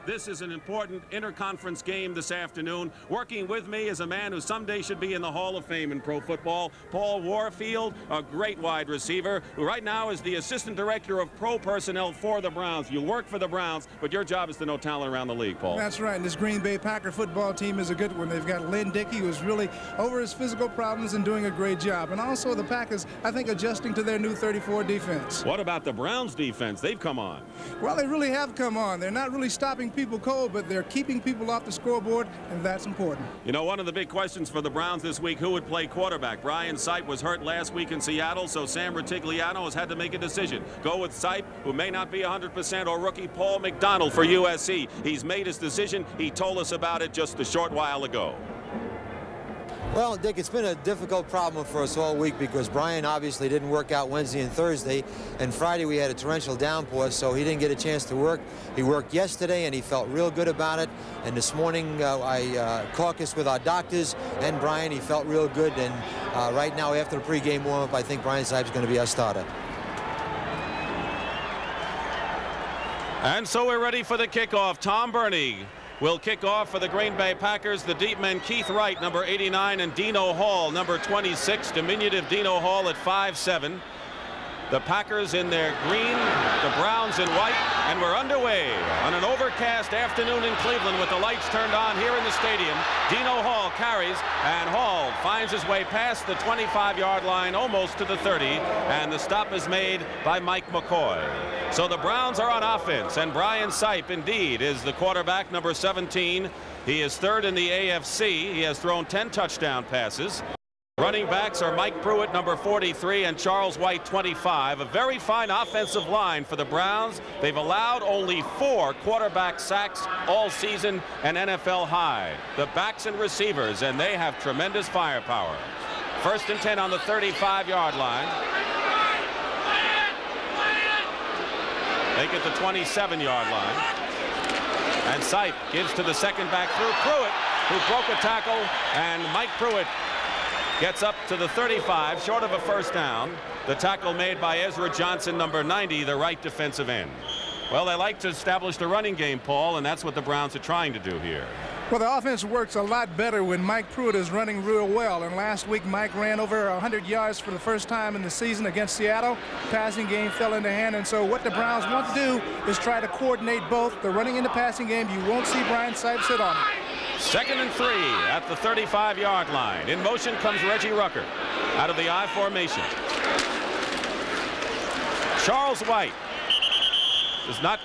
This is an important interconference game this afternoon. Working with me is a man who someday should be in the Hall of Fame in pro football, Paul Warfield, a great wide receiver, who right now is the assistant director of pro personnel for the Browns. You work for the Browns, but your job is to know talent around the league, Paul. That's right. And this Green Bay Packer football team is a good one. They've got Lynn Dickey, who's really over his physical problems and doing a great job. And also the Packers, I think, adjusting to their new 34 defense. What about the Browns defense? They've come on. Well, they really have come on. They're not really stopping people cold, but they're keeping people off the scoreboard, and that's important. You know, one of the big questions for the Browns this week, who would play quarterback? Brian Sipe was hurt last week in Seattle, so Sam Rutigliano has had to make a decision. Go with Sipe, who may not be 100%, or rookie Paul McDonald for USC. He's made his decision. He told us about it just a short while ago. Well, Dick, it's been a difficult problem for us all week because Brian obviously didn't work out Wednesday and Thursday, and Friday we had a torrential downpour, so he didn't get a chance to work. He worked yesterday, and he felt real good about it, and this morning I caucused with our doctors and Brian. He felt real good, and right now after the pregame warm-up, I think Brian Sipe is going to be our starter. And so we're ready for the kickoff. Tom Burney will kick off for the Green Bay Packers. The deep men, Keith Wright, number 89, and Dino Hall, number 26. Diminutive Dino Hall at 5'7". The Packers in their green, the Browns in white, and we're underway on an overcast afternoon in Cleveland with the lights turned on here in the stadium. Dino Hall carries, and Hall finds his way past the 25-yard line, almost to the 30, and the stop is made by Mike McCoy. So the Browns are on offense, and Brian Sipe, indeed, is the quarterback, number 17. He is third in the AFC. He has thrown 10 touchdown passes. Running backs are Mike Pruitt, number 43, and Charles White, 25. A very fine offensive line for the Browns. They've allowed only 4 quarterback sacks all season, an NFL high. The backs and receivers, and they have tremendous firepower. First and 10 on the 35-yard line. Make it the 27-yard line. And Sipe gives to the second back through Pruitt, who broke a tackle, and Mike Pruitt gets up to the 35, short of a first down. The tackle made by Ezra Johnson, number 90, the right defensive end. Well, they like to establish the running game, Paul, and that's what the Browns are trying to do here. Well, the offense works a lot better when Mike Pruitt is running real well. And last week, Mike ran over 100 yards for the first time in the season against Seattle. Passing game fell into hand, and so what the Browns want to do is try to coordinate both the running and the passing game. You won't see Brian Sipe sit on it. Second and 3 at the 35-yard line. In motion comes Reggie Rucker out of the I formation. Charles White does not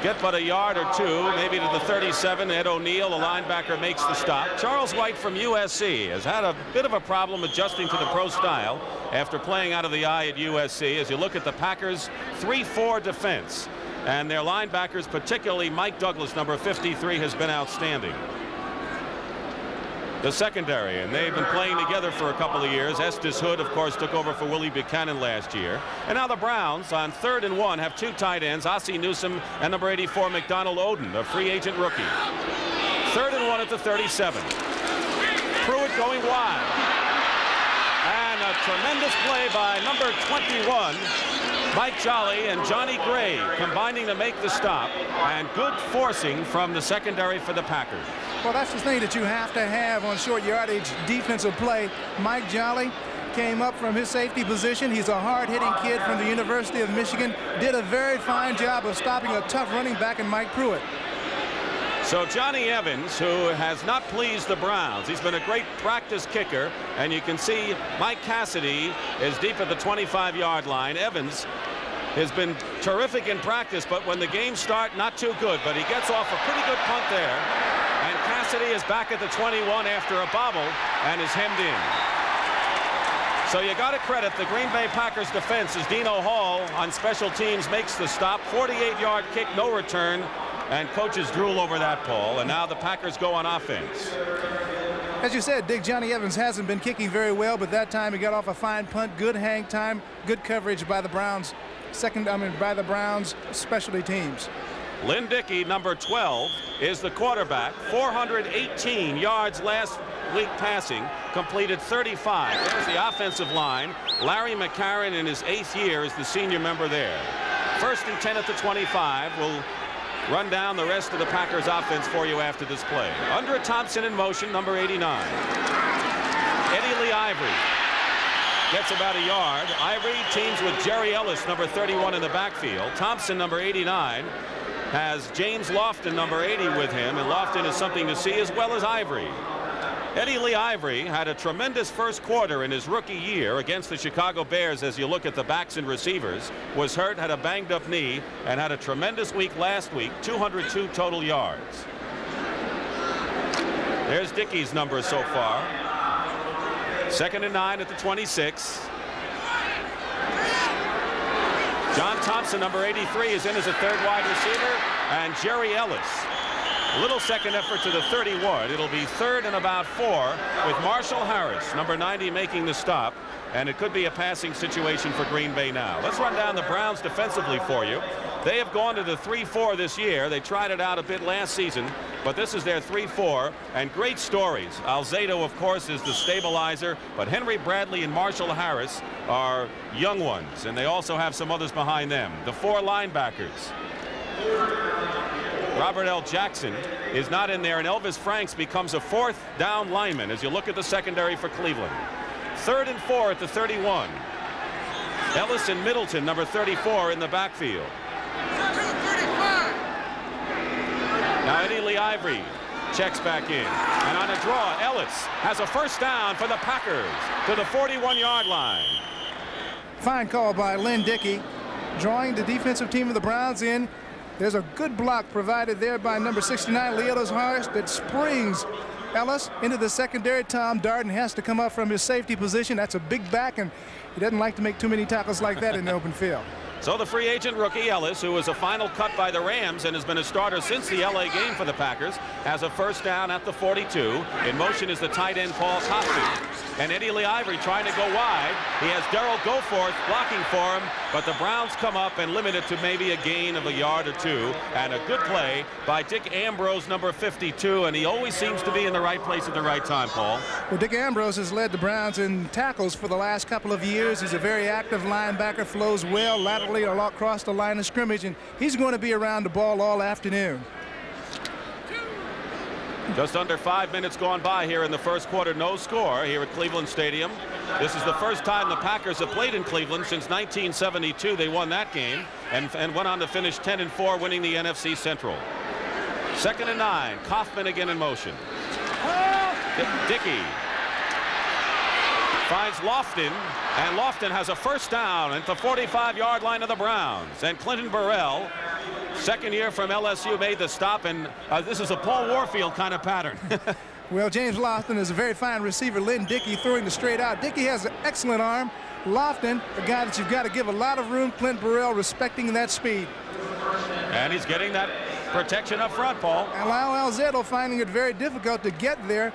get but a yard or two, maybe to the 37. Ed O'Neill, the linebacker, makes the stop. Charles White from USC has had a bit of a problem adjusting to the pro style after playing out of the I at USC. As you look at the Packers' 3-4 defense, and their linebackers, particularly Mike Douglas, number 53, has been outstanding. The secondary, and they've been playing together for a couple of years. Estes Hood, of course, took over for Willie Buchanan last year. And now the Browns, on 3rd and 1, have 2 tight ends, Ossie Newsome and number 84, McDonald Oden, a free agent rookie. 3rd and 1 at the 37. Pruitt going wide. And a tremendous play by number 21, Mike Jolly, and Johnny Gray combining to make the stop, and good forcing from the secondary for the Packers. Well, that's the thing that you have to have on short yardage defensive play. Mike Jolly came up from his safety position. He's a hard-hitting kid from the University of Michigan. Did a very fine job of stopping a tough running back in Mike Pruitt. So Johnny Evans, who has not pleased the Browns, he's been a great practice kicker, and you can see Mike Cassidy is deep at the 25-yard line. Evans has been terrific in practice, but when the games start, not too good, but he gets off a pretty good punt there. And Cassidy is back at the 21 after a bobble and is hemmed in. So you got to credit the Green Bay Packers defense as Dino Hall on special teams makes the stop. 48-yard kick, no return, and coaches drool over that, Paul. And now the Packers go on offense. As you said, Dick, Johnny Evans hasn't been kicking very well, but that time he got off a fine punt, good hang time, good coverage by the Browns. By the Browns specialty teams. Lynn Dickey, number 12, is the quarterback. 418 yards last week passing, completed 35. There's the offensive line. Larry McCarron, in his 8th year, is the senior member there. First and 10 at the 25. Will run down the rest of the Packers offense for you after this play. Under Thompson in motion, number 89. Eddie Lee Ivory gets about a yard. Ivory teams with Jerry Ellis, number 31 in the backfield. Thompson, number 89, has James Lofton, number 80, with him, and Lofton is something to see, as well as Ivory. Eddie Lee Ivory had a tremendous first quarter in his rookie year against the Chicago Bears. As you look at the backs and receivers, was hurt, had a banged up knee, and had a tremendous week last week, 202 total yards. There's Dickey's numbers so far. 2nd and 9 at the 26. John Thompson, number 83, is in as a third wide receiver, and Jerry Ellis. A little second effort to the 31. It'll be 3rd and about 4 with Marshall Harris, number 90, making the stop, and it could be a passing situation for Green Bay now. Let's run down the Browns defensively for you. They have gone to the 3-4 this year. They tried it out a bit last season, but this is their 3-4, and great stories. Alzado, of course, is the stabilizer, but Henry Bradley and Marshall Harris are young ones, and they also have some others behind them. The 4 linebackers. Robert L. Jackson is not in there, and Elvis Franks becomes a 4th down lineman as you look at the secondary for Cleveland. 3rd and 4 at the 31. Ellis and Middleton, number 34, in the backfield. Now Eddie Lee Ivory checks back in, and on a draw, Ellis has a first down for the Packers to the 41-yard line. Fine call by Lynn Dickey, drawing the defensive team of the Browns in. There's a good block provided there by number 69, Leotis Harris, that springs Ellis into the secondary. Tom Darden has to come up from his safety position. That's a big back, and he doesn't like to make too many tackles like that in the open field. So the free agent rookie Ellis, who was a final cut by the Rams and has been a starter since the LA game for the Packers, has a first down at the 42. In motion is the tight end Paul Coffey. And Eddie Lee Ivory trying to go wide. He has Darrell Goforth blocking for him, but the Browns come up and limit it to maybe a gain of a yard or 2. And a good play by Dick Ambrose, number 52, and he always seems to be in the right place at the right time, Paul. Well, Dick Ambrose has led the Browns in tackles for the last couple of years. He's a very active linebacker, flows well laterally across the line of scrimmage, and he's going to be around the ball all afternoon. Just under 5 minutes gone by here in the first quarter. No score here at Cleveland Stadium. This is the first time the Packers have played in Cleveland since 1972. They won that game and went on to finish 10-4, winning the NFC Central. 2nd and 9. Kaufman again in motion. Dickey finds Lofton, and Lofton has a first down at the 45-yard line of the Browns. And Clinton Burrell, second year from LSU, made the stop, and this is a Paul Warfield kind of pattern. Well, James Lofton is a very fine receiver. Lynn Dickey throwing the straight out. Dickey has an excellent arm. Lofton, a guy that you've got to give a lot of room. Clint Burrell respecting that speed. And he's getting that protection up front, Paul. And Lyle Alzado finding it very difficult to get there.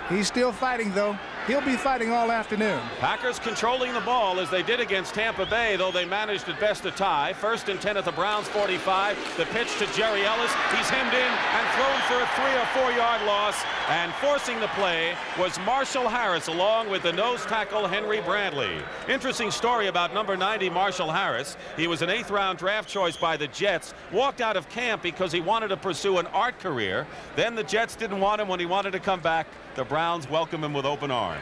He's still fighting, though. He'll be fighting all afternoon. Packers controlling the ball as they did against Tampa Bay, though they managed at best to tie. 1st and 10 at the Browns 45. The pitch to Jerry Ellis. He's hemmed in and thrown for a 3 or 4 yard loss. And forcing the play was Marshall Harris, along with the nose tackle Henry Bradley. Interesting story about number 90, Marshall Harris. He was an 8th round draft choice by the Jets. Walked out of camp because he wanted to pursue an art career. Then the Jets didn't want him when he wanted to come back. The Browns welcome him with open arms.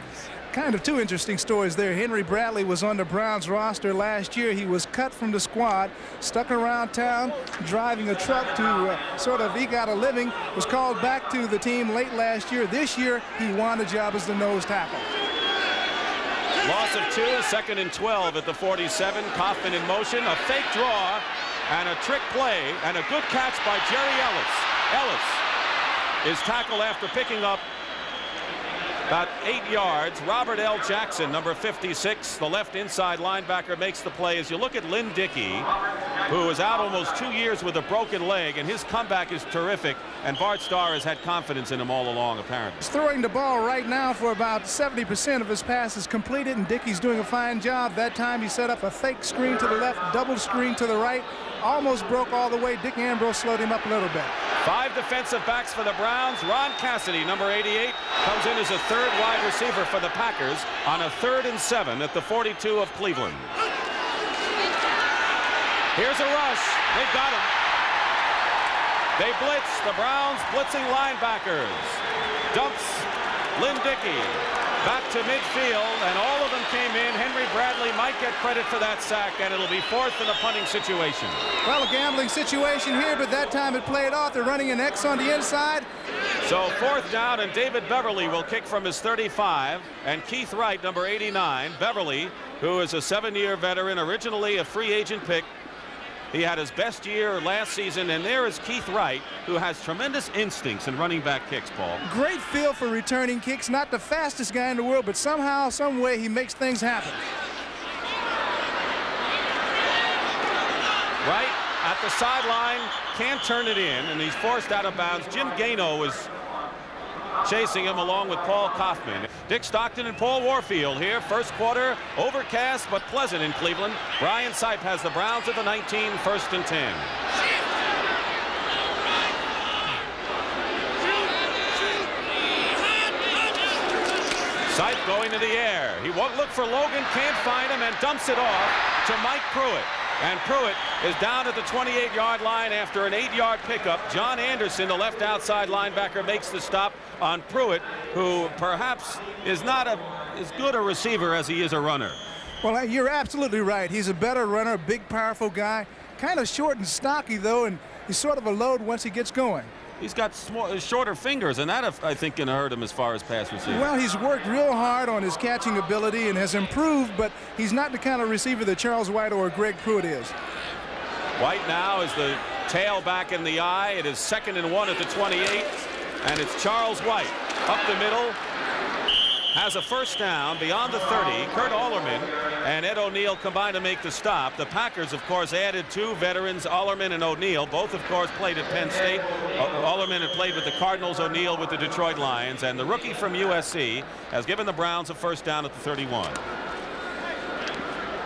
Kind of 2 interesting stories there. Henry Bradley was on the Browns roster last year. He was cut from the squad, stuck around town, driving a truck to sort of eke out a living, was called back to the team late last year. This year, he won a job as the nose tackle. Loss of 2, 2nd and 12 at the 47. Kaufman in motion, a fake draw, and a trick play, and a good catch by Jerry Ellis. Ellis is tackled after picking up about 8 yards. Robert L. Jackson, number 56, the left inside linebacker, makes the play. As you look at Lynn Dickey, who is out almost 2 years with a broken leg, and his comeback is terrific, and Bart Starr has had confidence in him all along, apparently. He's throwing the ball right now for about 70% of his passes completed, and Dickey's doing a fine job. That time he set up a fake screen to the left, double screen to the right, almost broke all the way. Dick Ambrose slowed him up a little bit. 5 defensive backs for the Browns. Ron Cassidy, number 88, comes in as a 3rd wide receiver for the Packers on a 3rd and 7 at the 42 of Cleveland. Here's a rush. They've got him. They blitz. The Browns blitzing linebackers. Dumps Lynn Dickey back to midfield, and all of them came in. Henry Bradley might get credit for that sack, and it'll be fourth in a punting situation. Well, a gambling situation here, but that time it played off. They're running an X on the inside. So fourth down, and David Beverly will kick from his 35, and Keith Wright, number 89. Beverly, who is a 7-year veteran, originally a free agent pick. He had his best year last season, and there is Keith Wright, who has tremendous instincts in running back kicks, Paul. Great feel for returning kicks. Not the fastest guy in the world, but somehow, some way, he makes things happen. Wright at the sideline, can't turn it in, and he's forced out of bounds. Jim Gano is chasing him along with Paul Kaufman. Dick Stockton and Paul Warfield here. First quarter, overcast but pleasant in Cleveland. Brian Sipe has the Browns at the 19, first and 10. Sipe going to the air. He won't look for Logan, can't find him, and dumps it off to Mike Pruitt. And Pruitt is down at the 28-yard line after an 8-yard pickup. John Anderson, the left outside linebacker, makes the stop on Pruitt, who perhaps is not as good a receiver as he is a runner. Well, you're absolutely right. He's a better runner, big, powerful guy. Kind of short and stocky, though, and he's sort of a load once he gets going. He's got shorter fingers, and that, I think, can hurt him as far as pass receiving. Well, he's worked real hard on his catching ability and has improved, but he's not the kind of receiver that Charles White or Greg Pruitt is. White now is the tail back in the eye. It is 2nd and 1 at the 28, and it's Charles White up the middle. Has a first down beyond the 30. Kurt Allerman and Ed O'Neill combined to make the stop. The Packers, of course, added 2 veterans, Allerman and O'Neill. Both, of course, played at Penn State. Allerman had played with the Cardinals, O'Neill with the Detroit Lions. And the rookie from USC has given the Browns a first down at the 31.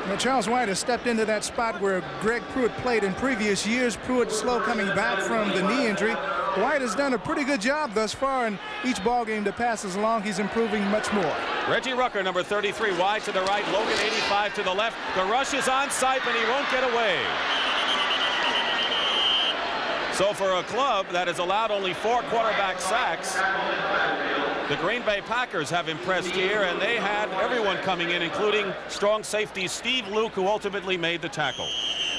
Well, Charles White has stepped into that spot where Greg Pruitt played in previous years. Pruitt slow coming back from the knee injury. White has done a pretty good job thus far, and each ball game that passes along, he's improving much more. Reggie Rucker, number 33, wide to the right. Logan, 85, to the left. The rush is on Sipe, and he won't get away. So for a club that has allowed only 4 quarterback sacks, the Green Bay Packers have impressed here, and they had everyone coming in, including strong safety Steve Luke, who ultimately made the tackle.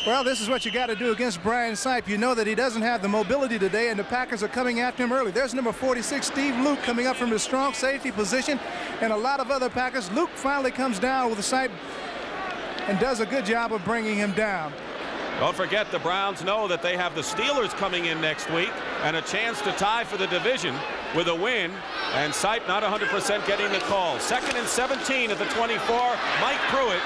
Well, this is what you got to do against Brian Sipe. You know that he doesn't have the mobility today, and the Packers are coming after him early. There's number 46, Steve Luke, coming up from his strong safety position, and a lot of other Packers. Luke finally comes down with the Sipe and does a good job of bringing him down. Don't forget, the Browns know that they have the Steelers coming in next week and a chance to tie for the division with a win, and Sipe not 100% getting the call. 2nd and 17 at the 24. Mike Pruitt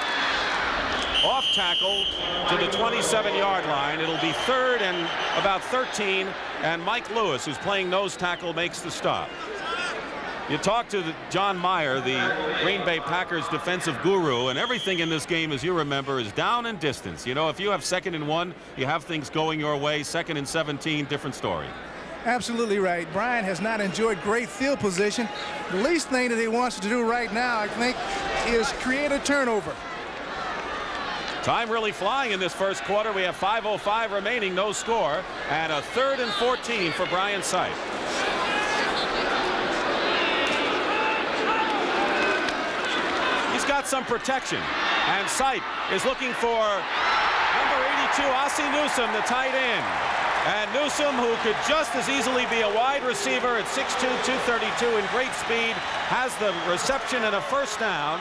off tackle to the 27-yard line. It'll be 3rd and about 13, and Mike Lewis, who's playing nose tackle, makes the stop. You talk to John Meyer, the Green Bay Packers defensive guru, and everything in this game, as you remember, is down and distance. You know, if you have 2nd and 1, you have things going your way. 2nd and 17, different story. Absolutely right. Brian has not enjoyed great field position. The least thing that he wants to do right now, I think, is create a turnover. Time really flying in this first quarter. We have 5:05 remaining, no score, and a 3rd and 14 for Brian Sipe. He's got some protection, and Sipe is looking for number 82, Ozzie Newsome, the tight end. And Newsome, who could just as easily be a wide receiver at 6'2", 232 in great speed, has the reception and a first down.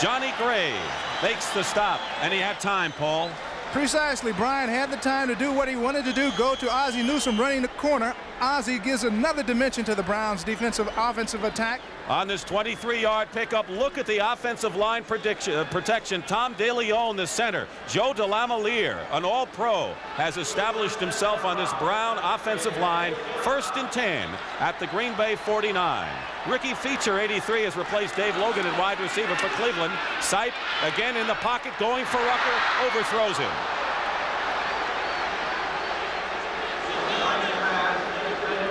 Johnny Gray makes the stop, and he had time, Paul. Precisely. Brian had the time to do what he wanted to do, go to Ozzie Newsome running the corner. Ozzie gives another dimension to the Browns' offensive attack. On this 23-yard pickup, look at the offensive line protection. Tom DeLeon, the center. Joe DeLamielleure, an all-pro, has established himself on this Brown offensive line. 1st and 10 at the Green Bay 49. Ricky Feature, 83, has replaced Dave Logan at wide receiver for Cleveland. Sipe again in the pocket, going for Rucker, overthrows him.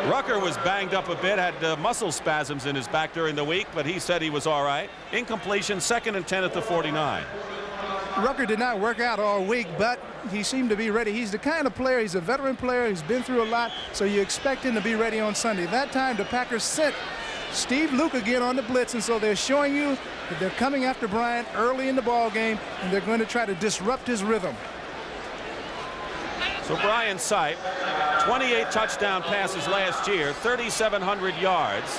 Rucker was banged up a bit, had muscle spasms in his back during the week, but he said he was all right. Incompletion, 2nd and 10 at the 49. Rucker did not work out all week, but he seemed to be ready. He's the kind of player, he's a veteran player, he's been through a lot, so you expect him to be ready on Sunday. That time, the Packers sent Steve Luke again on the blitz, and so they're showing you that they're coming after Bryant early in the ball game, and they're going to try to disrupt his rhythm. So Brian Sipe, 28 touchdown passes last year, 3,700 yards.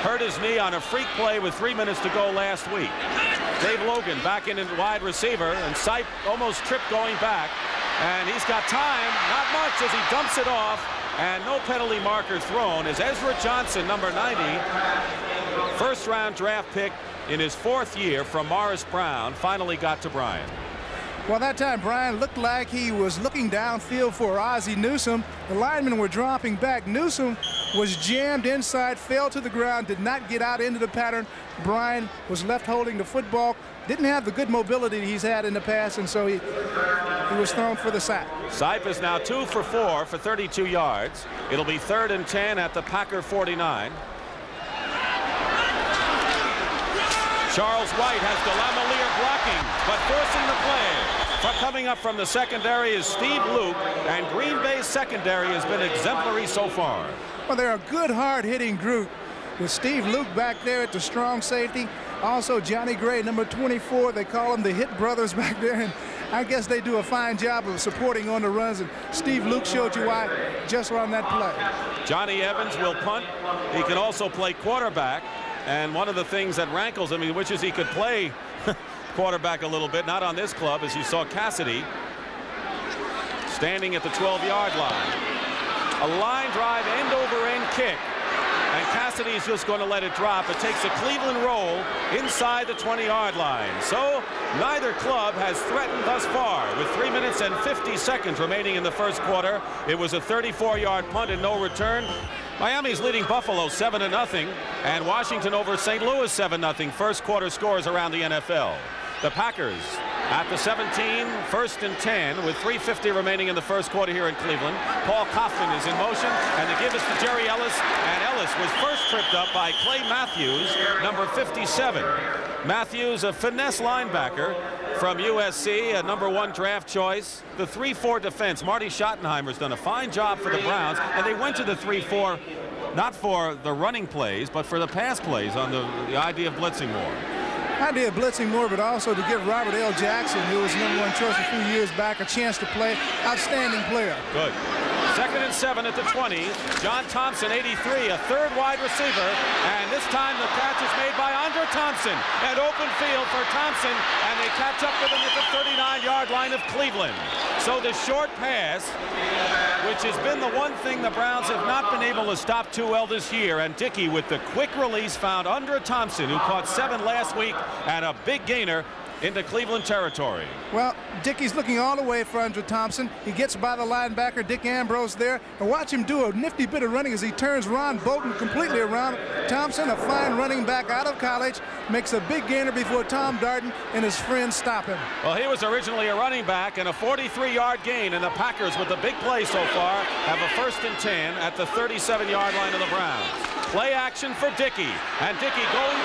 Hurt his knee on a freak play with 3 minutes to go last week. Dave Logan back in wide receiver, and Sipe almost tripped going back. And he's got time, not much, as he dumps it off. And no penalty marker thrown as Ezra Johnson, number 90, first-round draft pick in his 4th year from Morris Brown, finally got to Bryant. Well, that time, Bryant looked like he was looking downfield for Ozzie Newsome. The linemen were dropping back. Newsome was jammed inside, fell to the ground, did not get out into the pattern. Bryant was left holding the football, didn't have the good mobility he's had in the past, and so he was thrown for the sack. Sipe is now 2 for 4 for 32 yards. It'll be 3rd and 10 at the Packer 49. Charles White has Delamolier blocking, but forcing the play. Coming up from the secondary is Steve Luke, and Green Bay's secondary has been exemplary so far. Well, they're a good, hard-hitting group with Steve Luke back there at the strong safety. Also, Johnny Gray, number 24. They call them the Hit Brothers back there, and I guess they do a fine job of supporting on the runs, and Steve Luke showed you why just on that play. Johnny Evans will punt. He can also play quarterback. And one of the things that rankles him, he wishes he could play quarterback a little bit, not on this club, as you saw Cassidy standing at the 12-yard line. A line drive, end-over-end kick. And Cassidy's just going to let it drop. It takes a Cleveland roll inside the 20-yard line. So neither club has threatened thus far. With 3 minutes and 50 seconds remaining in the first quarter, it was a 34-yard punt and no return. Miami's leading Buffalo 7-0, and Washington over St. Louis 7-0. First quarter scores around the NFL. The Packers at the 17, 1st and 10, with 3:50 remaining in the first quarter here in Cleveland. Paul Coughlin is in motion, and they give us to Jerry Ellis, and Ellis was first tripped up by Clay Matthews, number 57. Matthews, a finesse linebacker from USC, a #1 draft choice. The 3-4 defense. Marty Schottenheimer's done a fine job for the Browns, and they went to the 3-4 not for the running plays, but for the pass plays on the idea of blitzing more. Idea of blitzing more, but also to give Robert L. Jackson, who was #1 choice a few years back, a chance to play. Outstanding player. Good. 2nd and 7 at the 20. John Thompson, 83, a 3rd wide receiver, and this time the catch is made by Andre Thompson. At open field for Thompson, and they catch up with him at the 39-yard line of Cleveland. So the short pass, which has been the one thing the Browns have not been able to stop too well this year, and Dickey with the quick release found Andre Thompson, who caught 7 last week, and a big gainer into Cleveland territory. Well, Dickey's looking all the way for Andre Thompson. He gets by the linebacker, Dick Ambrose there, and watch him do a nifty bit of running as he turns Ron Bolton completely around. Thompson, a fine running back out of college, makes a big gainer before Tom Darden and his friends stop him. Well, he was originally a running back, and a 43-yard gain, and the Packers, with the big play so far, have a 1st and 10 at the 37-yard line of the Browns. Play action for Dickey, and Dickey going.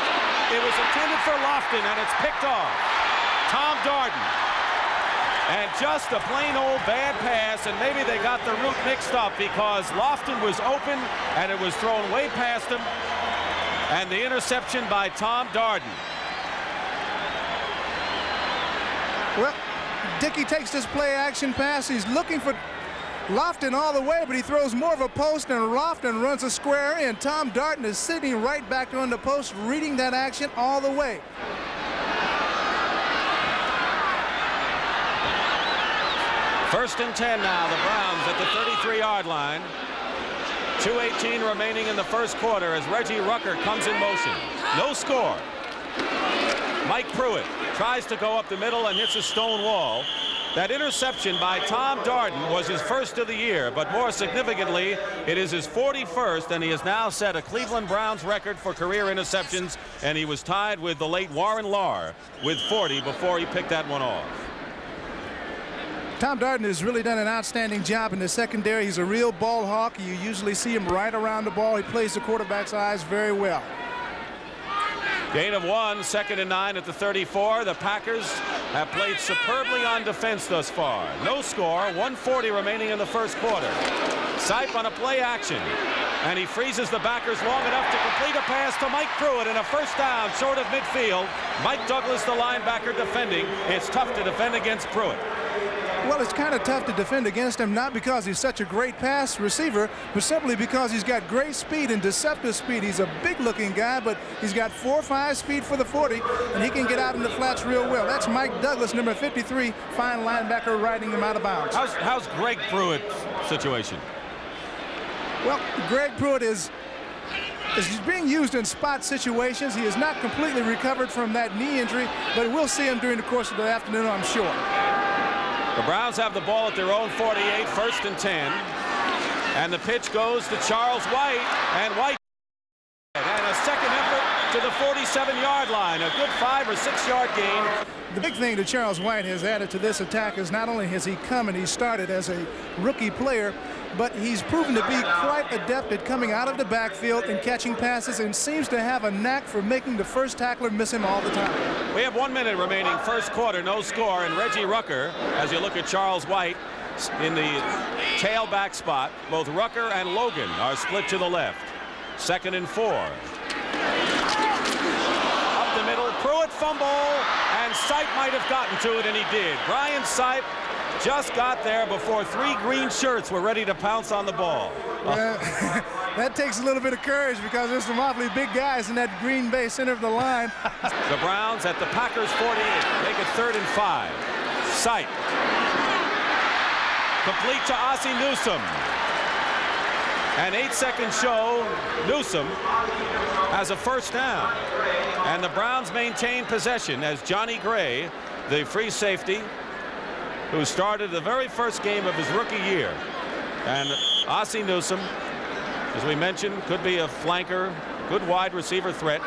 It was intended for Lofton, and it's picked off. Tom Darden. And just a plain old bad pass, and maybe they got the route mixed up because Lofton was open, and it was thrown way past him. And the interception by Tom Darden. Well, Dickey takes this play action pass. He's looking for Lofton all the way, but he throws more of a post, and Lofton runs a square in. Tom Darden is sitting right back on the post, reading that action all the way. First and 10 now, the Browns at the 33-yard line. 2:18 remaining in the first quarter as Reggie Rucker comes in motion. No score. Mike Pruitt tries to go up the middle and hits a stone wall. That interception by Tom Darden was his first of the year, but more significantly, it is his 41st, and he has now set a Cleveland Browns record for career interceptions, and he was tied with the late Warren Lahr with 40 before he picked that one off. Tom Darden has really done an outstanding job in the secondary. He's a real ball hawk. You usually see him right around the ball. He plays the quarterback's eyes very well. Gain of 1, 2nd and 9 at the 34. The Packers have played superbly on defense thus far. No score, 1:40 remaining in the first quarter. Sipe on a play action, and he freezes the backers long enough to complete a pass to Mike Pruitt and a first down short of midfield. Mike Douglas, the linebacker, defending. It's tough to defend against Pruitt. Well, it's kind of tough to defend against him, not because he's such a great pass receiver, but simply because he's got great speed and deceptive speed. He's a big-looking guy, but he's got 4.5 speed for the 40, and he can get out in the flats real well. That's Mike Douglas, number 53, fine linebacker, riding him out of bounds. How's Greg Pruitt's situation? Well, Greg Pruitt is being used in spot situations. He is not completely recovered from that knee injury, but we'll see him during the course of the afternoon, I'm sure. The Browns have the ball at their own 48, 1st and 10. And the pitch goes to Charles White, and White and a second effort to the 47-yard line. A good 5 or 6 yard gain. The big thing that Charles White has added to this attack is not only has he come and he started as a rookie player, but he's proven to be quite adept at coming out of the backfield and catching passes, and seems to have a knack for making the first tackler miss him all the time. We have 1 minute remaining, first quarter, no score, and Reggie Rucker, as you look at Charles White in the tailback spot, both Rucker and Logan are split to the left. 2nd and 4. Up the middle, Pruitt fumble, and Sipe might have gotten to it, and he did. Brian Sipe just got there before 3 green shirts were ready to pounce on the ball. That takes a little bit of courage, because there's some awfully big guys in that Green Bay center of the line. The Browns at the Packers 48, make it 3rd and 5. Sipe. Complete to Ozzie Newsome. An 8-second show. Newsome has a first down. And the Browns maintain possession as Johnny Gray, the free safety, who started the very first game of his rookie year. And Ozzie Newsome, as we mentioned, could be a flanker, good wide receiver threat,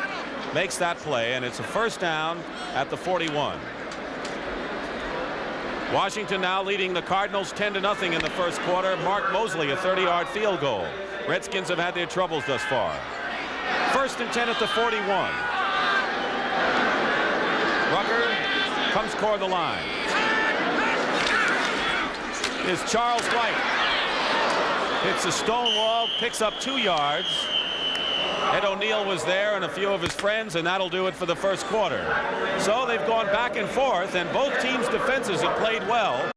makes that play, and it's a first down at the 41. Washington now leading the Cardinals 10-0 in the first quarter. Mark Mosley, a 30-yard field goal. Redskins have had their troubles thus far. 1st and 10 at the 41. Rucker comes toward the line. Is Charles White. Hits the stone wall, picks up 2 yards. Ed O'Neill was there and a few of his friends, and that'll do it for the first quarter. So they've gone back and forth, and both teams' defenses have played well.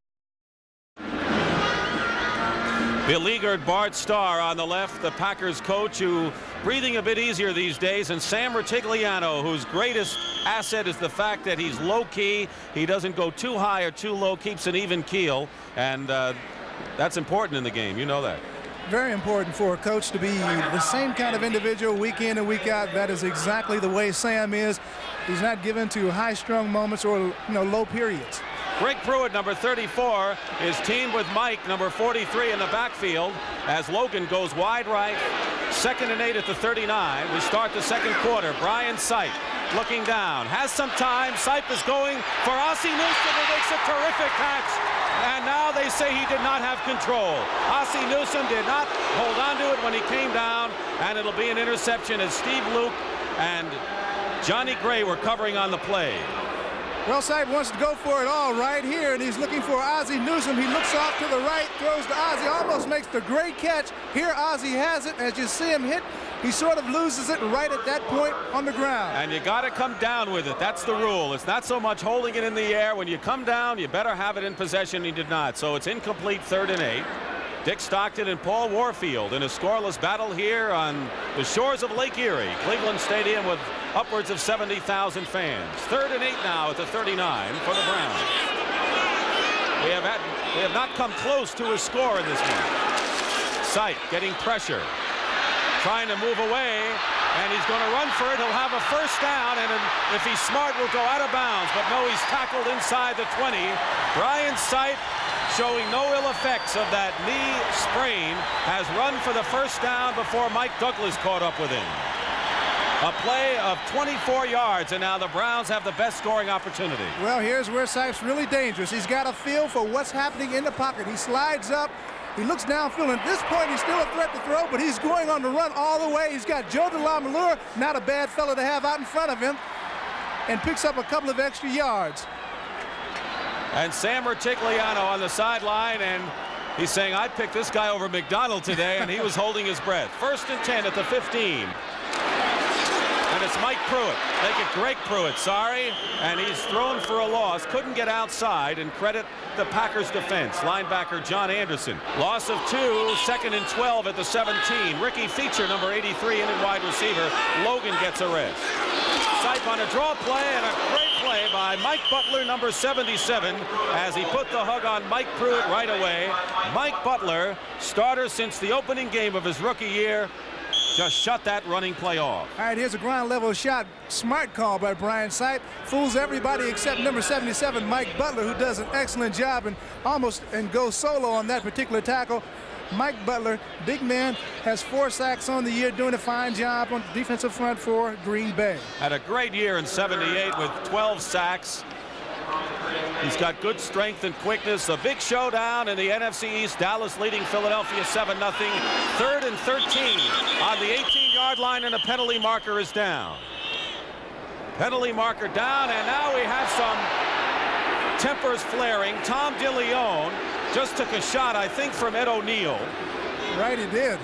Beleaguered Bart Starr on the left, the Packers coach, who breathing a bit easier these days, and Sam Rutigliano, whose greatest asset is the fact that he's low-key. He doesn't go too high or too low, keeps an even keel, and that's important in the game. You know that. Very important for a coach to be the same kind of individual week in and week out. That is exactly the way Sam is. He's not given to high-strung moments or low periods. Greg Pruitt, number 34, is teamed with Mike, number 43, in the backfield as Logan goes wide right. 2nd and 8 at the 39. We start the second quarter. Brian Sipe looking down, has some time. Sipe is going for Ozzie Newsome, who makes a terrific catch. And now they say he did not have control. Ozzie Newsome did not hold on to it when he came down, and it'll be an interception as Steve Luke and Johnny Gray were covering on the play. Well, Sipe wants to go for it all right here, and he's looking for Ozzie Newsome. He looks off to the right, throws to Ozzie, almost makes the great catch. Here Ozzie has it. As you see him hit, he sort of loses it right at that point on the ground. And you got to come down with it. That's the rule. It's not so much holding it in the air. When you come down, you better have it in possession. He did not. So it's incomplete, 3rd and 8. Dick Stockton and Paul Warfield in a scoreless battle here on the shores of Lake Erie, Cleveland Stadium, with upwards of 70,000 fans. 3rd and 8 now at the 39 for the Browns. We have not come close to a score in this one. Sipe getting pressure, trying to move away, and he's going to run for it. He'll have a first down, and if he's smart, will go out of bounds. But no, he's tackled inside the 20. Brian Sipe, showing no ill effects of that knee sprain, has run for the first down before Mike Douglas caught up with him. A play of 24 yards, and now the Browns have the best scoring opportunity. Well, here's where Sipe's really dangerous. He's got a feel for what's happening in the pocket. He slides up, He looks downfield, and at this point, he's still a threat to throw, but he's going on the run all the way. He's got Joe DeLaMalure, not a bad fellow to have out in front of him, and picks up a couple of extra yards. And Sam Rutigliano on the sideline, and he's saying, I picked this guy over McDonald today, and he was holding his breath. 1st and 10 at the 15. And it's Mike Pruitt. Make it Greg Pruitt, sorry. And he's thrown for a loss. Couldn't get outside, and credit the Packers defense. Linebacker John Anderson. Loss of 2, 2nd and 12 at the 17. Ricky Feature, number 83, in at wide receiver. Logan gets a rest. Sipe on a draw play, and a great play by Mike Butler, number 77, as he put the hug on Mike Pruitt right away. Mike Butler, starter since the opening game of his rookie year, just shut that running play off. All right, here's a ground level shot. Smart call by Brian Sipe. Fools everybody except number 77, Mike Butler, who does an excellent job and goes solo on that particular tackle. Mike Butler, big man, has 4 sacks on the year, doing a fine job on the defensive front for Green Bay. Had a great year in '78 with 12 sacks. He's got good strength and quickness. A big showdown in the NFC East. Dallas leading Philadelphia 7-0. 3rd and 13 on the 18-yard line, and a penalty marker is down. Penalty marker down, and now we have some tempers flaring. Tom DeLeon just took a shot, I think, from Ed O'Neill. Right, he did.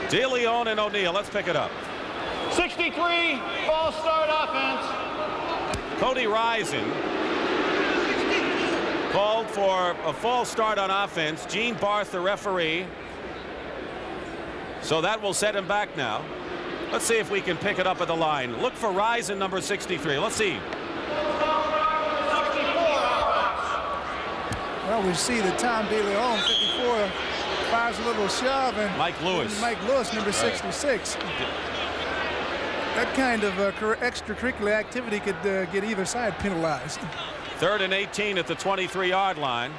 DeLeon and O'Neill. Let's pick it up. 63, false start offense. Cody Risen called for a false start on offense. Gene Barth, the referee. So that will set him back now. Let's see if we can pick it up at the line. Look for Risen, number 63. Let's see. Well, we see that Tom DeLeon, 54, fires a little shove, and Mike Lewis, number 66. That kind of extracurricular activity could get either side penalized. 3rd and 18 at the 23-yard line.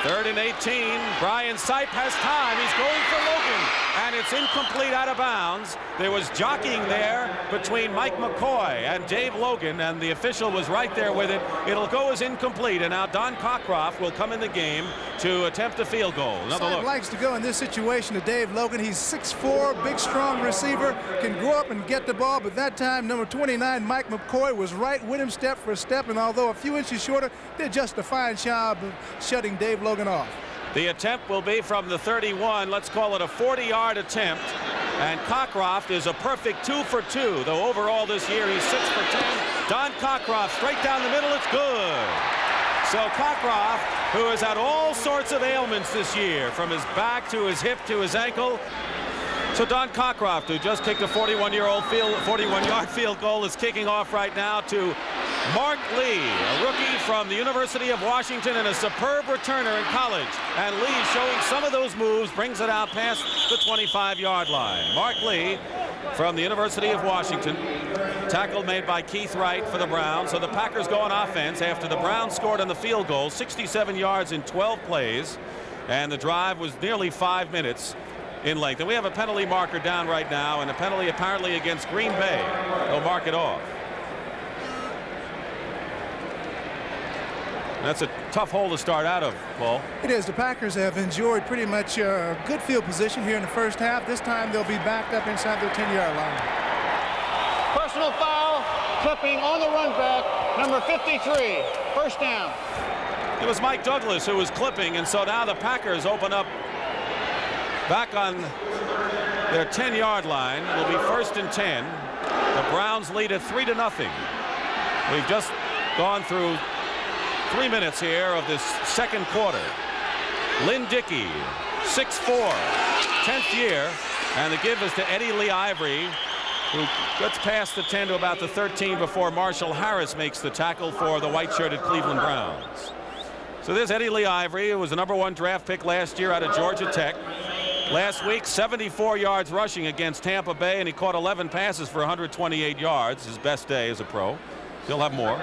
Third and 18. Brian Sipe has time. He's going for Logan, and it's incomplete, out of bounds. There was jockeying there between Mike McCoy and Dave Logan, and the official was right there with it. It'll go as incomplete, and now Don Cockcroft will come in the game to attempt a field goal. Another Sipe look. likes to go in this situation to Dave Logan. He's 6'4", big, strong receiver, can go up and get the ball, but that time, number 29, Mike McCoy, was right with him step for step, and although a few inches shorter, did just a fine job of shutting Dave Logan off. The attempt will be from the 31. Let's call it a 40-yard attempt. And Cockcroft is a perfect 2 for 2, though overall this year he's 6 for 10. Don Cockcroft straight down the middle. It's good. So Cockcroft, who has had all sorts of ailments this year, from his back to his hip to his ankle. So Don Cockcroft, who just kicked a 41-yard field goal, is kicking off right now to Mark Lee, a rookie from the University of Washington and a superb returner in college. And Lee, showing some of those moves, brings it out past the 25-yard line. Mark Lee from the University of Washington. Tackle made by Keith Wright for the Browns. So the Packers go on offense after the Browns scored on the field goal, 67 yards in 12 plays. And the drive was nearly 5 minutes in length. And we have a penalty marker down right now, and a penalty apparently against Green Bay. They'll mark it off. That's a tough hole to start out of, Paul. It is. The Packers have enjoyed pretty much good field position here in the first half. This time they'll be backed up inside their 10-yard line. Personal foul, clipping on the run back, number 53, first down. It was Mike Douglas who was clipping, and so now the Packers open up back on their 10-yard line. It will be 1st and 10. The Browns lead at 3-0. We've just gone through 3 minutes here of this second quarter. Lynn Dickey, 6'4", 10th year, and the give is to Eddie Lee Ivory, who gets past the 10 to about the 13 before Marshall Harris makes the tackle for the white-shirted Cleveland Browns. So there's Eddie Lee Ivory, who was the #1 draft pick last year out of Georgia Tech. Last week, 74 yards rushing against Tampa Bay, and he caught 11 passes for 128 yards, his best day as a pro. He'll have more.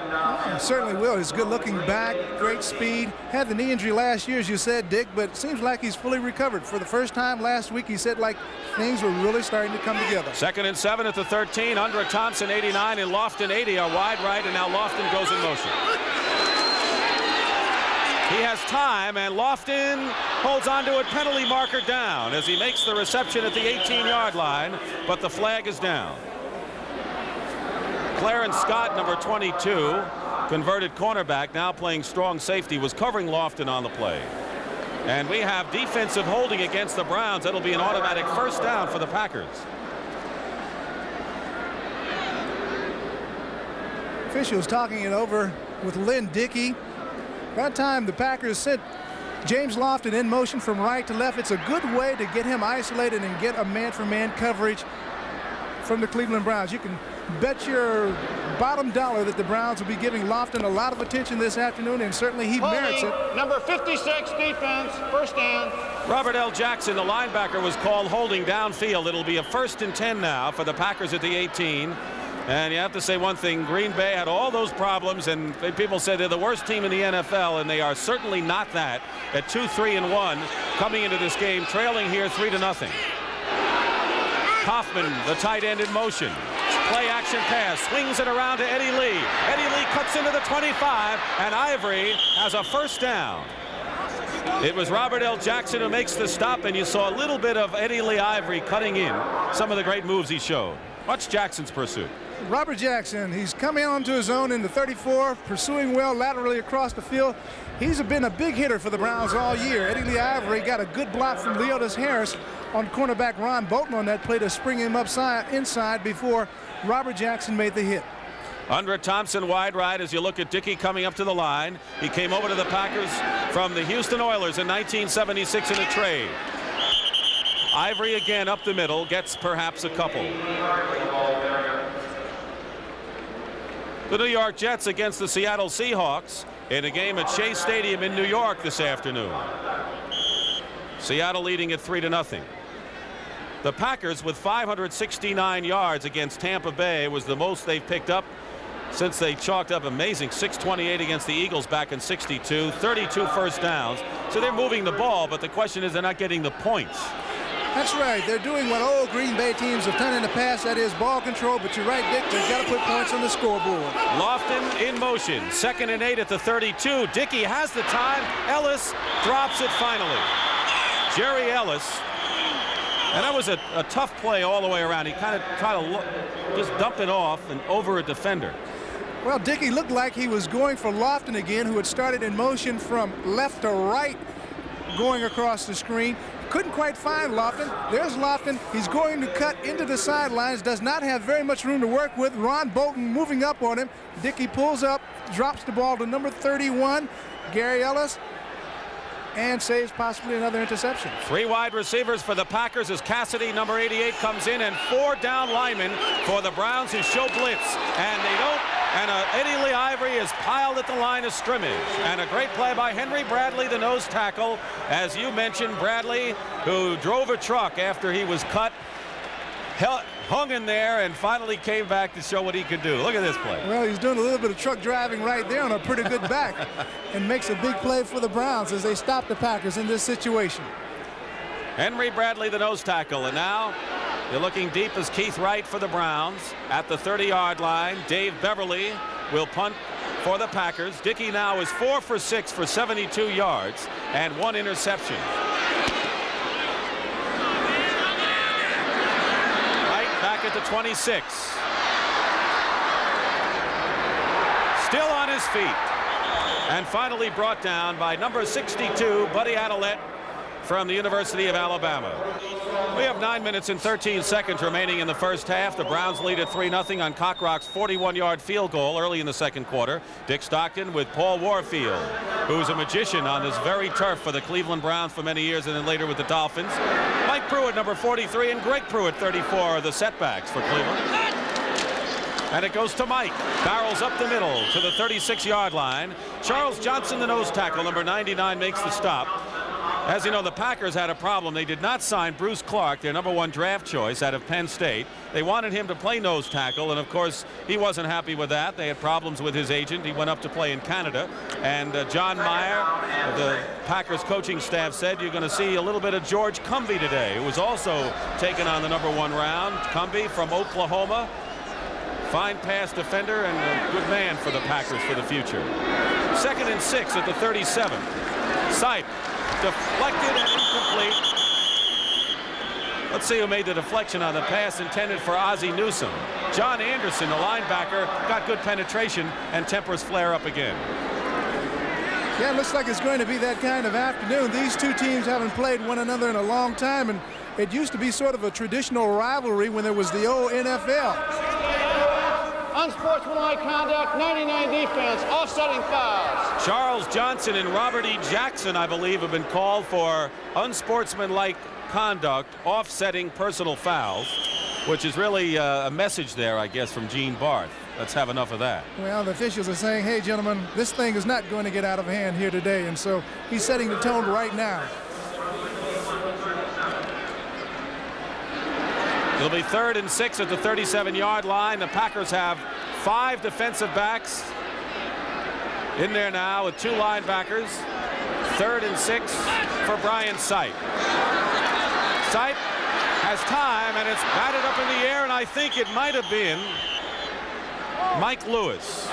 He certainly will. He's good looking back, great speed. Had the knee injury last year, as you said, Dick, but it seems like he's fully recovered. For the first time last week, he said like things were really starting to come together. 2nd and 7 at the 13. Undra Thompson 89 and Lofton 80 are wide right, and now Lofton goes in motion. He has time, and Lofton holds on to it, penalty marker down as he makes the reception at the 18-yard line, but the flag is down. Clarence Scott, number 22, converted cornerback, now playing strong safety, was covering Lofton on the play. And we have defensive holding against the Browns. That'll be an automatic first down for the Packers. Officials talking it over with Lynn Dickey. That time the Packers sent James Lofton in motion from right to left. It's a good way to get him isolated and get a man-for-man coverage from the Cleveland Browns. You can bet your bottom dollar that the Browns will be giving Lofton a lot of attention this afternoon, and certainly he merits it. Number 56 defense, first down. Robert L. Jackson, the linebacker, was called holding downfield. It'll be a 1st and 10 now for the Packers at the 18. And you have to say one thing, Green Bay had all those problems, and people said they're the worst team in the NFL, and they are certainly not that at 2-3-1 coming into this game, trailing here 3-0. Kaufman, the tight end, in motion. Play action pass, swings it around to Eddie Lee. Eddie Lee cuts into the 25, and Ivory has a first down. It was Robert L. Jackson who makes the stop, and you saw a little bit of Eddie Lee Ivory cutting in some of the great moves he showed. Watch Jackson's pursuit. Robert Jackson, he's coming onto his own in the 34, pursuing well laterally across the field. He's been a big hitter for the Browns all year. Eddie Lee Ivory got a good block from Leotis Harris on cornerback Ron Bolton on that play to spring him inside before Robert Jackson made the hit. Undra Thompson wide right as you look at Dickey coming up to the line. He came over to the Packers from the Houston Oilers in 1976 in a trade. Ivory again up the middle, gets perhaps a couple. The New York Jets against the Seattle Seahawks in a game at Shea Stadium in New York this afternoon. Seattle leading at 3-0. The Packers with 569 yards against Tampa Bay was the most they've picked up since they chalked up amazing 628 against the Eagles back in '62, 32 first downs. So they're moving the ball, but the question is they're not getting the points. That's right. They're doing what old Green Bay teams have done in the past, that is ball control, but you're right, Dick, they've got to put points on the scoreboard. Lofton in motion, 2nd and 8 at the 32. Dickey has the time. Ellis drops it finally. Jerry Ellis. And that was a tough play all the way around. He kind of tried to just dump it off and over a defender. Well, Dickey looked like he was going for Lofton again, who had started in motion from left to right going across the screen. Couldn't quite find Lofton. There's Lofton. He's going to cut into the sidelines. Does not have very much room to work with. Ron Bolton moving up on him. Dickey pulls up, drops the ball to number 31, Gary Ellis, and saves possibly another interception. 3 wide receivers for the Packers as Cassidy, number 88, comes in, and 4 down linemen for the Browns who show blitz. And they don't. And Eddie Lee Ivory is piled at the line of scrimmage. And a great play by Henry Bradley, the nose tackle. As you mentioned, Bradley, who drove a truck after he was cut, hung in there and finally came back to show what he could do. Look at this play. Well, he's doing a little bit of truck driving right there on a pretty good back and makes a big play for the Browns as they stop the Packers in this situation. Henry Bradley, the nose tackle, and now you're looking deep as Keith Wright for the Browns at the 30-yard line. Dave Beverly will punt for the Packers. Dickey now is 4 for 6 for 72 yards and 1 interception. Wright back at the 26. Still on his feet. And finally brought down by number 62, Buddy Adelette, from the University of Alabama. We have 9 minutes and 13 seconds remaining in the first half. The Browns lead at 3-0 on Cockrock's 41-yard field goal early in the second quarter. Dick Stockton with Paul Warfield, who's a magician on this very turf for the Cleveland Browns for many years and then later with the Dolphins. Mike Pruitt, number 43, and Greg Pruitt, 34, are the setbacks for Cleveland. And it goes to Mike. Barrels up the middle to the 36-yard line. Charles Johnson, the nose tackle, number 99, makes the stop. As you know, the Packers had a problem. They did not sign Bruce Clark, their #1 draft choice out of Penn State. They wanted him to play nose tackle, and of course he wasn't happy with that. They had problems with his agent. He went up to play in Canada, and John Meyer, the Packers coaching staff, said you're going to see a little bit of George Cumbie today, who was also taken on the #1 round. Cumbie from Oklahoma, fine pass defender and a good man for the Packers for the future. 2nd and 6 at the 37. Sipe deflected and incomplete. Let's see who made the deflection on the pass intended for Ozzie Newsome. John Anderson, the linebacker, got good penetration, and tempers flare up again. Yeah, it looks like it's going to be that kind of afternoon. These two teams haven't played one another in a long time, and it used to be sort of a traditional rivalry when there was the old NFL. Unsportsmanlike conduct, 99 defense, offsetting fouls. Charles Johnson and Robert E. Jackson, I believe, have been called for unsportsmanlike conduct, offsetting personal fouls, which is really a message there, I guess, from Gene Barth. Let's have enough of that. Well, the officials are saying, hey, gentlemen, this thing is not going to get out of hand here today, and so he's setting the tone right now. It'll be 3rd and 6 at the 37-yard line. The Packers have 5 defensive backs in there now with 2 linebackers. 3rd and 6 for Brian Sipe. Sipe has time, and it's batted up in the air, and I think it might have been Mike Lewis,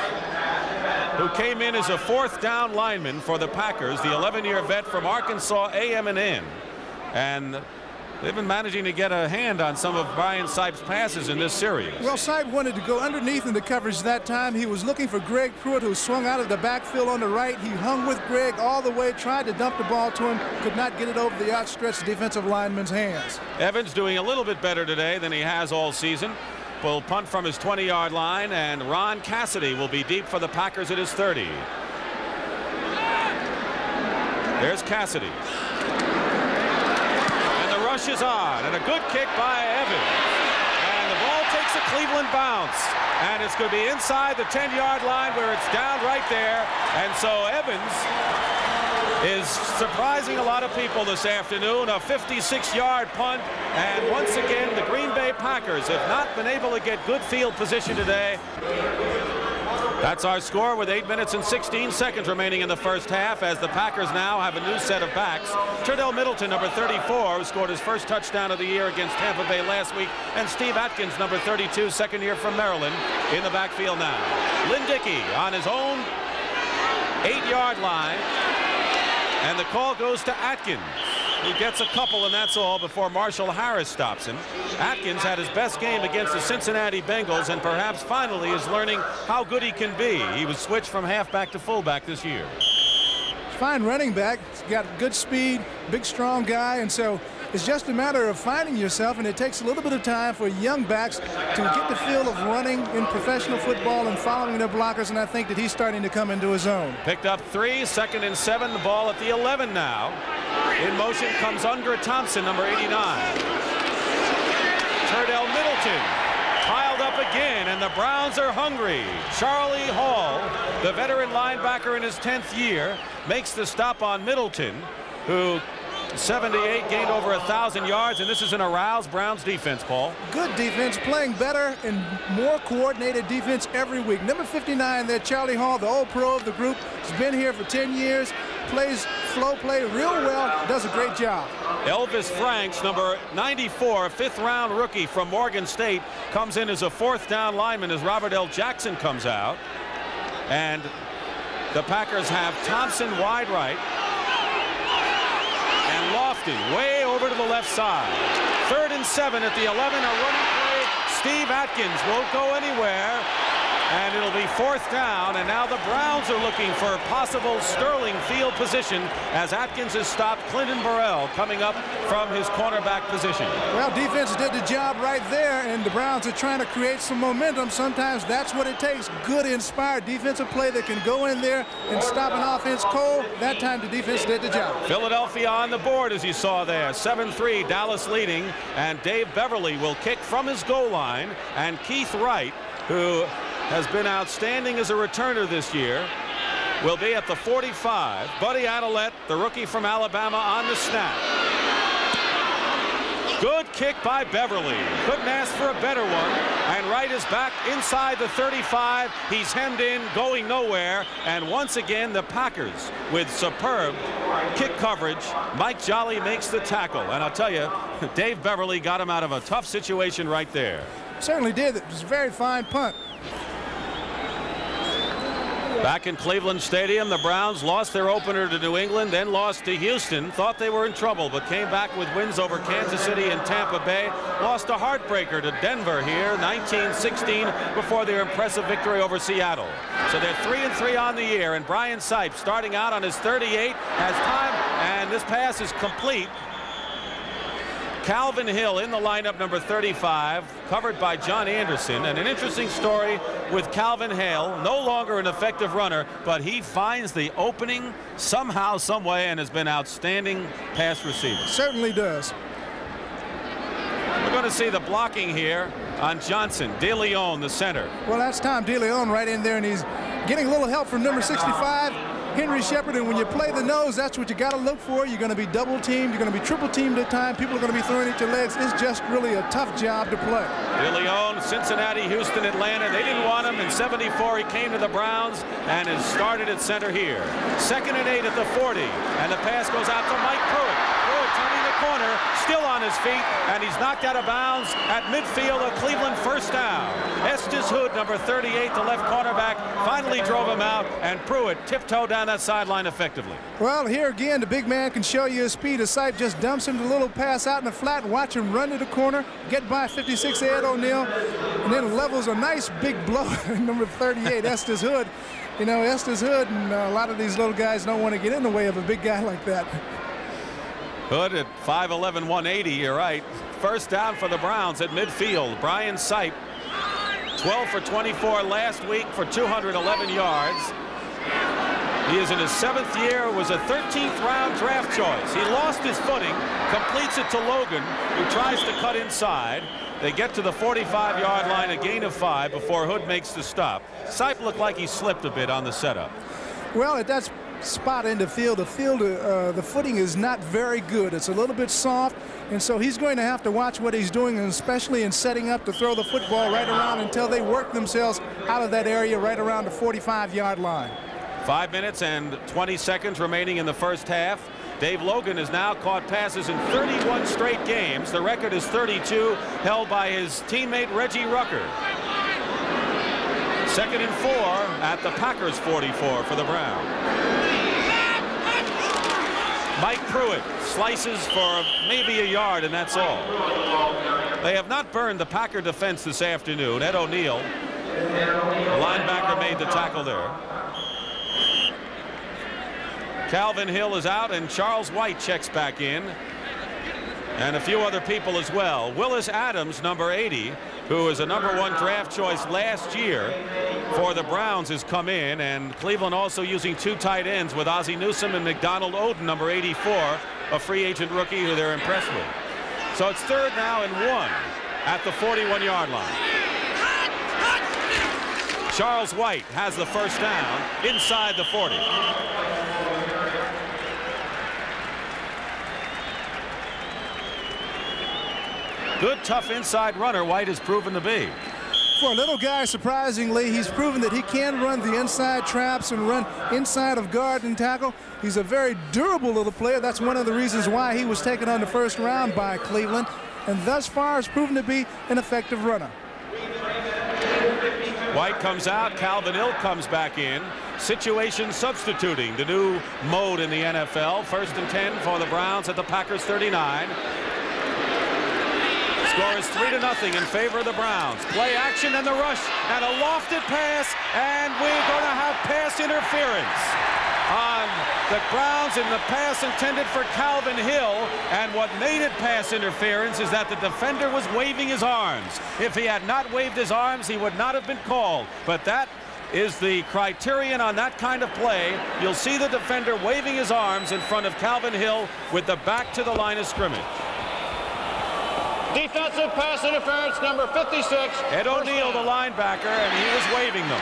who came in as a 4th down lineman for the Packers, the 11-year vet from Arkansas A&M, and they've been managing to get a hand on some of Brian Sipe's passes in this series. Well, Sipe wanted to go underneath in the coverage that time. He was looking for Greg Pruitt, who swung out of the backfield on the right. He hung with Greg all the way, tried to dump the ball to him, could not get it over the outstretched defensive lineman's hands. Evans doing a little bit better today than he has all season. Will punt from his 20-yard line, and Ron Cassidy will be deep for the Packers at his 30. There's Cassidy. Rush is on, and a good kick by Evans, and the ball takes a Cleveland bounce, and it's going to be inside the 10-yard line where it's down right there. And so Evans is surprising a lot of people this afternoon. A 56-yard punt, and once again the Green Bay Packers have not been able to get good field position today. That's our score with 8 minutes and 16 seconds remaining in the first half, as the Packers now have a new set of backs. Turdell Middleton, number 34, who scored his first touchdown of the year against Tampa Bay last week, and Steve Atkins, number 32, second year from Maryland, in the backfield now. Lynn Dickey on his own 8-yard line, and the call goes to Atkins, who gets a couple, and that's all, before Marshall Harris stops him. Atkins had his best game against the Cincinnati Bengals, and perhaps finally is learning how good he can be. He was switched from halfback to fullback this year. Fine running back. He's got good speed, big, strong guy, and so it's just a matter of finding yourself, and it takes a little bit of time for young backs to get the feel of running in professional football and following their blockers, and I think that he's starting to come into his own. Picked up 3, 2nd and 7, the ball at the 11 now. In motion comes Undra Thompson, number 89. Turdell Middleton piled up again, and the Browns are hungry. Charlie Hall, the veteran linebacker in his 10th year, makes the stop on Middleton, who 78 gained over 1,000 yards, and this is an aroused Browns defense, Paul. Good defense, playing better and more coordinated defense every week. Number 59 there, Charlie Hall, the old pro of the group, has been here for 10 years, plays flow play real well, does a great job. Elvis Franks, number 94, a 5th-round rookie from Morgan State, comes in as a 4th down lineman as Robert L. Jackson comes out. And the Packers have Thompson wide right, and Lofton way over to the left side. 3rd and 7 at the 11, a running play. Steve Atkins won't go anywhere, and it'll be 4th down, and now the Browns are looking for possible Sterling field position as Atkins has stopped Clinton Burrell coming up from his cornerback position. Well, defense did the job right there, and the Browns are trying to create some momentum. Sometimes that's what it takes. Good, inspired defensive play that can go in there and stop an offense cold. That time the defense did the job. Philadelphia on the board, as you saw there. 7-3, Dallas leading, and Dave Beverly will kick from his goal line, and Keith Wright, who has been outstanding as a returner this year, will be at the 45. Buddy Adelette, the rookie from Alabama, on the snap. Good kick by Beverly. Couldn't ask for a better one. And Wright is back inside the 35. He's hemmed in, going nowhere. And once again, the Packers with superb kick coverage. Mike Jolly makes the tackle. And I'll tell you, Dave Beverly got him out of a tough situation right there. Certainly did. It was a very fine punt. Back in Cleveland Stadium, the Browns lost their opener to New England, then lost to Houston. Thought they were in trouble, but came back with wins over Kansas City and Tampa Bay. Lost a heartbreaker to Denver here, 1916, before their impressive victory over Seattle. So they're 3-3 on the year, and Brian Sipes, starting out on his 38, has time, and this pass is complete. Calvin Hill in the lineup, number 35, covered by John Anderson. And an interesting story with Calvin Hill, no longer an effective runner, but he finds the opening somehow, some way, and has been outstanding pass receiver. Certainly does. We're going to see the blocking here on Johnson. DeLeon, the center. Well, that's Tom DeLeon right in there, and he's getting a little help from number 65. Henry Shepard, and when you play the nose, that's what you got to look for. You're going to be double teamed. You're going to be triple teamed at times. People are going to be throwing at your legs. It's just really a tough job to play. DeLeon, Cincinnati, Houston, Atlanta. They didn't want him. In '74, he came to the Browns and has started at center here. 2nd and 8 at the 40, and the pass goes out to Mike Pruitt. Pruitt turning the corner, still on his feet, and he's knocked out of bounds at midfield of Cleveland. First down. Estes Hood, number 38, the left cornerback, finally drove him out, and Pruitt tiptoed down that sideline effectively. Well, here again, the big man can show you his speed. His sight just dumps him a little pass out in the flat, and watch him run to the corner, get by 56 Ed O'Neill, and then levels a nice big blow at number 38, Estes Hood. You know, Estes Hood and a lot of these little guys don't want to get in the way of a big guy like that. Hood at 5'11", 180, you're right. First down for the Browns at midfield. Brian Sipe, 12 for 24 last week for 211 yards. He is in his 7th year, was a 13th round draft choice. He lost his footing, completes it to Logan, who tries to cut inside. They get to the 45-yard line, a gain of 5 before Hood makes the stop. Sipe looked like he slipped a bit on the setup. Well, at that spot in the field, the footing is not very good. It's a little bit soft, and so he's going to have to watch what he's doing, and especially in setting up to throw the football right around until they work themselves out of that area right around the 45-yard line. 5 minutes and 20 seconds remaining in the first half. Dave Logan has now caught passes in 31 straight games. The record is 32, held by his teammate Reggie Rucker. 2nd and 4 at the Packers 44 for the Browns. Mike Pruitt slices for maybe a yard, and that's all. They have not burned the Packer defense this afternoon. Ed O'Neill, the linebacker, made the tackle there. Calvin Hill is out, and Charles White checks back in, and a few other people as well. Willis Adams, number 80, who is a #1 draft choice last year for the Browns, has come in, and Cleveland also using 2 tight ends with Ozzie Newsome and McDonald Oden, number 84, a free agent rookie who they're impressed with. So it's 3rd now and 1 at the 41-yard line. Charles White has the first down inside the 40. Good, tough inside runner White has proven to be. For a little guy, surprisingly, he's proven that he can run the inside traps and run inside of guard and tackle. He's a very durable little player. That's one of the reasons why he was taken on the 1st round by Cleveland, and thus far has proven to be an effective runner. White comes out, Calvin Hill comes back in. Situation substituting, the new mode in the NFL. 1st and 10 for the Browns at the Packers 39. Score is 3-0 in favor of the Browns. Play action and the rush, and a lofted pass, and we're going to have pass interference on the Browns in the pass intended for Calvin Hill. And what made it pass interference is that the defender was waving his arms. If he had not waved his arms, he would not have been called. But that is the criterion on that kind of play. You'll see the defender waving his arms in front of Calvin Hill with the back to the line of scrimmage. Defensive pass interference, number 56. Ed O'Neill, the linebacker, and he was waving them.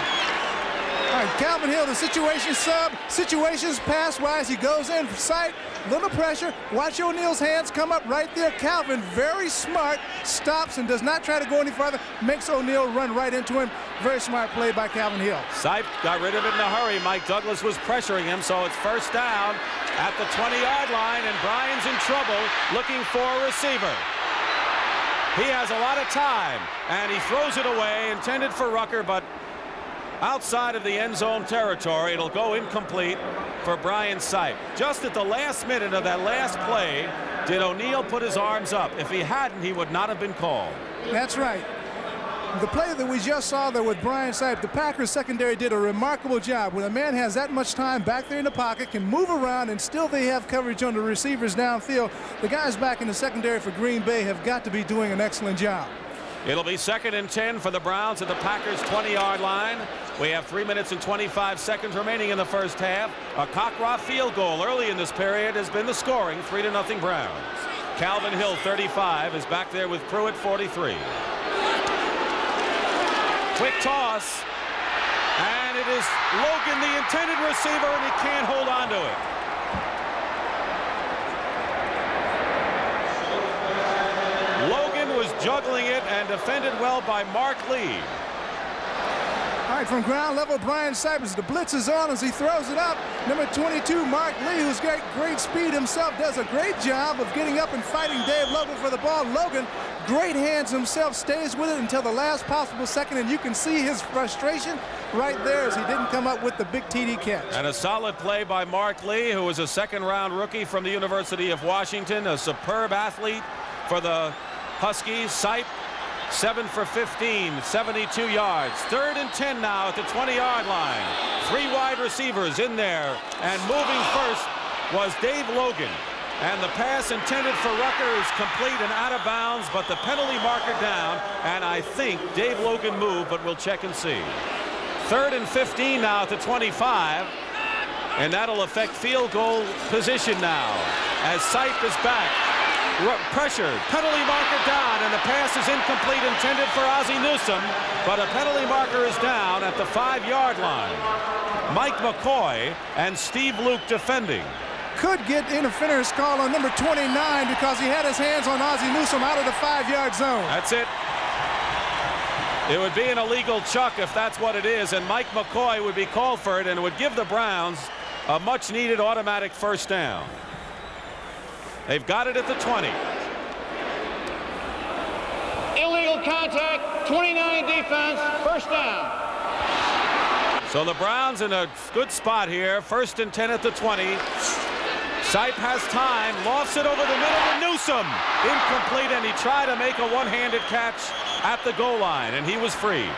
All right, Calvin Hill, the situation sub, situations pass-wise, he goes in, sight, little pressure. Watch O'Neal's hands come up right there. Calvin, very smart, stops and does not try to go any farther, makes O'Neal run right into him. Very smart play by Calvin Hill. Sipe got rid of it in a hurry. Mike Douglas was pressuring him, so it's first down at the 20-yard line, and Bryant's in trouble looking for a receiver. He has a lot of time, and he throws it away, intended for Rucker, but outside of the end zone territory. It'll go incomplete for Brian Sipe. Just at the last minute of that last play did O'Neal put his arms up. If he hadn't, he would not have been called. That's right. The play that we just saw there with Brian Sipe, the Packers secondary did a remarkable job. When a man has that much time back there in the pocket, can move around, and still they have coverage on the receivers downfield, the guys back in the secondary for Green Bay have got to be doing an excellent job. It'll be 2nd and 10 for the Browns at the Packers' 20-yard line. We have 3 minutes and 25 seconds remaining in the first half. A Cockroft field goal early in this period has been the scoring, 3-0 Browns. Calvin Hill, 35, is back there with Pruitt, 43. Quick toss, and it is Logan, the intended receiver, and he can't hold on to it. Logan was juggling it and defended well by Mark Lee. All right, from ground level, Brian Sipe, the blitz is on as he throws it up. Number 22, Mark Lee, who's got great speed himself, does a great job of getting up and fighting Dave Logan for the ball. Logan, great hands himself, stays with it until the last possible second, and you can see his frustration right there as he didn't come up with the big TD catch. And a solid play by Mark Lee, who is a second-round rookie from the University of Washington, a superb athlete for the Huskies. Sipe, 7 for 15, 72 yards. 3rd and 10 now at the 20-yard line. 3 wide receivers in there, and moving first was Dave Logan. And the pass intended for Rucker is complete and out of bounds, but the penalty marker down, and I think Dave Logan moved, but we'll check and see. 3rd and 15 now at the 25, and that'll affect field goal position now as Sipe is back. Pressured, penalty marker down, and the pass is incomplete, intended for Ozzie Newsome, but a penalty marker is down at the 5-yard line. Mike McCoy and Steve Luke defending. Could get interference call on number 29 because he had his hands on Ozzie Newsome out of the 5-yard zone. That's it. It would be an illegal chuck if that's what it is, and Mike McCoy would be called for it, and it would give the Browns a much-needed automatic first down. They've got it at the 20. Illegal contact, 29 defense, first down. So the Browns in a good spot here. 1st and 10 at the 20. Sipe has time, lofts it over the middle to Newsome. Incomplete, and he tried to make a one-handed catch at the goal line, and he was free.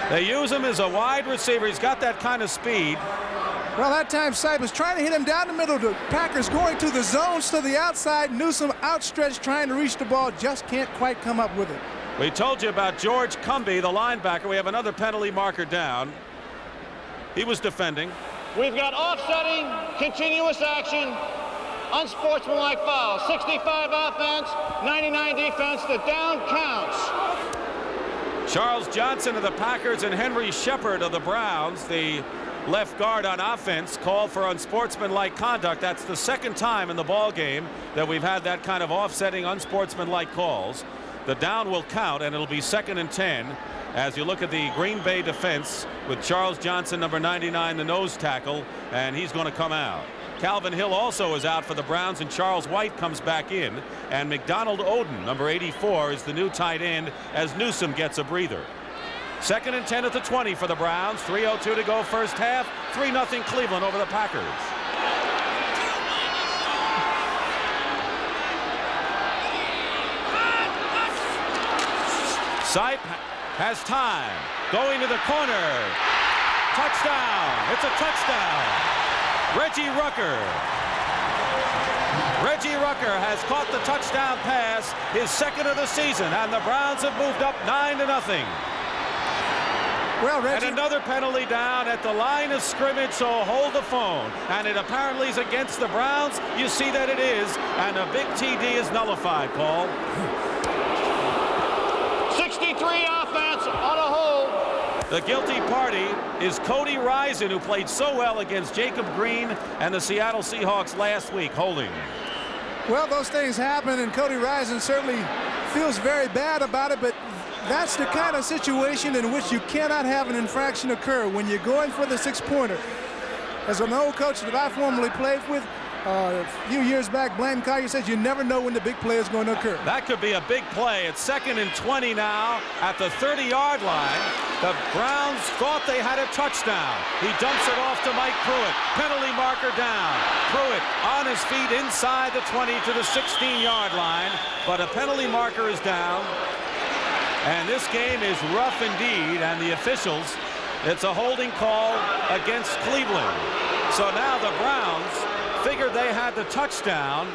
They use him as a wide receiver. He's got that kind of speed. Well, that time Sipe was trying to hit him down the middle. The Packers going to the zones to the outside. Newsome outstretched trying to reach the ball, just can't quite come up with it. We told you about George Cumby, the linebacker. We have another penalty marker down. He was defending. We've got offsetting, continuous action, unsportsmanlike foul. 65 offense, 99 defense. The down counts. Charles Johnson of the Packers and Henry Shepard of the Browns, the left guard on offense, called for unsportsmanlike conduct. That's the 2nd time in the ball game that we've had that kind of offsetting unsportsmanlike calls. The down will count, and it'll be 2nd and 10 as you look at the Green Bay defense with Charles Johnson, number 99, the nose tackle, and he's going to come out. Calvin Hill also is out for the Browns, and Charles White comes back in, and McDonald Oden, number 84, is the new tight end as Newsome gets a breather. 2nd and 10 at the 20 for the Browns. 3:02 to go first half. 3-0 Cleveland over the Packers. Sipe has time. Going to the corner. Touchdown. It's a touchdown. Reggie Rucker. Reggie Rucker has caught the touchdown pass, his 2nd of the season, and the Browns have moved up 9-0. Well, Reggie, and another penalty down at the line of scrimmage, so hold the phone. And it apparently is against the Browns. You see that it is, and a big TD is nullified, Paul. 63 offense on a hold. The guilty party is Cody Risen, who played so well against Jacob Green and the Seattle Seahawks last week, holding. Well, those things happen, and Cody Risen certainly feels very bad about it, but that's the kind of situation in which you cannot have an infraction occur when you're going for the 6-pointer. As an old coach that I formerly played with, a few years back, Blaine Collier says you never know when the big play is going to occur. That could be a big play. It's 2nd and 20 now at the 30-yard line. The Browns thought they had a touchdown. He dumps it off to Mike Pruitt. Penalty marker down. Pruitt on his feet inside the 20 to the 16-yard line, but a penalty marker is down. And this game is rough indeed, and the officials, it's a holding call against Cleveland. So now the Browns figured they had the touchdown,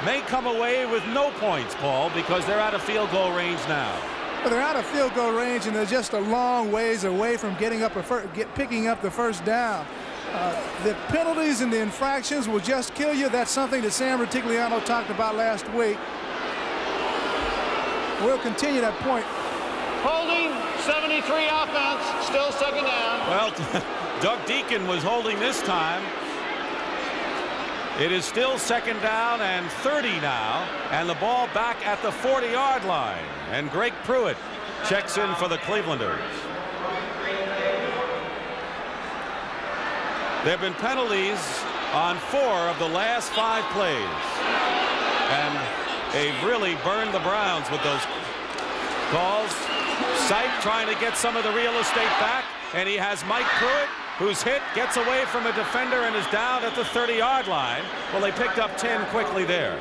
may come away with no points, Paul, because they're out of field goal range now. Well, they're out of field goal range, and they're just a long ways away from picking up the first down. The penalties and the infractions will just kill you. That's something that Sam Rutigliano talked about last week. We'll continue that point. Holding, 73 offense, still 2nd down. Well, Doug Deacon was holding this time. It is still 2nd down and 30 now, and the ball back at the 40-yard line. And Greg Pruitt checks in for the Clevelanders. There have been penalties on 4 of the last 5 plays. And they've really burned the Browns with those calls. Sipe trying to get some of the real estate back, and he has Mike Pruitt, who's hit, gets away from a defender, and is down at the 30-yard line. Well, they picked up 10 quickly there.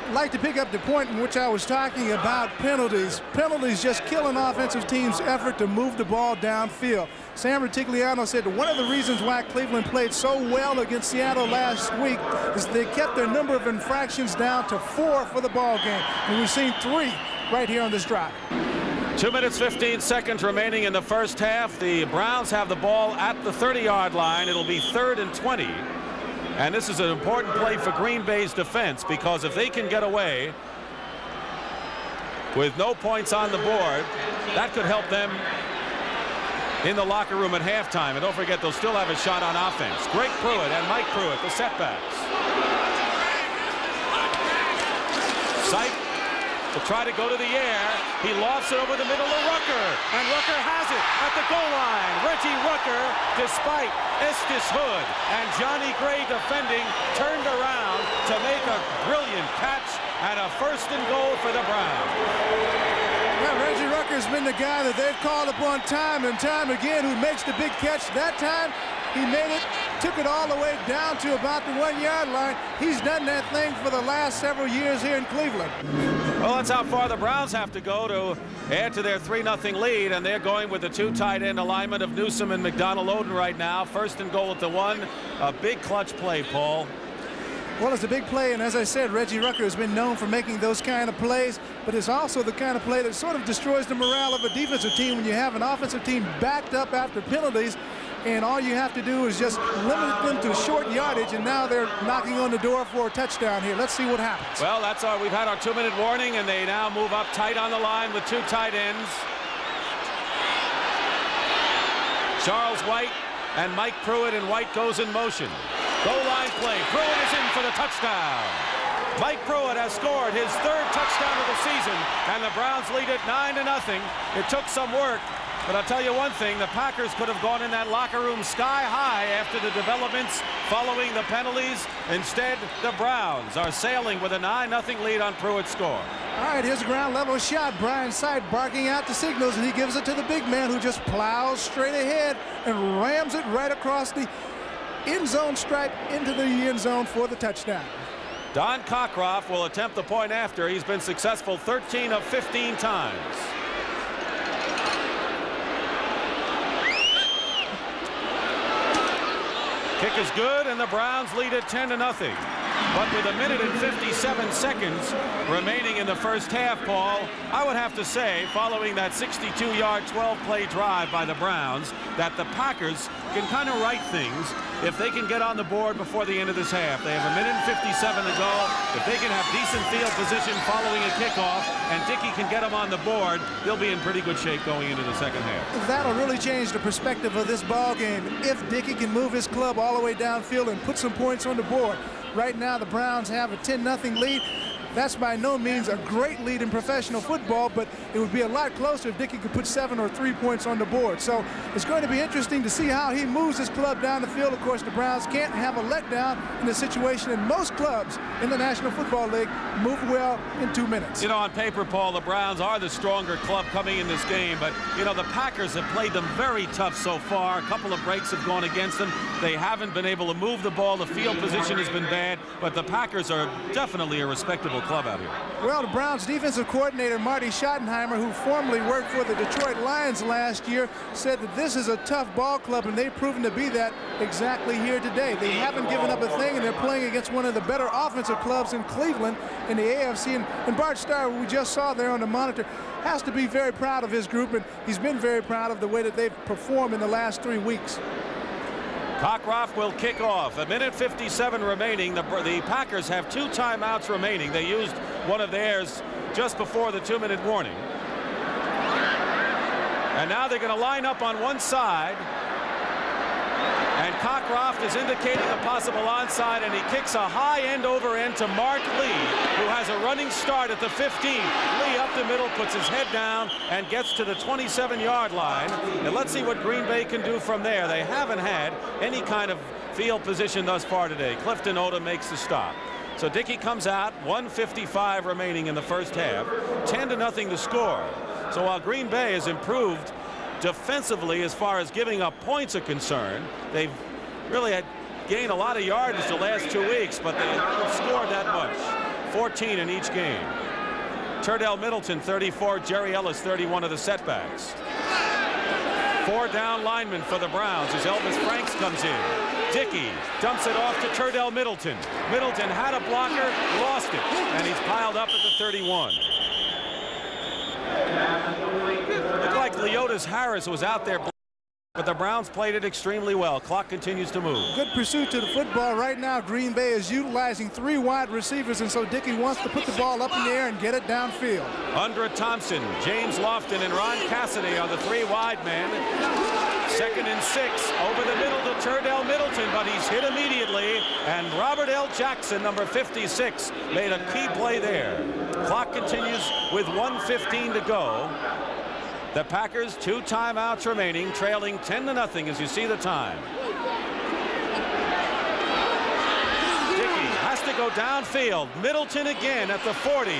I'd like to pick up the point in which I was talking about penalties. Penalties just kill an offensive team's effort to move the ball downfield. Sam Rutigliano said one of the reasons why Cleveland played so well against Seattle last week is they kept their number of infractions down to 4 for the ball game. And we've seen 3 right here on this drive. 2 minutes 15 seconds remaining in the first half. The Browns have the ball at the 30-yard line. It'll be 3rd and 20. And this is an important play for Green Bay's defense, because if they can get away with no points on the board, that could help them in the locker room at halftime. And don't forget, they'll still have a shot on offense. Greg Pruitt and Mike Pruitt, the setbacks. Sipe to try to go to the air. He lofts it over the middle of Rucker, and Rucker has it at the goal line. Reggie Rucker, despite Estes Hood and Johnny Gray defending, turned around to make a brilliant catch and a 1st and goal for the Browns. Well, Reggie Rucker's been the guy that they've called upon time and time again, who makes the big catch. That time he made it, took it all the way down to about the 1-yard line. He's done that thing for the last several years here in Cleveland. Well, that's how far the Browns have to go to add to their 3-0 lead, and they're going with the 2 tight end alignment of Newsome and McDonald-Odin right now. 1st and goal at the 1. A big clutch play, Paul. Well, it's a big play, and as I said, Reggie Rucker has been known for making those kind of plays, but it's also the kind of play that sort of destroys the morale of a defensive team when you have an offensive team backed up after penalties, and all you have to do is just limit them to short yardage, and now they're knocking on the door for a touchdown here. Let's see what happens. Well, that's our, we've had our 2-minute warning, and they now move up tight on the line with 2 tight ends. Charles White and Mike Pruitt, and White goes in motion. Goal line play. Pruitt is in for the touchdown. Mike Pruitt has scored his 3rd touchdown of the season, and the Browns lead it 9-0. It took some work, but I'll tell you one thing, the Packers could have gone in that locker room sky high after the developments following the penalties. Instead, the Browns are sailing with a 9-0 lead on Pruitt's score. All right, here's a ground level shot. Brian Sipe barking out the signals, and he gives it to the big man, who just plows straight ahead and rams it right across the end zone stripe into the end zone for the touchdown. Don Cockcroft will attempt the point after. He's been successful 13 of 15 times. Kick is good, and the Browns lead it 10-0. But with 1:57 seconds remaining in the first half, Paul, I would have to say, following that 62-yard 12-play drive by the Browns, that the Packers can kind of right things if they can get on the board before the end of this half. They have 1:57 to go. If they can have decent field position following a kickoff and Dickey can get them on the board, they'll be in pretty good shape going into the second half. That'll really change the perspective of this ball game if Dickey can move his club all the way downfield and put some points on the board. Right now, the Browns have a 10-0 lead. That's by no means a great lead in professional football, but it would be a lot closer if Dickey could put 7 or 3 points on the board. So it's going to be interesting to see how he moves his club down the field. Of course, the Browns can't have a letdown in a situation, and most clubs in the National Football League move well in 2 minutes. You know, on paper, Paul, the Browns are the stronger club coming in this game, but, you know, the Packers have played them very tough so far. A couple of breaks have gone against them. They haven't been able to move the ball. The field position has been bad, but the Packers are definitely a respectable club out here. Well, the Browns defensive coordinator Marty Schottenheimer, who formerly worked for the Detroit Lions last year, said that this is a tough ball club, and they've proven to be that exactly here today. They haven't given up a thing, and they're playing against one of the better offensive clubs in Cleveland in the AFC. And Bart Starr, who we just saw there on the monitor, has to be very proud of his group, and he's been very proud of the way that they've performed in the last 3 weeks. Cockcroft will kick off. 1:57 remaining. The Packers have 2 timeouts remaining. They used one of theirs just before the 2-minute warning. And now they're going to line up on one side. And Cockcroft is indicating a possible onside, and he kicks a high end-over-end to Mark Lee, who has a running start at the 15. Lee up the middle, puts his head down, and gets to the 27-yard line. And let's see what Green Bay can do from there. They haven't had any kind of field position thus far today. Clifton Odom makes the stop. So Dickey comes out, 1:55 remaining in the first half, 10-0 the score. So while Green Bay has improved defensively as far as giving up points are concerned, they've really had gained a lot of yardage the last 2 weeks, but they haven't scored that much. 14 in each game. Turdell Middleton 34, Jerry Ellis 31 of the setbacks. 4 down linemen for the Browns as Elvis Franks comes in. Dickey dumps it off to Turdell Middleton. Middleton had a blocker, lost it, and he's piled up at the 31. Looked like Leotis Harris was out there, but the Browns played it extremely well. Clock continues to move. Good pursuit to the football. Right now, Green Bay is utilizing 3 wide receivers, and so Dickey wants to put the ball up in the air and get it downfield. Undra Thompson, James Lofton, and Ron Cassidy are the 3 wide men. 2nd and 6 over the middle to Turdell Middleton, but he's hit immediately, and Robert L. Jackson, number 56, made a key play there. Clock continues with 1:15 to go. The Packers 2 timeouts remaining, trailing 10-0 as you see the time. Dickey has to go downfield. Middleton again at the 40.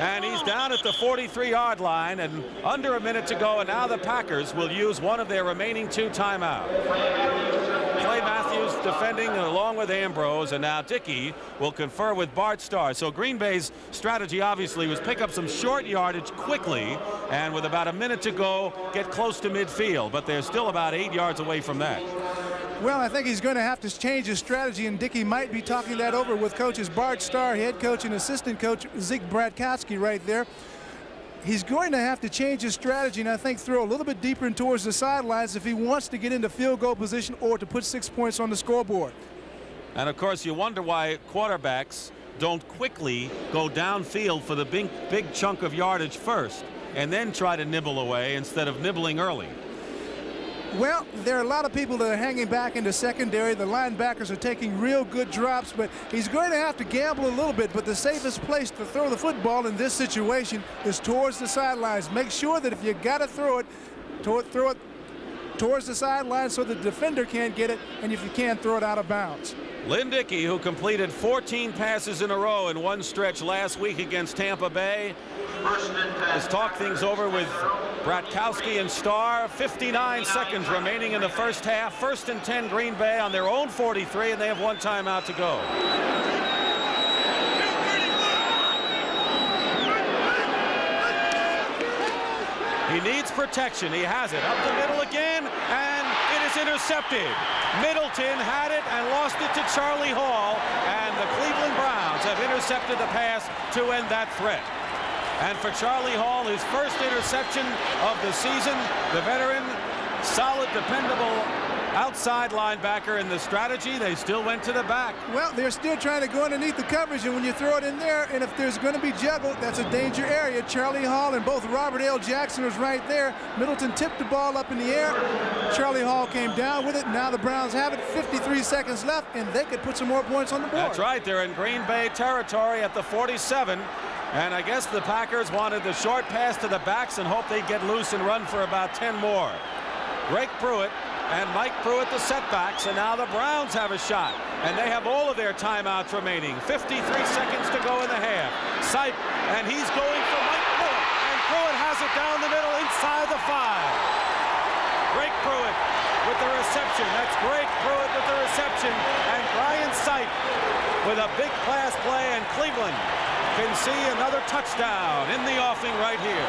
And he's down at the 43-yard line, and under a minute to go, and now the Packers will use one of their remaining 2 timeouts. Clay Matthews defending along with Ambrose, and now Dickey will confer with Bart Starr. So Green Bay's strategy obviously was pick up some short yardage quickly, and with about a minute to go, get close to midfield, but they're still about 8 yards away from that. Well, I think he's going to have to change his strategy, and Dickey might be talking that over with coaches Bart Starr, head coach, and assistant coach Zeke Bradkowski right there. He's going to have to change his strategy, and I think throw a little bit deeper in towards the sidelines if he wants to get into field goal position or to put 6 points on the scoreboard. And of course, you wonder why quarterbacks don't quickly go downfield for the big chunk of yardage first and then try to nibble away instead of nibbling early. Well, there are a lot of people that are hanging back in the secondary. The linebackers are taking real good drops, but he's going to have to gamble a little bit. But the safest place to throw the football in this situation is towards the sidelines. Make sure that if you got to throw it towards the sidelines so the defender can't get it, and if you can, throw it out of bounds. Lynn Dickey, who completed 14 passes in a row in one stretch last week against Tampa Bay, has talked things over with Bradkowski and Starr. 59 seconds remaining in the first half. 1st and 10 Green Bay on their own 43, and they have 1 timeout to go. He needs protection. He has it up the middle again, and it is intercepted. Middleton had it and lost it to Charlie Hall, and the Cleveland Browns have intercepted the pass to end that threat. And for Charlie Hall, his first interception of the season, the veteran, solid, dependable outside linebacker. In the strategy, they still went to the back. Well, they're still trying to go underneath the coverage, and when you throw it in there, and if there's going to be juggled, that's a danger area. Charlie Hall and both Robert L. Jackson was right there. Middleton tipped the ball up in the air. Charlie Hall came down with it. Now the Browns have it. 53 seconds left, and they could put some more points on the board. That's right. They're in Green Bay territory at the 47. And I guess the Packers wanted the short pass to the backs and hoped they'd get loose and run for about 10 more. Greg Pruitt and Mike Pruitt the setbacks, and now the Browns have a shot, and they have all of their timeouts remaining. 53 seconds to go in the half. Sipe, and he's going for Mike Pruitt, and Pruitt has it down the middle inside the 5. Greg Pruitt with the reception. That's Greg Pruitt with the reception, and Brian Sipe with a big pass play, and Cleveland can see another touchdown in the offing right here.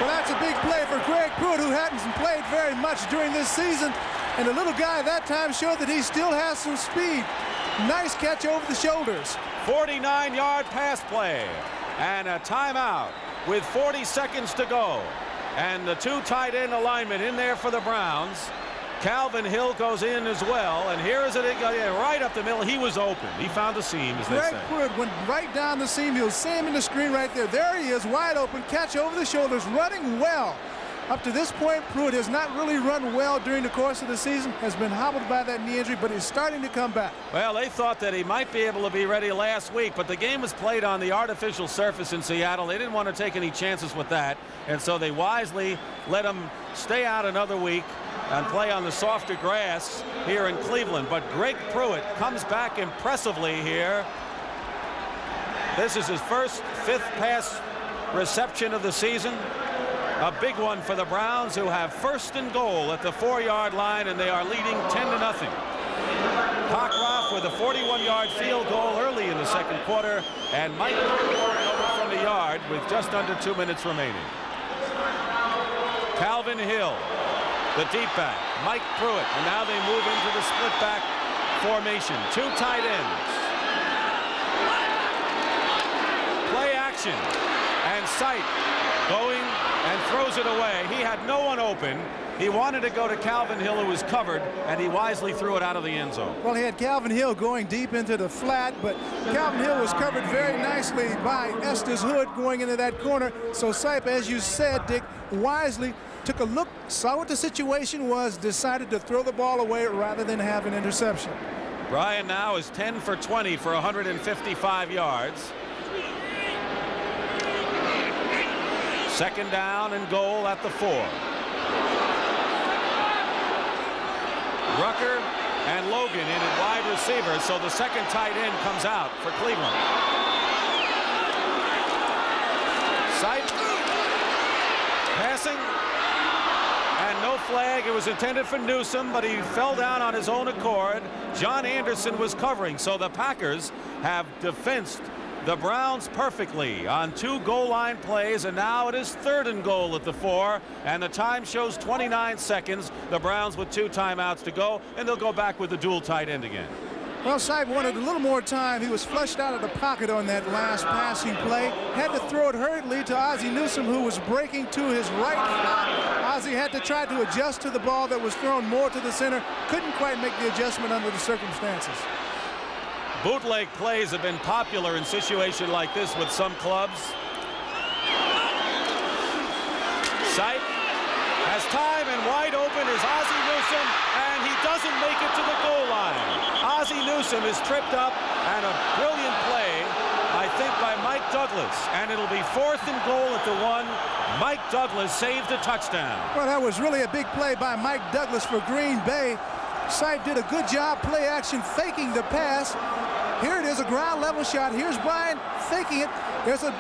Well, that's a big play for Greg Pruitt, who hadn't played very much during this season. And the little guy that time showed that he still has some speed. Nice catch over the shoulders. 49-yard pass play. And a timeout with 40 seconds to go. And the two tight end alignment in there for the Browns. Calvin Hill goes in as well, and here is it right up the middle. He was open. He found the seam, as they say. Greg Pruitt went right down the seam. You'll see him in the screen right there. There he is, wide open, catch over the shoulders, running well. Up to this point, Pruitt has not really run well during the course of the season, has been hobbled by that knee injury, but he's starting to come back. Well, they thought that he might be able to be ready last week, but the game was played on the artificial surface in Seattle. They didn't want to take any chances with that, and so they wisely let him stay out another week and play on the softer grass here in Cleveland. But Greg Pruitt comes back impressively here. This is his first 5th pass reception of the season. A big one for the Browns, who have 1st and goal at the 4-yard line, and they are leading 10-0. Cockroft with a 41-yard field goal early in the second quarter, and Mike from the yard with just under 2 minutes remaining. Calvin Hill, the deep back, Mike Pruitt, and now they move into the split back formation. 2 tight ends. Play action, and Sipe going and throws it away. He had no one open. He wanted to go to Calvin Hill, who was covered, and he wisely threw it out of the end zone. Well, he had Calvin Hill going deep into the flat, but Calvin Hill was covered very nicely by Estes Hood going into that corner. So Sipe, as you said, Dick, wisely took a look, saw what the situation was, decided to throw the ball away rather than have an interception. Brian now is 10 for 20 for 155 yards. 2nd down and goal at the 4. Rucker and Logan in at wide receiver, so the second tight end comes out for Cleveland. Sipe passing, and no flag. It was intended for Newsome, but he fell down on his own accord. John Anderson was covering, so the Packers have defensed the Browns perfectly on 2 goal line plays, and now it is 3rd and goal at the 4, and the time shows 29 seconds. The Browns with 2 timeouts to go, and they'll go back with the dual tight end again. Well, Sipe wanted a little more time. He was flushed out of the pocket on that last passing play. Had to throw it hurriedly to Ozzie Newsome, who was breaking to his right. Ozzie had to try to adjust to the ball that was thrown more to the center. Couldn't quite make the adjustment under the circumstances. Bootleg plays have been popular in situations like this with some clubs. Sipe has time, and wide open is Ozzie Newsome, and he doesn't make it to the goal line. Ozzie Newsome is tripped up, and a brilliant play, I think, by Mike Douglas, and it'll be 4th and goal at the 1. Mike Douglas saved a touchdown. Well, that was really a big play by Mike Douglas for Green Bay. Sipe did a good job play action faking the pass. Here it is, a ground level shot. Here's Brian faking it. There's a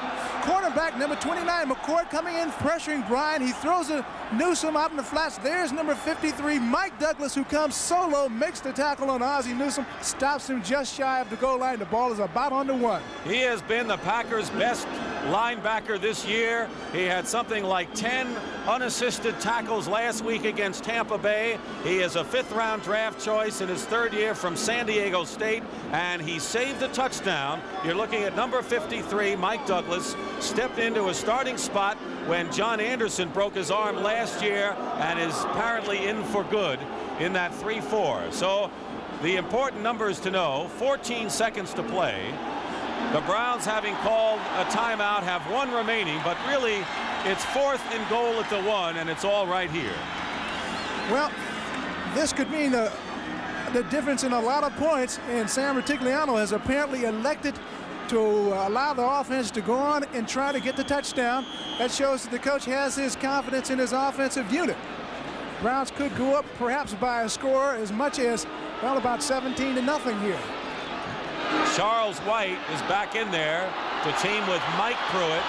cornerback, number 29, McCord, coming in, pressuring Brian. He throws a Newsome out in the flats. There's number 53, Mike Douglas, who comes solo, makes the tackle on Ozzie Newsome, stops him just shy of the goal line. The ball is about on the 1. He has been the Packers' best linebacker this year. He had something like 10 unassisted tackles last week against Tampa Bay. He is a 5th-round draft choice in his 3rd year from San Diego State, and he saved a touchdown. You're looking at number 53, Mike Douglas, stepped into a starting spot when John Anderson broke his arm last year and is apparently in for good in that 3-4. So the important numbers to know: 14 seconds to play. The Browns, having called a timeout, have 1 remaining, but really it's 4th and goal at the 1, and it's all right here. Well, this could mean the difference in a lot of points, and Sam Rutigliano has apparently elected to allow the offense to go on and try to get the touchdown. That shows that the coach has his confidence in his offensive unit. Browns could go up perhaps by a score as much as, well, about 17-0 here. Charles White is back in there to team with Mike Pruitt.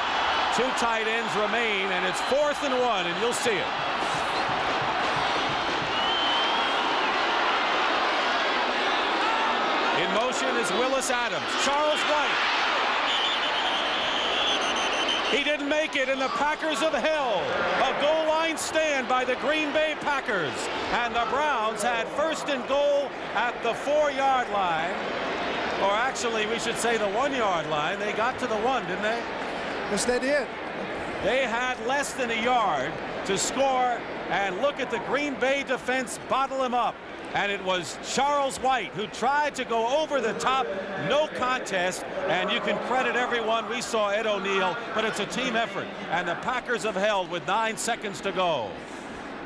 2 tight ends remain, and it's 4th and 1, and you'll see it. In motion is Willis Adams. Charles White. He didn't make it, and the Packers have held a goal line stand by the Green Bay Packers. And the Browns had 1st and goal at the 4-yard line. Or actually, we should say the 1-yard line. They got to the 1, didn't they? Yes, they did. They had less than a yard to score, and look at the Green Bay defense bottle him up. And it was Charles White who tried to go over the top. No contest, and you can credit everyone. We saw Ed O'Neill, but it's a team effort, and the Packers have held with 9 seconds to go.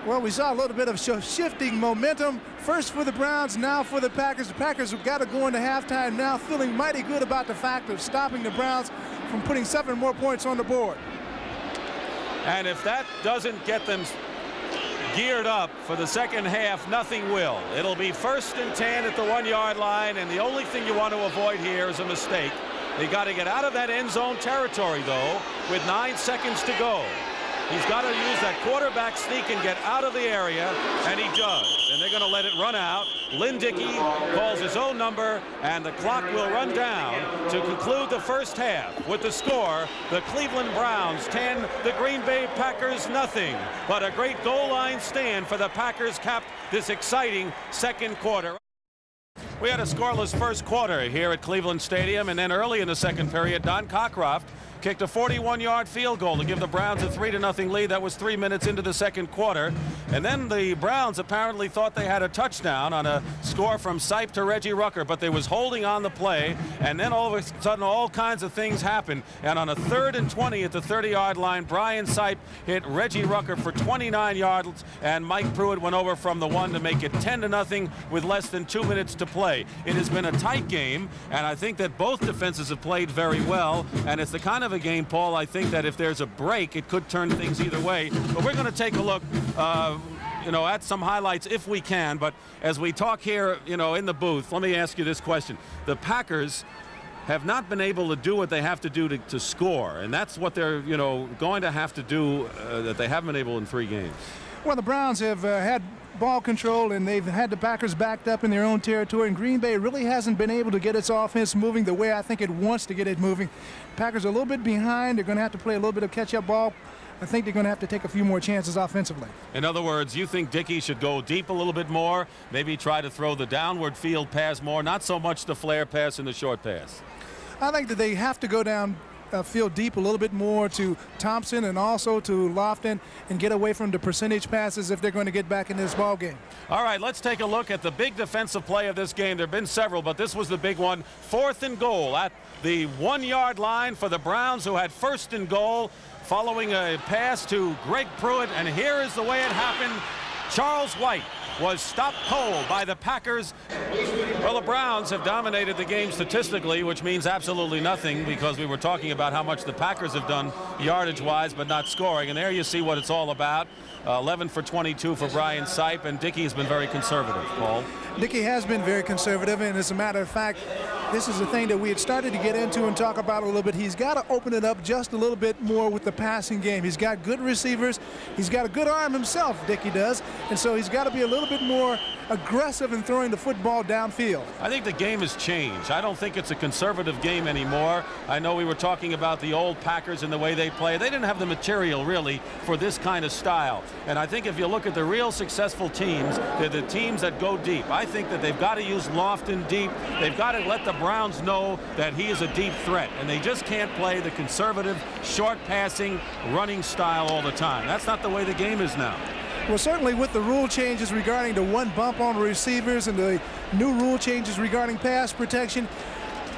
Well, we saw a little bit of shifting momentum. First for the Browns, now for the Packers. The Packers have got to go into halftime now feeling mighty good about the fact of stopping the Browns from putting 7 more points on the board. And if that doesn't get them geared up for the second half, nothing will. It'll be 1st and 10 at the 1-yard line, and the only thing you want to avoid here is a mistake. They got to get out of that end zone territory, though, with 9 seconds to go. He's got to use that quarterback sneak and get out of the area, and he does. And they're going to let it run out. Lynn Dickey calls his own number, and the clock will run down to conclude the first half with the score: the Cleveland Browns 10, the Green Bay Packers nothing. But a great goal line stand for the Packers capped this exciting second quarter. We had a scoreless first quarter here at Cleveland Stadium, and then early in the second period, Don Cockcroft kicked a 41-yard field goal to give the Browns a 3-0 lead. That was 3 minutes into the second quarter. And then the Browns apparently thought they had a touchdown on a score from Sipe to Reggie Rucker, but they was holding on the play, and then all of a sudden all kinds of things happened. And on a 3rd and 20 at the 30-yard line, Brian Sipe hit Reggie Rucker for 29 yards, and Mike Pruitt went over from the 1 to make it 10-0 with less than 2 minutes to play. It has been a tight game, and I think that both defenses have played very well, and it's the kind of a game, Paul, I think that if there's a break, it could turn things either way. But we're going to take a look at some highlights if we can. But as we talk here, in the booth, let me ask you this question. The Packers have not been able to do what they have to do to score, and that's what they're, going to have to do that they haven't been able in 3 games. Well, the Browns have had ball control, and they've had the Packers backed up in their own territory, and Green Bay really hasn't been able to get its offense moving the way I think it wants to get it moving. Packers are a little bit behind. They're going to have to play a little bit of catch-up ball. I think they're going to have to take a few more chances offensively. In other words, you think Dickey should go deep a little bit more, maybe try to throw the downward field pass more, not so much the flare pass and the short pass? I think that they have to go down field deep a little bit more to Thompson and also to Lofton and get away from the percentage passes if they're going to get back in this ball game. All right, let's take a look at the big defensive play of this game. There have been several, but this was the big one. 4th and goal at the 1-yard line for the Browns, who had 1st and goal following a pass to Greg Pruitt, and here is the way it happened. Charles White was stopped cold by the Packers. Well, the Browns have dominated the game statistically, which means absolutely nothing, because we were talking about how much the Packers have done yardage-wise but not scoring. And there you see what it's all about. 11 for 22 for Brian Sipe, and Dickey has been very conservative, Paul. Dickey has been very conservative, and as a matter of fact, this is the thing that we had started to get into and talk about a little bit. He's got to open it up just a little bit more with the passing game. He's got good receivers. He's got a good arm himself, Dickey does. And so he's got to be a little bit more aggressive in throwing the football downfield. I think the game has changed. I don't think it's a conservative game anymore. I know we were talking about the old Packers and the way they play. They didn't have the material really for this kind of style. And I think if you look at the real successful teams, they're the teams that go deep. I think that they've got to use Lofton deep. They've got to let the Browns know that he is a deep threat. And they just can't play the conservative, short passing, running style all the time. That's not the way the game is now. Well, certainly with the rule changes regarding the one bump on receivers and the new rule changes regarding pass protection,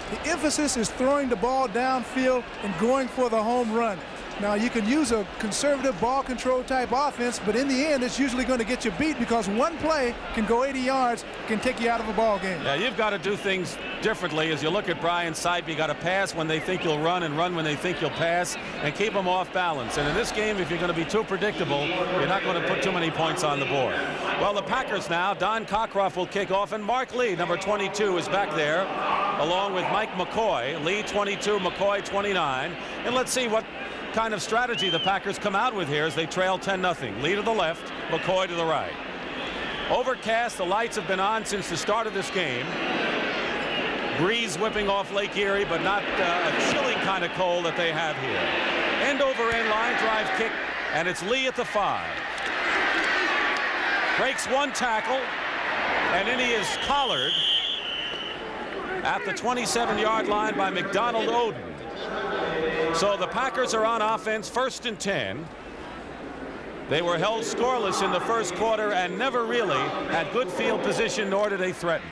the emphasis is throwing the ball downfield and going for the home run. Now, you can use a conservative ball control type offense, but in the end, it's usually going to get you beat because one play can go 80 yards, can take you out of a ball game. Yeah, you've got to do things differently. As you look at Brian Sipe, you got to pass when they think you'll run and run when they think you'll pass and keep them off balance. And in this game, if you're going to be too predictable, you're not going to put too many points on the board. Well, the Packers now, Don Cockcroft will kick off, and Mark Lee, number 22, is back there, along with Mike McCoy. Lee 22, McCoy 29. And let's see what kind of strategy the Packers come out with here as they trail 10-0. Lee to the left, McCoy to the right. Overcast, the lights have been on since the start of this game. Breeze whipping off Lake Erie, but not a chilling kind of cold that they have here. End over end line drive kick, and it's Lee at the 5. Breaks one tackle, and then he is collared at the 27-yard line by McDonald Oden. So the Packers are on offense, 1st and 10. They were held scoreless in the first quarter and never really had good field position, nor did they threaten.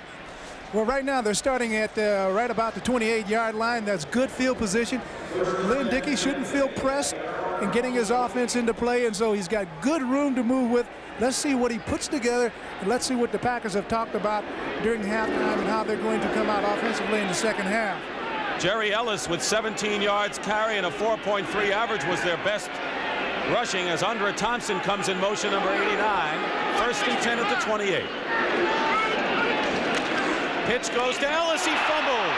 Well, right now they're starting at right about the 28-yard line. That's good field position. Lynn Dickey shouldn't feel pressed in getting his offense into play, and so he's got good room to move with. Let's see what he puts together, and let's see what the Packers have talked about during halftime and how they're going to come out offensively in the second half. Jerry Ellis with 17 yards carry and a 4.3 average was their best rushing as Andre Thompson comes in motion, number 89. 1st and 10 at the 28. Pitch goes to Ellis. He fumbles.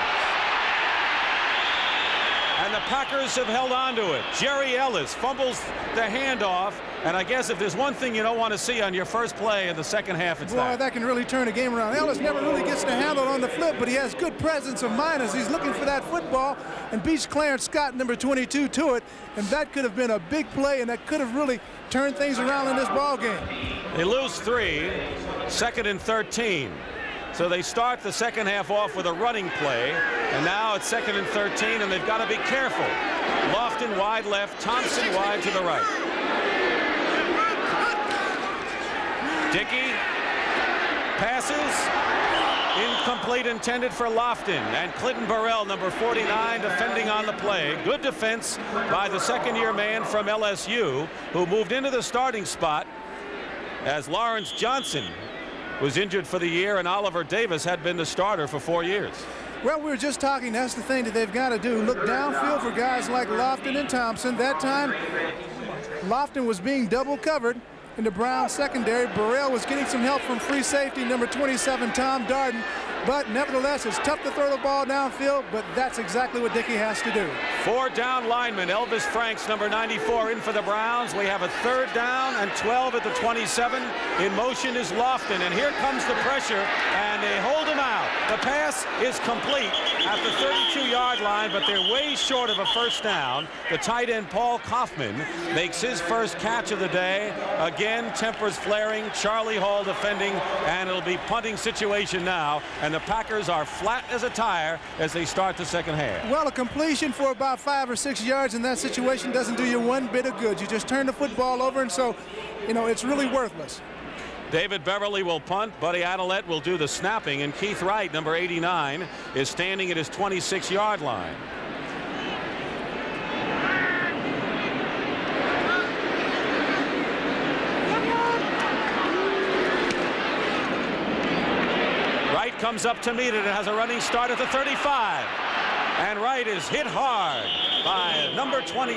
And the Packers have held on to it. Jerry Ellis fumbles the handoff. And I guess if there's one thing you don't want to see on your first play in the second half, it's that can really turn a game around. Ellis never really gets the handle on the flip, but he has good presence of mind as he's looking for that football and beats Clarence Scott, number 22, to it. And that could have been a big play, and that could have really turned things around in this ball game. They lose 3, 2nd and 13. So they start the second half off with a running play, and now it's 2nd and 13, and they've got to be careful. Lofton wide left, Thompson wide to the right. Dickey passes, incomplete, intended for Lofton, and Clinton Burrell, number 49, defending on the play. Good defense by the second-year man from LSU, who moved into the starting spot as Lawrence Johnson was injured for the year, and Oliver Davis had been the starter for 4 years. Well, we were just talking, that's the thing that they've got to do. Look downfield for guys like Lofton and Thompson. That time, Lofton was being double covered in the Browns secondary. Burrell was getting some help from free safety, number 27, Tom Darden. But nevertheless, it's tough to throw the ball downfield, but that's exactly what Dickey has to do. 4 down linemen. Elvis Franks, number 94, in for the Browns. We have a 3rd down and 12 at the 27. In motion is Lofton, and here comes the pressure, and they hold him out. The pass is complete at the 32-yard line, but they're way short of a 1st down. The tight end, Paul Kaufman, makes his first catch of the day. Again, tempers flaring, Charlie Hall defending, and it'll be punting situation now. And the Packers are flat as a tire as they start the second half. Well, a completion for about 5 or 6 yards in that situation doesn't do you one bit of good. You just turn the football over, and so, you know, it's really worthless. David Beverly will punt. Buddy Adelette will do the snapping, and Keith Wright, number 89, is standing at his 26-yard line. Wright comes up to meet it and has a running start at the 35. And Wright is hit hard by number 20,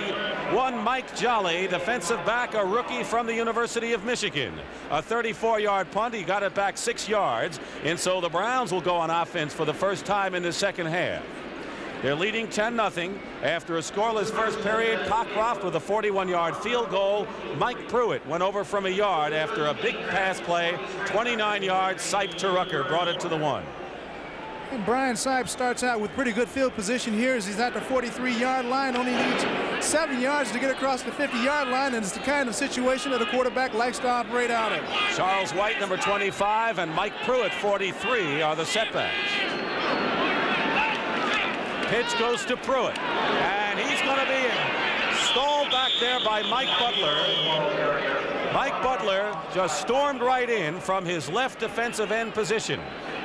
one Mike Jolly, defensive back, a rookie from the University of Michigan. A 34-yard punt. He got it back 6 yards. And so the Browns will go on offense for the first time in the second half. They're leading 10-0 after a scoreless first period. Cockcroft with a 41-yard field goal. Mike Pruitt went over from a yard after a big pass play. 29 yards. Sipe to Rucker brought it to the 1. And Brian Sipe starts out with pretty good field position here as he's at the 43-yard line. Only needs 7 yards to get across the 50-yard line, and it's the kind of situation that a quarterback likes to operate out of. Charles White, number 25, and Mike Pruitt, 43, are the setbacks. Pitch goes to Pruitt, and he's going to be stalled back there by Mike Butler. Mike Butler just stormed right in from his left defensive end position.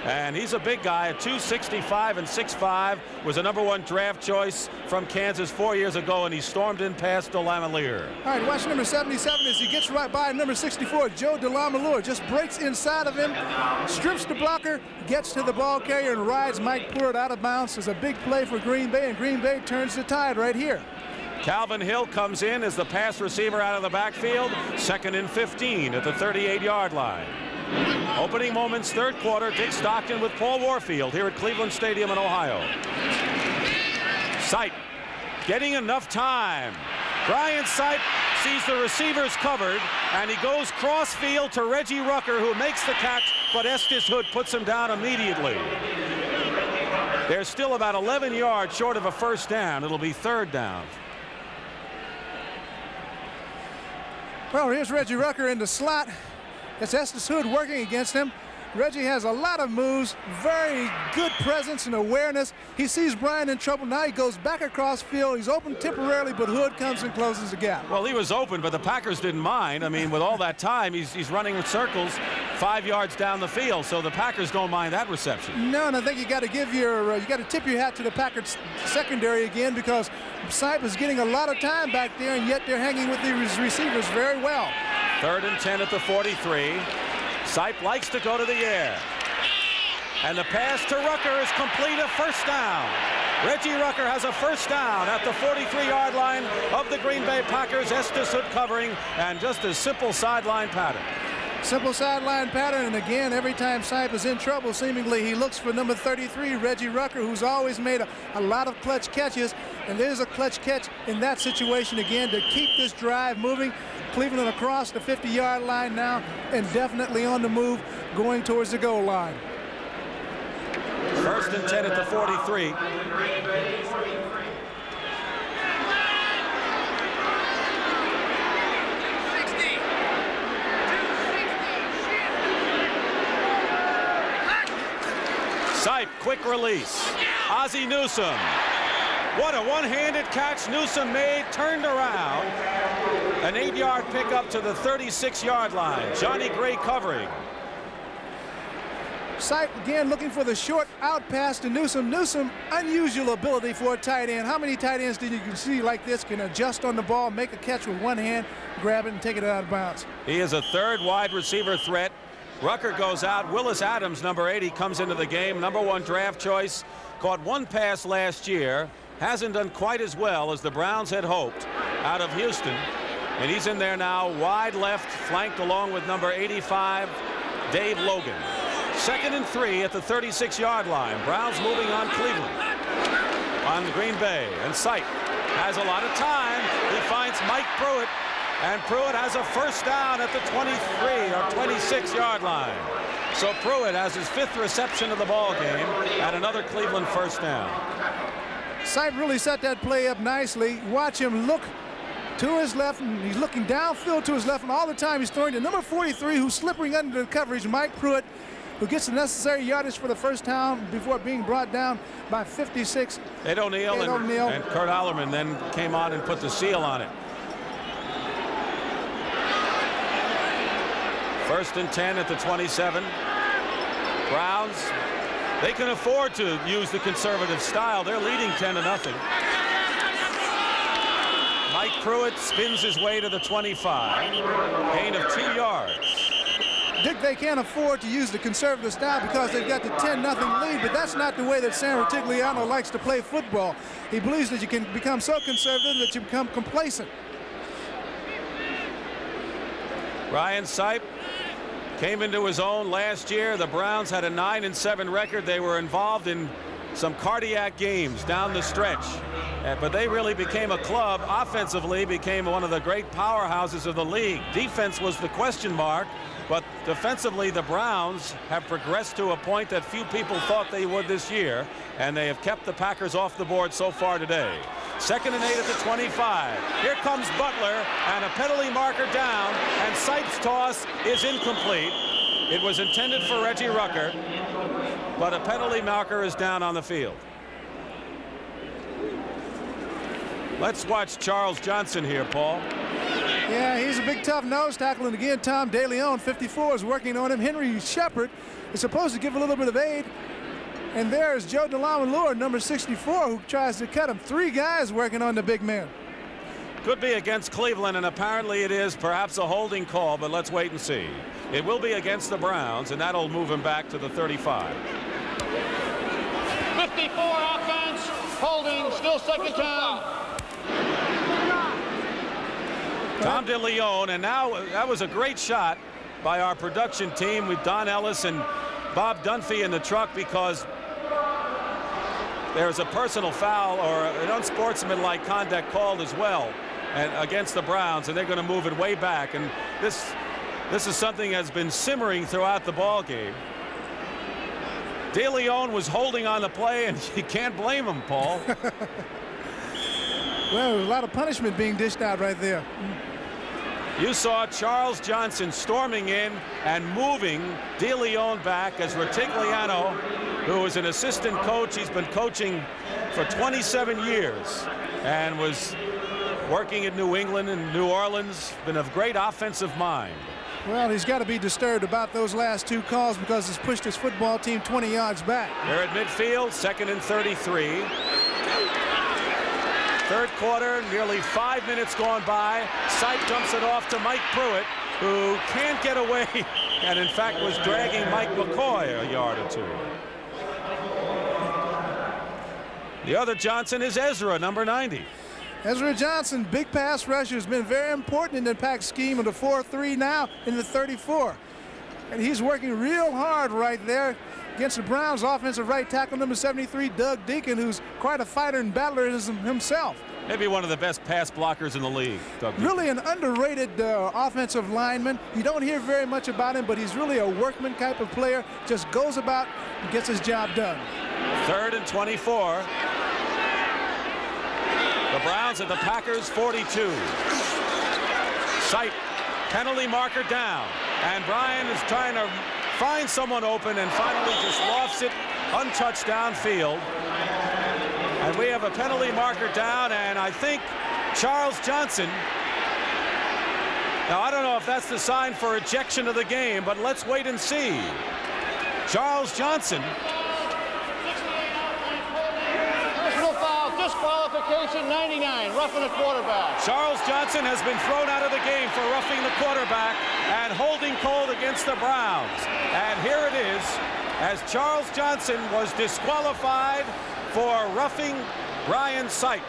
And he's a big guy at 265 and 6'5", was a #1 draft choice from Kansas 4 years ago, and he stormed in past DeLamielleure. All right, watch number 77 as he gets right by number 64, Joe DeLamielleure. Just breaks inside of him, strips the blocker, gets to the ball carrier, and rides Mike Pruitt out of bounds. It's a big play for Green Bay, and Green Bay turns the tide right here. Calvin Hill comes in as the pass receiver out of the backfield. 2nd and 15 at the 38-yard line. Opening moments, third quarter. Dick Stockton with Paul Warfield here at Cleveland Stadium in Ohio. Sipe getting enough time. Brian Sipe sees the receivers covered, and he goes cross field to Reggie Rucker, who makes the catch, but Estes Hood puts him down immediately. They're still about 11 yards short of a first down. It'll be 3rd down. Well, here's Reggie Rucker in the slot. It's Estes Hood working against him. Reggie has a lot of moves, very good presence and awareness. He sees Brian in trouble. Now he goes back across field. He's open temporarily, but Hood comes and closes the gap. Well, he was open, but the Packers didn't mind. I mean, with all that time, he's running in circles 5 yards down the field, so the Packers don't mind that reception. No, and I think you got to give your, you got to tip your hat to the Packers secondary again, because Sipe is getting a lot of time back there, and yet they're hanging with these receivers very well. 3rd and 10 at the 43. Sipe likes to go to the air. And the pass to Rucker is complete, a first down. Reggie Rucker has a first down at the 43-yard line of the Green Bay Packers. Estes Hood covering, and just a simple sideline pattern. Simple sideline pattern, and again, every time Sipe is in trouble, seemingly he looks for number 33, Reggie Rucker, who's always made a lot of clutch catches. And there's a clutch catch in that situation again to keep this drive moving. Cleveland across the 50-yard line now, and definitely on the move going towards the goal line. 1st and 10 at the 43. Sipe, quick release. Ozzie Newsome. What a one-handed catch Newsome made, turned around. An 8-yard pickup to the 36-yard line. Johnny Gray covering. Sipe again looking for the short out pass to Newsome. Newsome, unusual ability for a tight end. How many tight ends do you see like this can adjust on the ball, make a catch with one hand, grab it, and take it out of bounds? He is a 3rd wide receiver threat. Rucker goes out. Willis Adams, number 80, comes into the game. #1 draft choice. Caught one pass last year. Hasn't done quite as well as the Browns had hoped out of Houston. And he's in there now, wide left, flanked along with number 85, Dave Logan. 2nd and 3 at the 36-yard line. Browns moving on Cleveland. On Green Bay. And Sipe has a lot of time. He finds Mike Pruitt. And Pruitt has a first down at the 23 or 26-yard line. So Pruitt has his 5th reception of the ball game at another Cleveland first down. Sipe really set that play up nicely. Watch him look to his left, and he's looking downfield to his left, and all the time he's throwing to number 43, who's slipping under the coverage, Mike Pruitt, who gets the necessary yardage for the first down before being brought down by 56. Ed O'Neill and Kurt Allerman then came on and put the seal on it. 1st and 10 at the 27. Browns, they can afford to use the conservative style. They're leading 10-0. Mike Pruitt spins his way to the 25. Gain of 2 yards. Dick, they can't afford to use the conservative style because they've got the 10-0 lead, but that's not the way that Sam Rutigliano likes to play football. He believes that you can become so conservative that you become complacent. Brian Sipe came into his own last year. The Browns had a 9-7 record. They were involved in some cardiac games down the stretch, but they really became a club. Offensively became one of the great powerhouses of the league. Defense was the question mark, but defensively the Browns have progressed to a point that few people thought they would this year, and they have kept the Packers off the board so far today. 2nd and 8 at the 25. Here comes Butler, and a penalty marker down, and Sipe's toss is incomplete. It was intended for Reggie Rucker, but a penalty marker is down on the field. Let's watch Charles Johnson here, Paul. Yeah, he's a big tough nose tackle, and again Tom DeLeon, 54, is working on him. Henry Shepard is supposed to give a little bit of aid, and there's Joe DeLamielleure, number 64, who tries to cut him. 3 guys working on the big man. Could be against Cleveland, and apparently it is perhaps a holding call, but let's wait and see. It will be against the Browns, and that'll move him back to the 35. 54 offense, holding, still 2nd down. Tom DeLeon, and now that was a great shot by our production team with Don Ellis and Bob Dunphy in the truck, because there's a personal foul or an unsportsmanlike conduct called as well and against the Browns, and they're going to move it way back. And this is something that's been simmering throughout the ball game. DeLeon was holding on the play, and you can't blame him, Paul. Well, a lot of punishment being dished out right there. You saw Charles Johnson storming in and moving DeLeon back as Rutigliano, who is an assistant coach. He's been coaching for 27 years and was working in New England and New Orleans. Been a great offensive mind. Well, he's got to be disturbed about those last 2 calls because it's pushed his football team 20 yards back. They're at midfield, 2nd and 33. 3rd quarter, nearly 5 minutes gone by. Sipe dumps it off to Mike Pruitt, who can't get away, and in fact was dragging Mike McCoy a yard or 2. The other Johnson is Ezra, number 90. Ezra Johnson, big pass rusher, has been very important in the pack scheme of the 4-3 now in the 34. And he's working real hard right there against the Browns offensive right tackle number 73, Doug Deacon, who's quite a fighter and battler himself. Maybe one of the best pass blockers in the league, Doug Deacon. Really an underrated offensive lineman. You don't hear very much about him, but he's really a workman type of player. Just goes about and gets his job done. 3rd and 24. The Browns at the Packers 42. Sipe, penalty marker down, and Brian is trying to find someone open and finally just lofts it untouched downfield. And we have a penalty marker down, and I think Charles Johnson. Now I don't know if that's the sign for ejection of the game, but let's wait and see. Charles Johnson. Personal foul, disqualification, 99, roughing the quarterback. Charles Johnson has been thrown out of the game for roughing the quarterback and holding cold against the Browns. And here it is, as Charles Johnson was disqualified for roughing Brian Sipe.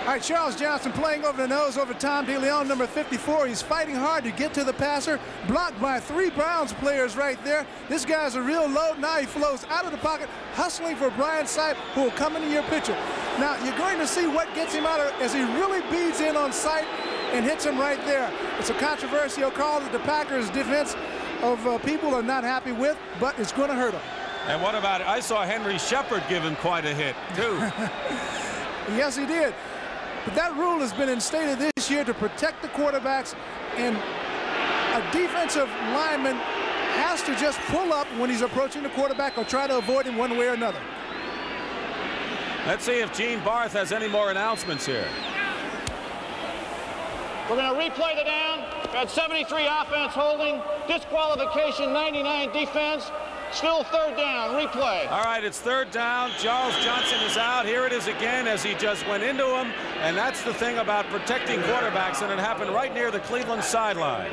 All right, Charles Johnson playing over the nose over Tom DeLeon, number 54. He's fighting hard to get to the passer, blocked by 3 Browns players right there. This guy's a real load. Now he flows out of the pocket, hustling for Brian Sipe, who will come into your picture. Now, you're going to see what gets him out of, as he really beats in on Sipe and hits him right there. It's a controversial call that the Packers' defense of people are not happy with, but it's going to hurt them. And what about it? I saw Henry Shepard give him quite a hit, too. Yes, he did. But that rule has been instated this year to protect the quarterbacks, and a defensive lineman has to just pull up when he's approaching the quarterback or try to avoid him one way or another. Let's see if Gene Barth has any more announcements here. We're going to replay the down. Got 73 offense holding, disqualification, 99 defense. Still 3rd down, replay. All right, it's 3rd down. Charles Johnson is out. Here it is again as he just went into him. And that's the thing about protecting quarterbacks, and it happened right near the Cleveland sideline.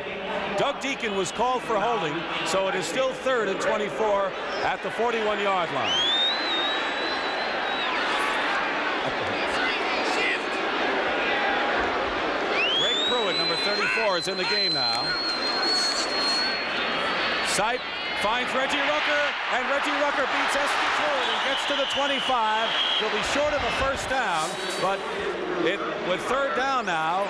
Doug Deacon was called for holding, so it is still 3rd and 24 at the 41-yard line. Greg Pruitt, number 34, is in the game now. Sipe finds Reggie Rucker, and Reggie Rucker beats Estes Hood and gets to the 25. He'll be short of a first down, but with 3rd down now,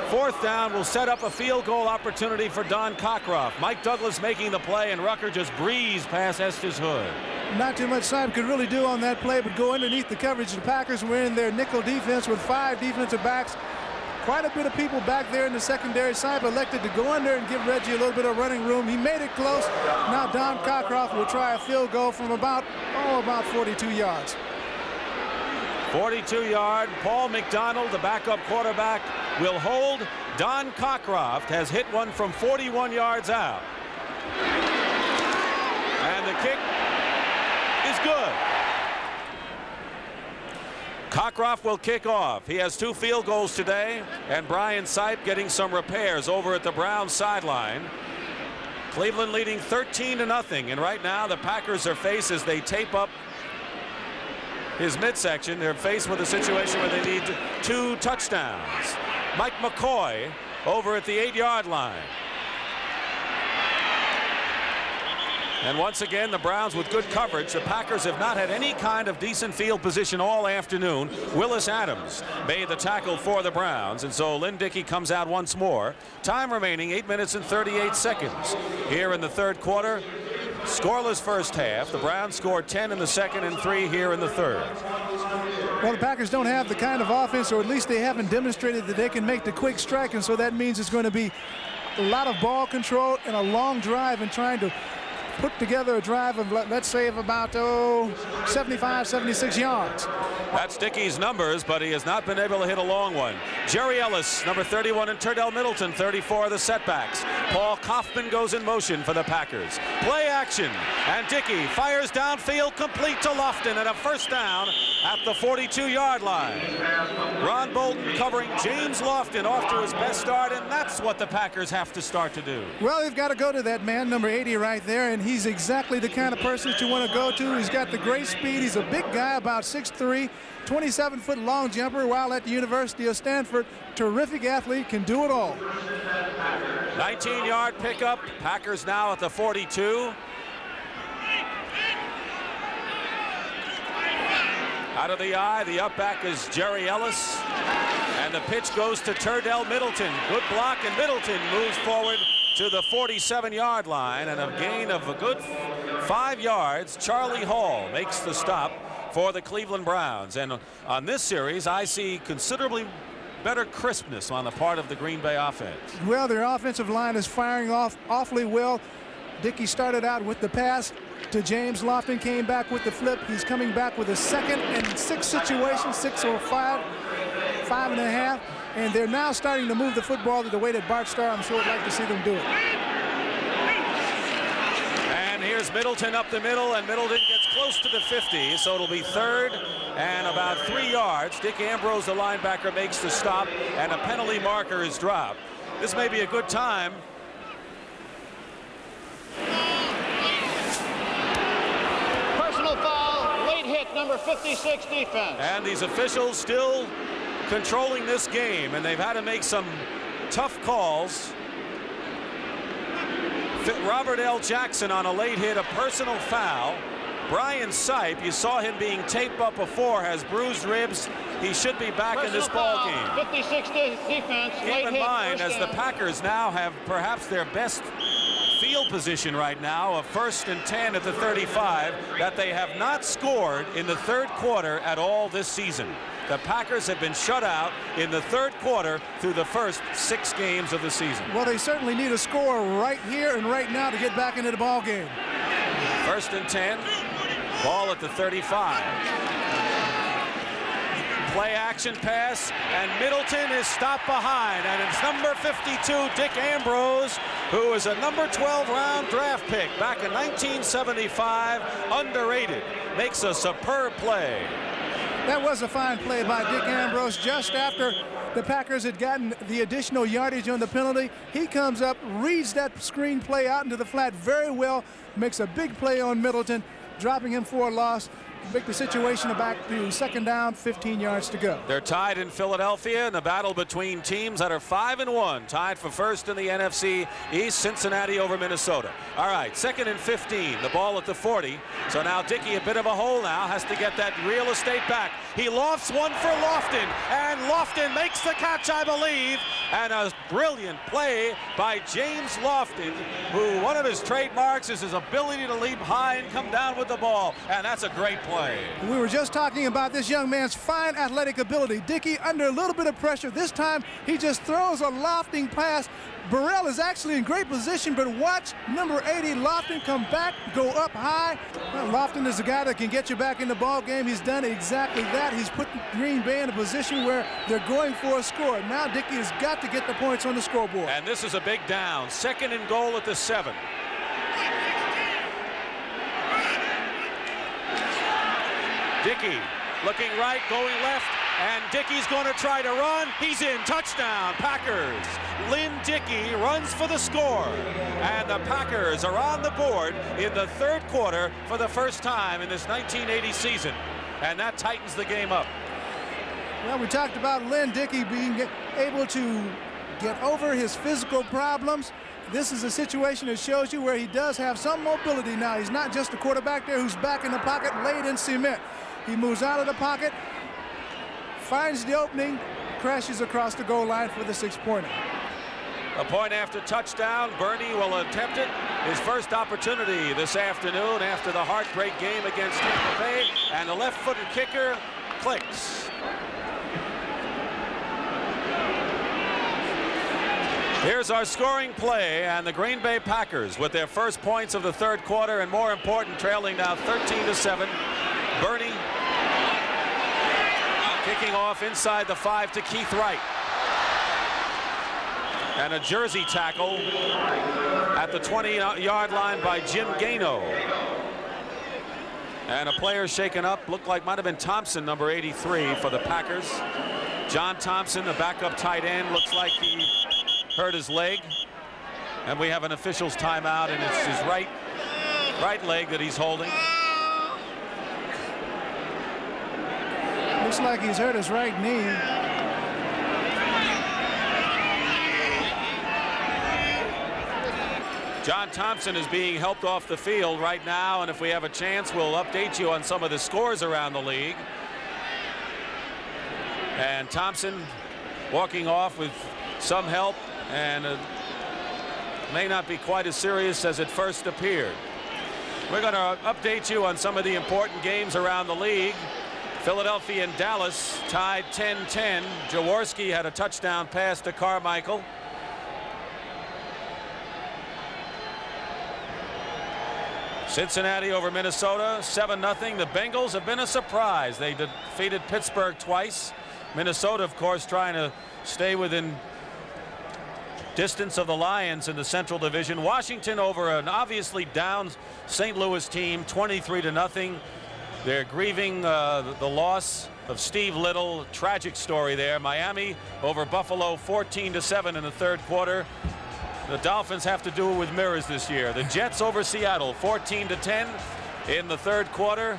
4th down will set up a field goal opportunity for Don Cockcroft. Mike Douglas making the play, and Rucker just breezed past Estes Hood. Not too much Sipe could really do on that play, but go underneath the coverage. The Packers were in their nickel defense with 5 defensive backs. Quite a bit of people back there in the secondary. Sipe elected to go under and give Reggie a little bit of running room. He made it close. Now Don Cockcroft will try a field goal from about 42 yards. 42-yard. Paul McDonald, the backup quarterback, will hold. Don Cockcroft has hit one from 41 yards out. And the kick is good. Cockcroft will kick off. He has 2 field goals today, and Brian Sipe getting some repairs over at the Browns sideline. Cleveland leading 13-0, and right now the Packers are faced, as they tape up his midsection, they're faced with a situation where they need 2 touchdowns. Mike McCoy over at the 8-yard line. And once again, the Browns with good coverage. The Packers have not had any kind of decent field position all afternoon. Willis Adams made the tackle for the Browns, and so Lynn Dickey comes out once more. Time remaining 8 minutes and 38 seconds here in the 3rd quarter. Scoreless first half. The Browns scored 10 in the 2nd and 3 here in the 3rd. Well, the Packers don't have the kind of offense, or at least they haven't demonstrated that they can make the quick strike, and so that means it's going to be a lot of ball control and a long drive and trying to put together a drive of, let's say, of about 75, 76 yards. That's Dickey's numbers, but he has not been able to hit a long one. Jerry Ellis, number 31, and Turdell Middleton, 34, are the setbacks. Paul Kaufman goes in motion for the Packers. Play action, and Dickey fires downfield, complete to Lofton, and a first down at the 42-yard line. Ron Bolton covering James Lofton off to his best start, and that's what the Packers have to start to do. Well, they've got to go to that man, number 80, right there, and he's exactly the kind of person that you want to go to. He's got the great speed. He's a big guy, about 6'3", 27-foot long jumper, while at the University of Stanford. Terrific athlete, can do it all. 19-yard pickup. Packers now at the 42. Out of the eye, the up back is Jerry Ellis. And the pitch goes to Turdell Middleton. Good block, and Middleton moves forward to the 47-yard line, and a gain of a good 5 yards. Charlie Hall makes the stop for the Cleveland Browns. And on this series, I see considerably better crispness on the part of the Green Bay offense. Well, their offensive line is firing off awfully well. Dickey started out with the pass to James Lofton, came back with the flip. He's coming back with a 2nd and 6 situation, 6 or 5, 5.5. And they're now starting to move the football the way that Bart Starr, I'm sure, would like to see them do it. And here's Middleton up the middle, and Middleton gets close to the 50, so it'll be 3rd and about 3 yards. Dick Ambrose, the linebacker, makes the stop, and a penalty marker is dropped. This may be a good time. Personal foul, late hit, number 56 defense. And these officials still controlling this game, and they've had to make some tough calls. Robert L. Jackson on a late hit, a personal foul. Brian Sipe, you saw him being taped up before, has bruised ribs. He should be back in this ball game. 56 defense. Keep in mind, as the Packers now have perhaps their best field position right now, a 1st and 10 at the 35, that they have not scored in the 3rd quarter at all this season. The Packers have been shut out in the 3rd quarter through the first 6 games of the season. Well, they certainly need a score right here and right now to get back into the ball game. 1st and 10, ball at the 35. Play action pass, and Middleton is stopped behind, and it's number 52, Dick Ambrose, who is a number 12 round draft pick back in 1975, underrated, makes a superb play. That was a fine play by Dick Ambrose. Just after the Packers had gotten the additional yardage on the penalty, he comes up, reads that screen play out into the flat very well, makes a big play on Middleton, dropping him for a loss. Make the situation back to second down, 15 yards to go. They're tied in Philadelphia in the battle between teams that are 5-1, tied for first in the NFC East. Cincinnati over Minnesota. All right, 2nd and 15. The ball at the 40. So now Dickey, a bit of a hole now, has to get that real estate back. He lofts one for Lofton, and Lofton makes the catch, I believe. And a brilliant play by James Lofton, who one of his trademarks is his ability to leap high and come down with the ball. And that's a great play. We were just talking about this young man's fine athletic ability. Dickey under a little bit of pressure. This time he just throws a lofting pass. Burrell is actually in great position, but watch number 80 Lofton come back, go up high. Well, Lofton is a guy that can get you back in the ball game. He's done exactly that. He's put Green Bay in a position where they're going for a score. Now Dickey has got to get the points on the scoreboard. And this is a big down. 2nd and goal at the 7. Dickey looking right, going left, and Dickey's going to try to run. He's in. Touchdown, Packers. Lynn Dickey runs for the score. And the Packers are on the board in the 3rd quarter for the first time in this 1980 season. And that tightens the game up. Well, we talked about Lynn Dickey being able to get over his physical problems. This is a situation that shows you where he does have some mobility now. He's not just a quarterback there who's back in the pocket, laid in cement. He moves out of the pocket, finds the opening, crashes across the goal line for the 6-pointer. A point after touchdown. Burney will attempt it. His first opportunity this afternoon after the heartbreak game against Tampa Bay. And the left-footed kicker clicks. Here's our scoring play, and the Green Bay Packers with their first points of the 3rd quarter, and more important, trailing now 13-7. Burney kicking off inside the 5 to Keith Wright. And a jersey tackle at the 20-yard line by Jim Gano. And a player shaken up, looked like might have been Thompson, number 83 for the Packers. John Thompson, the backup tight end, looks like he hurt his leg. And we have an official's timeout, and it's his right leg that he's holding. Looks like he's hurt his right knee. John Thompson is being helped off the field right now, and if we have a chance, we'll update you on some of the scores around the league. And Thompson walking off with some help, and may not be quite as serious as it first appeared. We're going to update you on some of the important games around the league. Philadelphia and Dallas tied 10-10. Jaworski had a touchdown pass to Carmichael. Cincinnati over Minnesota, 7-0. The Bengals have been a surprise. They defeated Pittsburgh twice. Minnesota, of course, trying to stay within distance of the Lions in the Central Division. Washington over an obviously down St. Louis team, 23-0. They're grieving the loss of Steve Little. Tragic story there. Miami over Buffalo, 14-7 in the 3rd quarter. The Dolphins have to do it with mirrors this year. The Jets over Seattle, 14-10 in the 3rd quarter.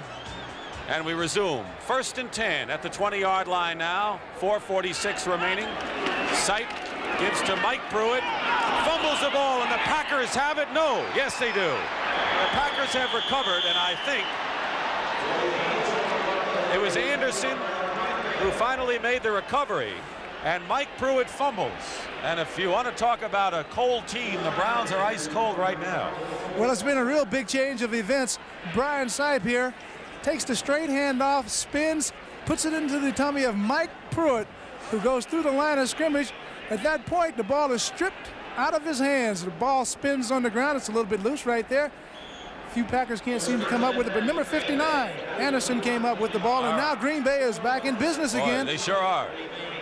And we resume. 1st and 10 at the 20-yard line now. 4:46 remaining. Sight gives to Mike Pruitt. Fumbles the ball, and the Packers have it. No, yes, they do. The Packers have recovered, and I think it was Anderson who finally made the recovery, and Mike Pruitt fumbles. And if you want to talk about a cold team, the Browns are ice cold right now. Well, it's been a real big change of events. Brian Sipe here takes the straight handoff, spins, puts it into the tummy of Mike Pruitt, who goes through the line of scrimmage. At that point, the ball is stripped out of his hands. The ball spins on the ground. It's a little bit loose right there. A few Packers can't seem to come up with it, but number 59, Anderson, came up with the ball, and now Green Bay is back in business again. They sure are.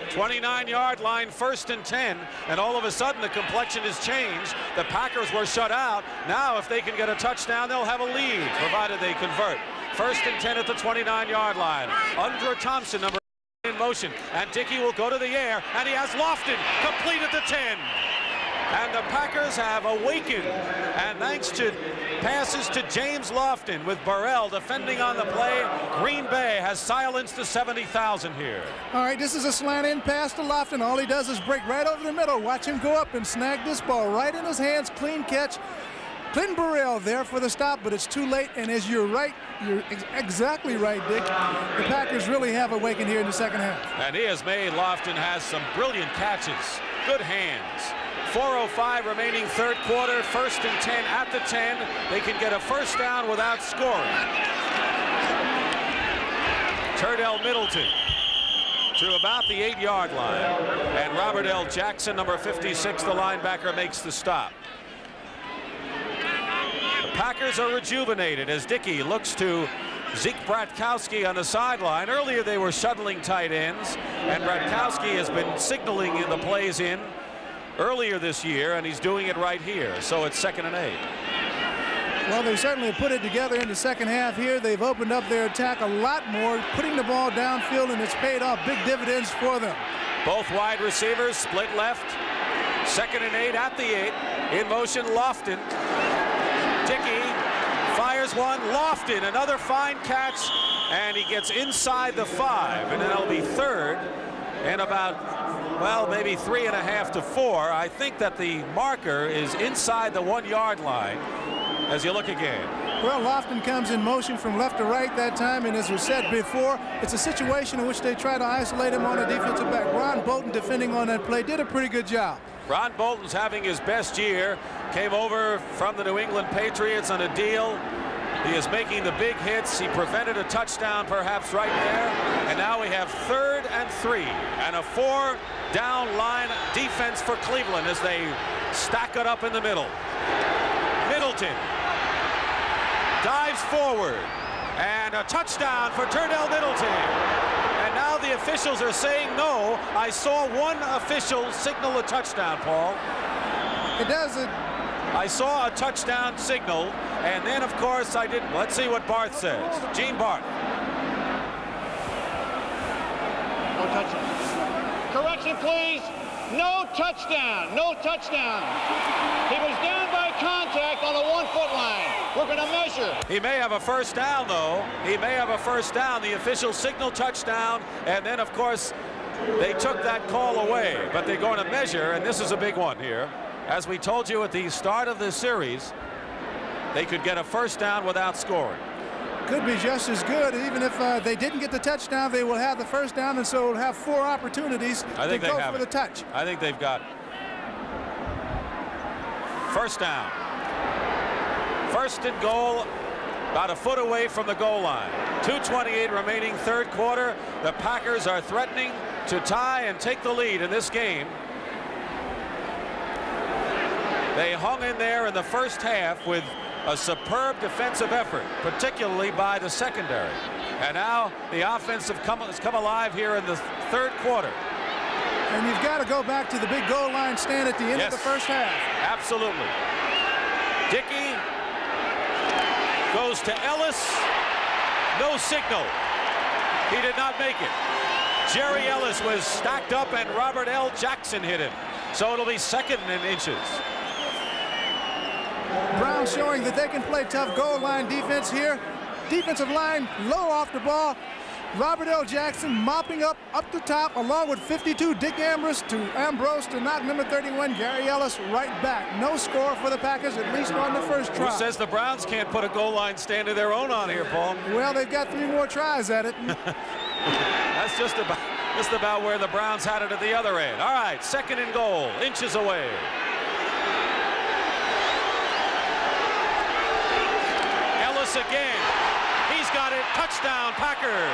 29-yard line, 1st and 10, and all of a sudden the complexion has changed. The Packers were shut out. Now if they can get a touchdown, they'll have a lead, provided they convert. First and 10 at the 29-yard line. Undra Thompson, number in motion, and Dickey will go to the air, and he has Lofton complete at the 10. And the Packers have awakened, and thanks to passes to James Lofton with Burrell defending on the play, Green Bay has silenced the 70,000 here. All right, this is a slant in pass to Lofton. All he does is break right over the middle. Watch him go up and snag this ball right in his hands. Clean catch. Clinton Burrell there for the stop, but it's too late. And as you're right, you're exactly right, Dick. The Packers really have awakened here in the second half. And Lofton has some brilliant catches. Good hands. 4:05 remaining third quarter. First and 10 at the 10. They can get a first down without scoring. Turdell Middleton to about the 8-yard line. And Robert L. Jackson, number 56, the linebacker, makes the stop. The Packers are rejuvenated as Dickey looks to Zeke Bratkowski on the sideline. Earlier they were shuttling tight ends, and Bratkowski has been signaling in the plays in earlier this year, and he's doing it right here. So it's 2nd and 8. Well, they certainly put it together in the second half here. They've opened up their attack a lot more, putting the ball downfield, and it's paid off big dividends for them. Both wide receivers split left. 2nd and 8 at the 8. In motion, Lofton. Dickey fires one. Lofton, another fine catch, and he gets inside the 5, and then it'll be 3rd and about, well, maybe 3.5 to 4. I think that the marker is inside the 1-yard line as you look again. Well, Lofton comes in motion from left to right that time, and as was said before, it's a situation in which they try to isolate him on a defensive back. Ron Bolton, defending on that play, did a pretty good job. Ron Bolton's having his best year. Came over from the New England Patriots on a deal. He is making the big hits. He prevented a touchdown perhaps right there. And now we have 3rd and 3 and a 4-down line defense for Cleveland as they stack it up in the middle. Middleton dives forward, and a touchdown for Turdell Middleton. And now the officials are saying no. I saw one official signal a touchdown, Paul. It does it. I saw a touchdown signal, and then of course I didn't. Let's see what Barth says. Gene Barth. No touchdown. Correction, please. No touchdown. No touchdown. He was down by contact on the 1-foot line. We're going to measure. He may have a first down, though. He may have a first down. The official signal touchdown, and then of course they took that call away, but they're going to measure, and this is a big one here. As we told you at the start of this series, they could get a first down without scoring. Could be just as good. Even if they didn't get the touchdown, they will have the first down, and so will have 4 opportunities to go for the touch. I think they've got first down. First and goal, about a foot away from the goal line. 2:28 remaining third quarter. The Packers are threatening to tie and take the lead in this game. They hung in there in the first half with a superb defensive effort, particularly by the secondary. And now the offense has come alive here in the third quarter. And you've got to go back to the big goal line stand at the end of the first half. Absolutely. Dickey goes to Ellis. No signal. He did not make it. Jerry Ellis was stacked up, and Robert L. Jackson hit him. So it'll be 2nd and inches. Brown showing that they can play tough goal line defense here. Defensive line low off the ball. Robert L. Jackson mopping up the top, along with 52 Dick Ambrose to knock number 31 Gary Ellis right back. No score for the Packers, at least on the first try. Who says the Browns can't put a goal line stand of their own on here, Paul? Well, they've got 3 more tries at it. That's just about where the Browns had it at the other end. All right, 2nd and goal, inches away. Ellis again. He's got it. Touchdown, Packers.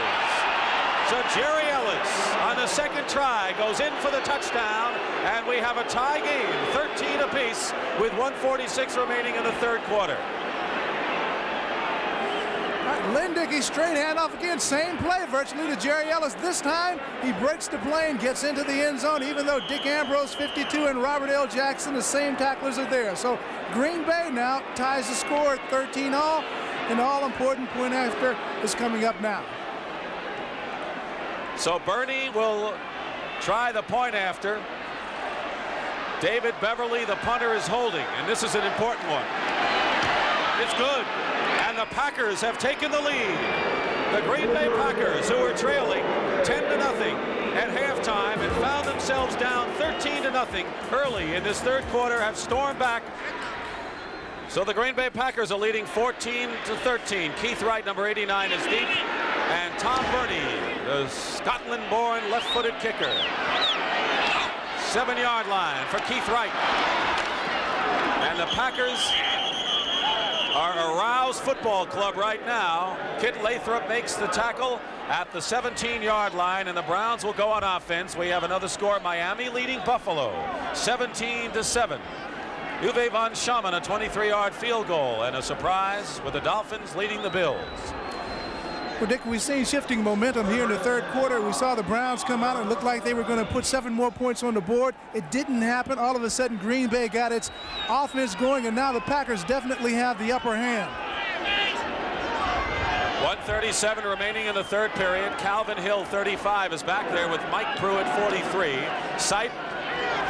So Jerry Ellis on the 2nd try goes in for the touchdown, and we have a tie game, 13 apiece, with 1:46 remaining in the third quarter. Lynn Dickey straight handoff again, same play virtually to Jerry Ellis. This time he breaks the play and gets into the end zone, even though Dick Ambrose 52 and Robert L. Jackson, the same tacklers, are there. So Green Bay now ties the score at 13-all. and the all-important point after is coming up now. So Bernie will try the point after. David Beverly, the punter, is holding, and this is an important one. It's good, and the Packers have taken the lead. The Green Bay Packers, who were trailing 10-0 at halftime and found themselves down 13-0 early in this third quarter, have stormed back. So the Green Bay Packers are leading 14-13. Keith Wright, number 89, is deep, and Tom Burney, the Scotland-born left-footed kicker. 7-yard line for Keith Wright. And the Packers are a roused football club right now. Kit Lathrop makes the tackle at the 17-yard line, and the Browns will go on offense. We have another score, Miami leading Buffalo 17-7. Uwe von Schamann, a 23-yard field goal, and a surprise with the Dolphins leading the Bills. Well, Dick, we've seen shifting momentum here in the third quarter. We saw the Browns come out and looked like they were going to put 7 more points on the board. It didn't happen. All of a sudden, Green Bay got its offense going, and now the Packers definitely have the upper hand. 1:37 remaining in the third period. Calvin Hill, 35, is back there with Mike Pruitt, 43. Sight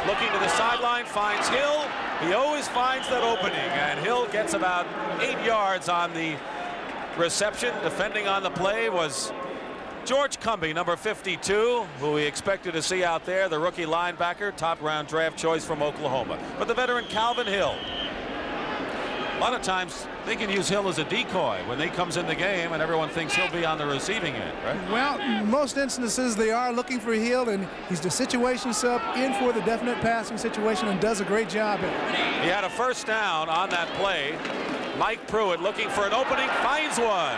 looking to the sideline, finds Hill. He always finds that opening, and Hill gets about 8 yards on the reception. Defending on the play was George Cumbie, number 52, who we expected to see out there, the rookie linebacker, top-round draft choice from Oklahoma. But the veteran Calvin Hill. A lot of times they can use Hill as a decoy when he comes in the game and everyone thinks he'll be on the receiving end, right? Well, in most instances they are looking for Hill, and he's the situation sub in for the definite passing situation and does a great job at it. He had a first down on that play. Mike Pruitt looking for an opening, finds one.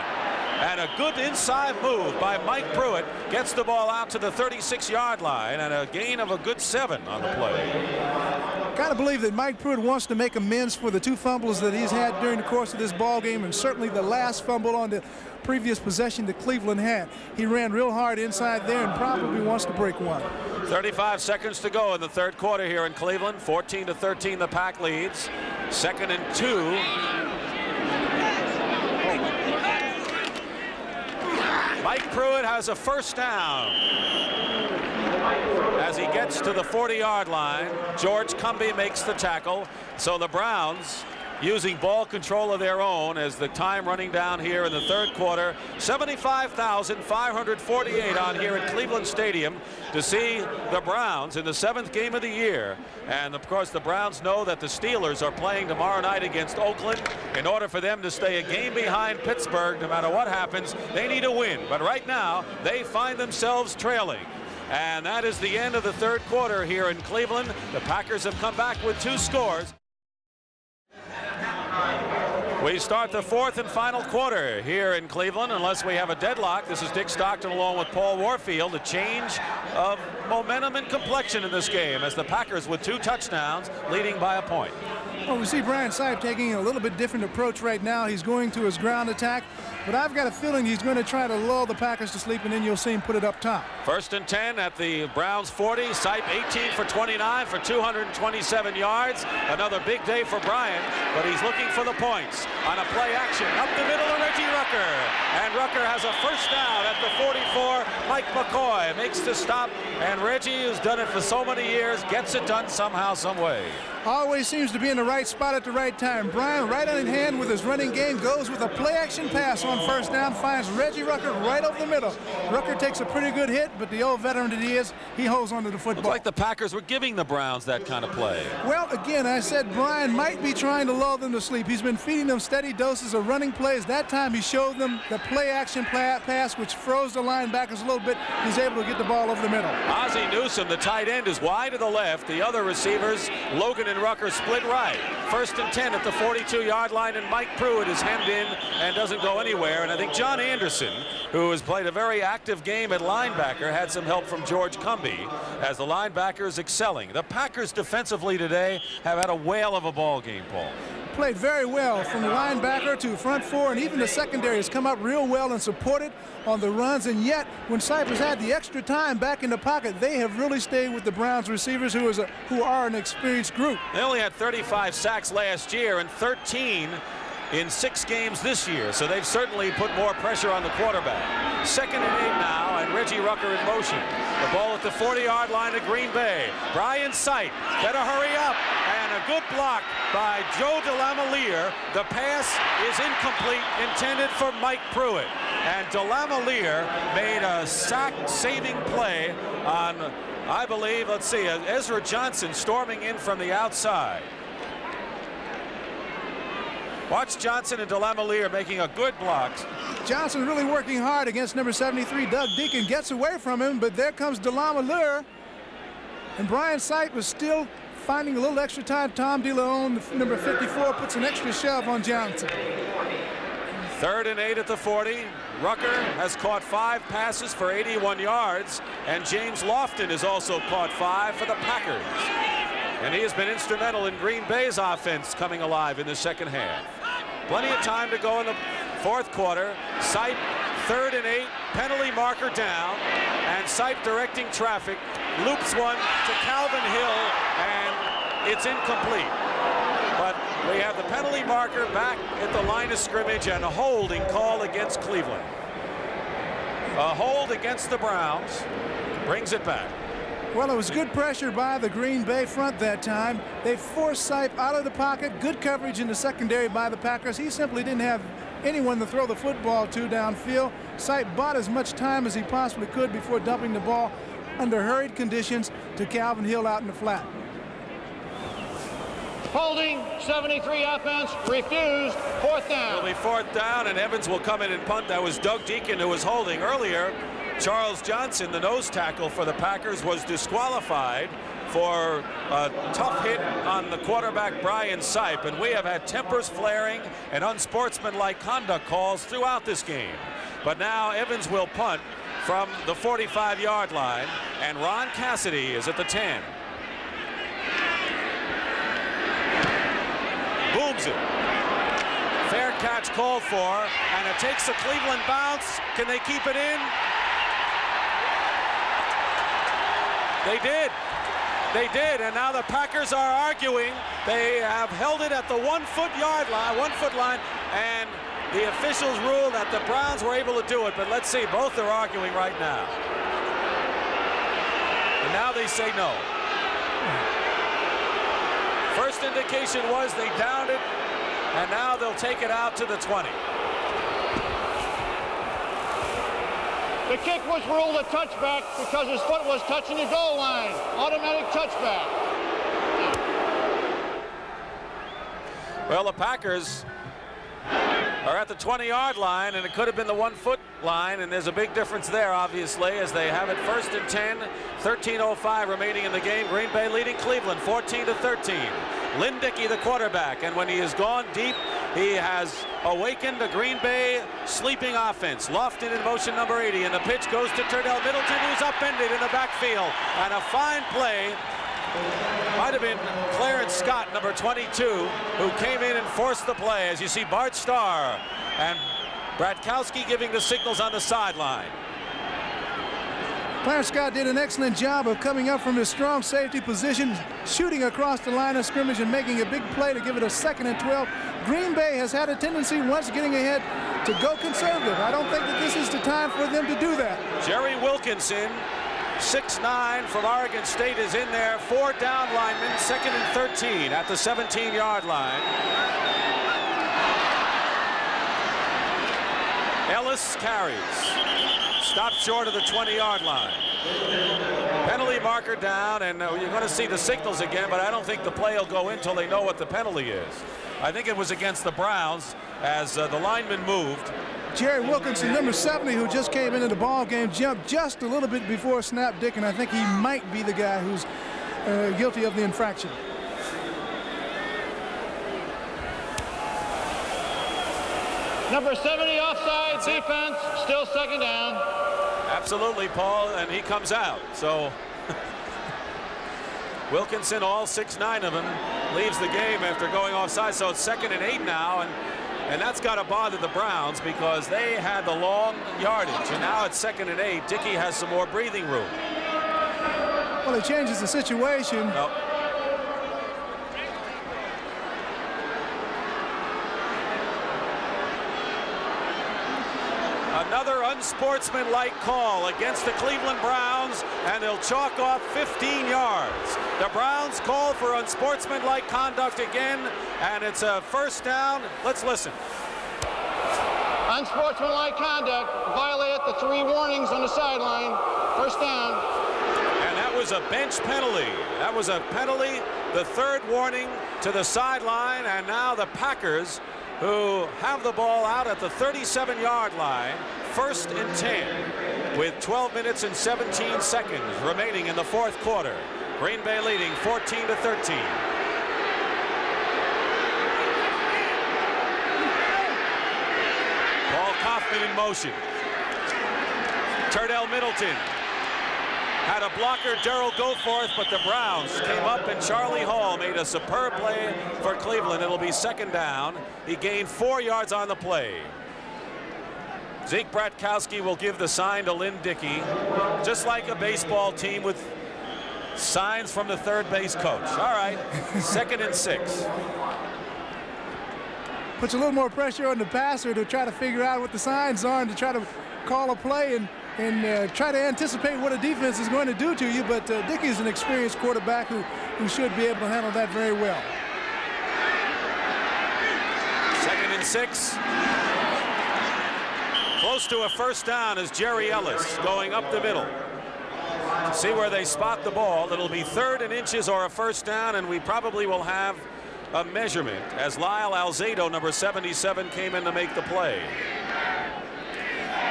And a good inside move by Mike Pruitt gets the ball out to the 36-yard line, and a gain of a good 7 on the play. Got to believe that Mike Pruitt wants to make amends for the 2 fumbles that he's had during the course of this ball game, and certainly the last fumble on the previous possession that Cleveland had. He ran real hard inside there and probably wants to break one. 35 seconds to go in the third quarter here in Cleveland. 14-13 the Pack leads. 2nd and 2. Mike Pruitt has a first down. As he gets to the 40-yard line, George Cumbie makes the tackle. So the Browns using ball control of their own as the time running down here in the third quarter. 75,548 on here at Cleveland Stadium to see the Browns in the 7th game of the year. And of course the Browns know that the Steelers are playing tomorrow night against Oakland. In order for them to stay a game behind Pittsburgh, no matter what happens, they need a win. But right now they find themselves trailing. And that is the end of the third quarter here in Cleveland. The Packers have come back with 2 scores. We start the 4th and final quarter here in Cleveland, unless we have a deadlock. This is Dick Stockton along with Paul Warfield. A change of momentum and complexion in this game as the Packers with 2 touchdowns leading by a point. Well, we see Brian Sipe taking a little bit different approach right now. He's going to his ground attack, but I've got a feeling he's going to try to lull the Packers to sleep, and then you'll see him put it up top. 1st and 10 at the Browns 40. Sipe 18 for 29 for 227 yards. Another big day for Brian, but he's looking for the points on a play action up the middle of Reggie Rucker. And Rucker has a first down at the 44. Mike McCoy makes the stop, and Reggie, who's done it for so many years, gets it done somehow, some way. Always seems to be in the right spot at the right time. Brian, right on in hand with his running game, goes with a play-action pass on first down, finds Reggie Rucker right over the middle. Rucker takes a pretty good hit, but the old veteran that he is, he holds onto the football. Looks like the Packers were giving the Browns that kind of play. Well, again, I said Brian might be trying to lull them to sleep. He's been feeding them steady doses of running plays. That time he showed them the play-action pass, which froze the linebackers a little bit. He's able to get the ball over the middle. Ozzie Newsome, the tight end, is wide to the left. The other receivers, Logan and Rucker, split right. 1st and 10 at the 42-yard line, and Mike Pruitt is hemmed in and doesn't go anywhere. And I think John Anderson, who has played a very active game at linebacker, had some help from George Cumbie as the linebacker is excelling. The Packers defensively today have had a whale of a ball game, Paul. Played very well from linebacker to front 4, and even the secondary has come up real well and supported on the runs. And yet, when Cypress had the extra time back in the pocket, they have really stayed with the Browns receivers, who are an experienced group. They only had 35 sacks last year and 13 in 6 games this year, so they've certainly put more pressure on the quarterback. 2nd and 8 now, and Reggie Rucker in motion. The ball at the 40-yard line of Green Bay. Brian Sipe better hurry up, and a good block by Joe DeLamielleure. The pass is incomplete, intended for Mike Pruitt, and DeLamielleure made a sack-saving play on, I believe, let's see, Ezra Johnson storming in from the outside. Watch Johnson and DeLamielleure making a good block. Johnson really working hard against number 73. Doug Deacon gets away from him, but there comes DeLamielleure. And Brian Sipe was still finding a little extra time. Tom DeLeon, number 54, puts an extra shove on Johnson. 3rd and 8 at the 40. Rucker has caught 5 passes for 81 yards, and James Lofton has also caught 5 for the Packers. And he has been instrumental in Green Bay's offense coming alive in the 2nd half. Plenty of time to go in the 4th quarter. Sipe, 3rd and 8, penalty marker down, and Sipe directing traffic, loops one to Calvin Hill, and it's incomplete. But we have the penalty marker back at the line of scrimmage, and a holding call against Cleveland. A hold against the Browns brings it back. Well, it was good pressure by the Green Bay front that time. They forced Sipe out of the pocket. Good coverage in the secondary by the Packers. He simply didn't have anyone to throw the football to downfield. Sipe bought as much time as he possibly could before dumping the ball under hurried conditions to Calvin Hill out in the flat. Holding, 73 offense, refused, 4th down. It'll be 4th down, and Evans will come in and punt. That was Doug Deacon who was holding earlier. Charles Johnson, the nose tackle for the Packers, was disqualified for a tough hit on the quarterback Brian Sipe, and we have had tempers flaring and unsportsmanlike conduct calls throughout this game. But now Evans will punt from the 45-yard line, and Ron Cassidy is at the 10. Booms it. Fair catch called for, and it takes a Cleveland bounce. Can they keep it in? They did. They did, and now the Packers are arguing. They have held it at the 1-foot line, and the officials ruled that the Browns were able to do it, but let's see, both are arguing right now. And now they say no. First indication was they downed it, and now they'll take it out to the 20. The kick was ruled a touchback because his foot was touching the goal line. Automatic touchback. Well, the Packers are at the 20-yard line, and it could have been the 1-foot line, and there's a big difference there, obviously, as they have it 1st and 10, 13:05 remaining in the game. Green Bay leading Cleveland 14-13. Lynn Dickey, the quarterback, and when he has gone deep, he has awakened the Green Bay sleeping offense. Lofton in motion, number 80, and the pitch goes to Turnell Middleton, who's upended in the backfield, and a fine play. Might have been Clarence Scott, number 22, who came in and forced the play, as you see Bart Starr and Bratkowski giving the signals on the sideline. Clarence Scott did an excellent job of coming up from his strong safety position, shooting across the line of scrimmage and making a big play to give it a 2nd and 12. Green Bay has had a tendency, once getting ahead, to go conservative. I don't think that this is the time for them to do that. Jerry Wilkinson, 6'9", from Oregon State, is in there. 4 down linemen, 2nd and 13 at the 17-yard line. Ellis carries. Stopped short of the 20-yard line. Penalty marker down, and you're going to see the signals again, but I don't think the play will go in until they know what the penalty is. I think it was against the Browns as the lineman moved. Jerry Wilkinson, number 70, who just came into the ball game, jumped just a little bit before Snap Dick, and I think he might be the guy who's guilty of the infraction. Number 70 offside defense, still 2nd down. Absolutely, Paul, and he comes out. So Wilkinson, all 6'9" of him, leaves the game after going offside. So it's 2nd and 8 now, and that's got to bother the Browns because they had the long yardage, and now it's 2nd and 8. Dickey has some more breathing room. Well, it changes the situation. Nope. Another unsportsmanlike call against the Cleveland Browns, and they'll chalk off 15 yards. The Browns call for unsportsmanlike conduct again, and it's a first down. Let's listen. Unsportsmanlike conduct, violated the 3 warnings on the sideline. First down. And that was a bench penalty. That was a penalty, the 3rd warning to the sideline, and now the Packers, who have the ball out at the 37-yard line, 1st and 10, with 12 minutes and 17 seconds remaining in the 4th quarter. Green Bay leading 14-13. Paul Kaufman in motion. Turdell Middleton had a blocker, Darrell Goforth, but the Browns came up, and Charlie Hall made a superb play for Cleveland. It'll be 2nd down. He gained 4 yards on the play. Zeke Bratkowski will give the sign to Lynn Dickey, just like a baseball team with signs from the 3rd base coach. All right, 2nd and 6. Puts a little more pressure on the passer to try to figure out what the signs are and to try to call a play and try to anticipate what a defense is going to do to you, but Dickey is an experienced quarterback who should be able to handle that very well. 2nd and 6. Close to a first down is Jerry Ellis going up the middle. To see where they spot the ball. It'll be 3rd and inches or a first down, and we probably will have a measurement as Lyle Alzado, number 77, came in to make the play.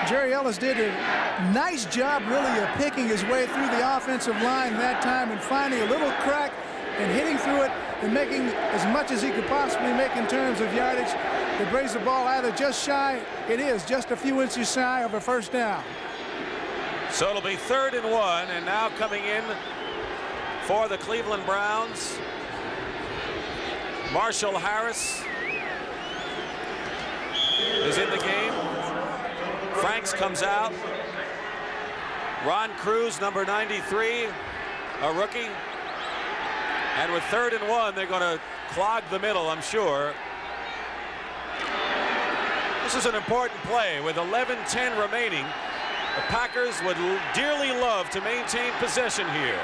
Jerry Ellis did a nice job really of picking his way through the offensive line that time and finding a little crack and hitting through it and making as much as he could possibly make in terms of yardage. It brings the ball either just shy, it is just a few inches shy of a first down. So it'll be 3rd and 1, and now coming in for the Cleveland Browns, Marshall Harris is in the game. Franks comes out. Ron Cruz, number 93, a rookie. And with 3rd and 1, they're going to clog the middle, I'm sure. This is an important play. With 11:10 remaining, the Packers would dearly love to maintain possession here.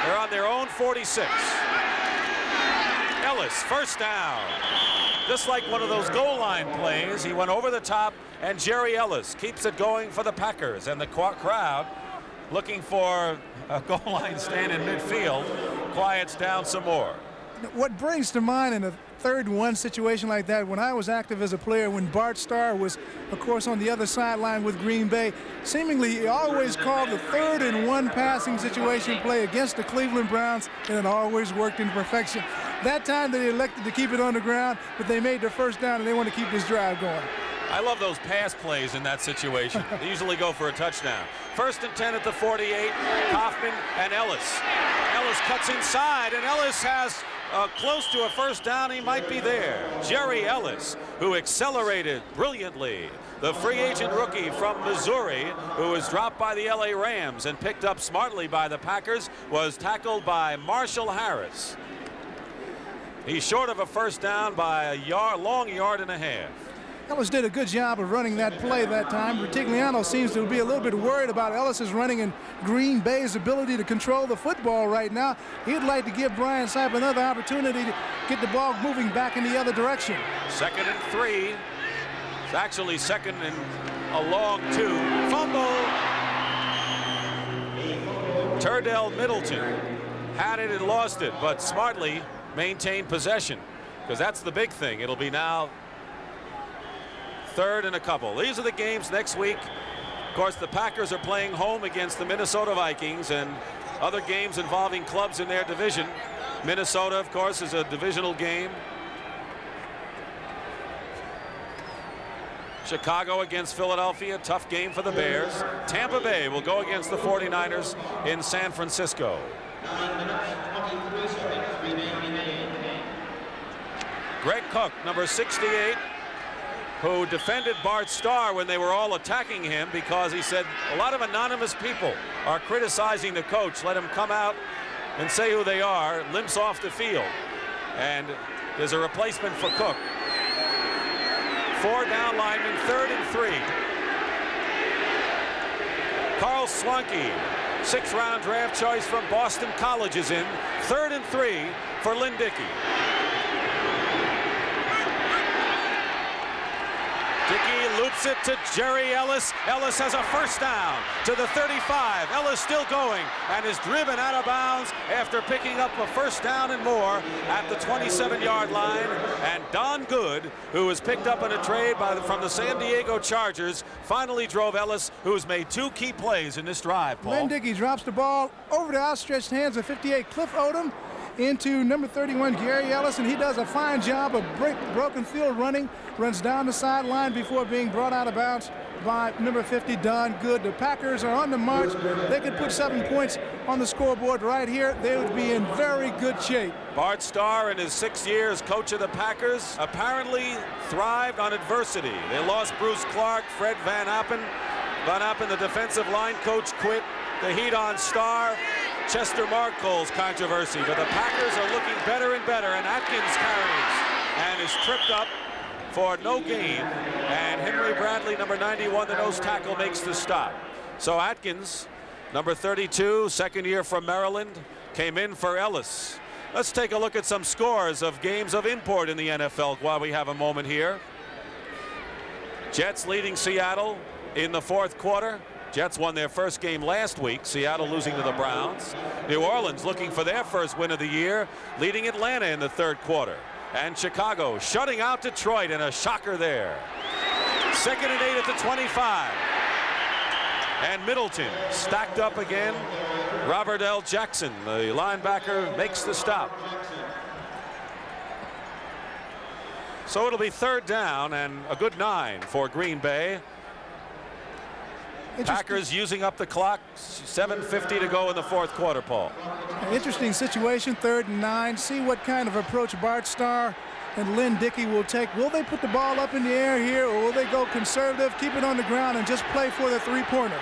They're on their own 46. Ellis, first down. Just like one of those goal line plays, he went over the top, and Jerry Ellis keeps it going for the Packers. And the crowd, looking for a goal line stand in midfield, quiets down some more. What brings to mind in a 3rd and 1 situation like that, when I was active as a player, when Bart Starr was, of course, on the other sideline with Green Bay, seemingly he always called the 3rd and 1 passing situation play against the Cleveland Browns, and it always worked in perfection. That time they elected to keep it on the ground, but they made their first down, and they want to keep this drive going. I love those pass plays in that situation. They usually go for a touchdown. 1st and 10 at the 48, Kaufman and Ellis. Ellis cuts inside, and Ellis has close to a first down. He might be there. Jerry Ellis, who accelerated brilliantly. The free agent rookie from Missouri, who was dropped by the LA Rams and picked up smartly by the Packers, was tackled by Marshall Harris. He's short of a first down by a long yard and a half. Ellis did a good job of running that play that time. Rutigliano seems to be a little bit worried about Ellis's running and Green Bay's ability to control the football right now. He'd like to give Brian Sapp another opportunity to get the ball moving back in the other direction. 2nd and 3. It's actually 2nd and a long 2. Fumble. Turdell Middleton had it and lost it, but smartly maintained possession, because that's the big thing. It'll be now 3rd and a couple. These are the games next week. Of course, the Packers are playing home against the Minnesota Vikings and other games involving clubs in their division. Minnesota, of course, is a divisional game. Chicago against Philadelphia, tough game for the Bears. Tampa Bay will go against the 49ers in San Francisco. Greg Cook, number 68, who defended Bart Starr when they were all attacking him because he said a lot of anonymous people are criticizing the coach. Let him come out and say who they are. Limps off the field. And there's a replacement for Cook. 4 down linemen, 3rd and 3. Carl Swanke, 6th-round draft choice from Boston College, is in. 3rd and 3 for Lynn Dickey. Dickey loops it to Jerry Ellis. Ellis has a first down to the 35. Ellis still going and is driven out of bounds after picking up a first down and more at the 27-yard line. And Don Good, who was picked up in a trade from the San Diego Chargers, finally drove Ellis, who has made 2 key plays in this drive, Paul. Lynn Dickey drops the ball over the outstretched hands of 58 Cliff Odom into number 31 Gary Ellis, and he does a fine job of broken field running, runs down the sideline before being brought out of bounds by number 50 Don Good. The Packers are on the march. They could put 7 points on the scoreboard right here. They would be in very good shape. Bart Starr, in his 6 years coach of the Packers, apparently thrived on adversity. They lost Bruce Clark, Fred Van Appen. Van Appen, the defensive line coach, quit. The heat on Starr. Chester Marcole's controversy, but the Packers are looking better and better, and Atkins carries and is tripped up for no gain, and Henry Bradley, number 91, the nose tackle, makes the stop. So Atkins, number 32, 2nd year from Maryland, came in for Ellis. Let's take a look at some scores of games of import in the NFL while we have a moment here. Jets leading Seattle in the 4th quarter. Jets won their first game last week, Seattle losing to the Browns. New Orleans looking for their first win of the year, leading Atlanta in the 3rd quarter. And Chicago shutting out Detroit in a shocker there. 2nd and 8 at the 25. And Middleton stacked up again. Robert L. Jackson, the linebacker, makes the stop. So it'll be 3rd down and a good 9 for Green Bay. Packers using up the clock, 7:50 to go in the 4th quarter, Paul. Interesting situation, 3rd and 9. See what kind of approach Bart Starr and Lynn Dickey will take. Will they put the ball up in the air here, or will they go conservative, keep it on the ground, and just play for the 3-pointer?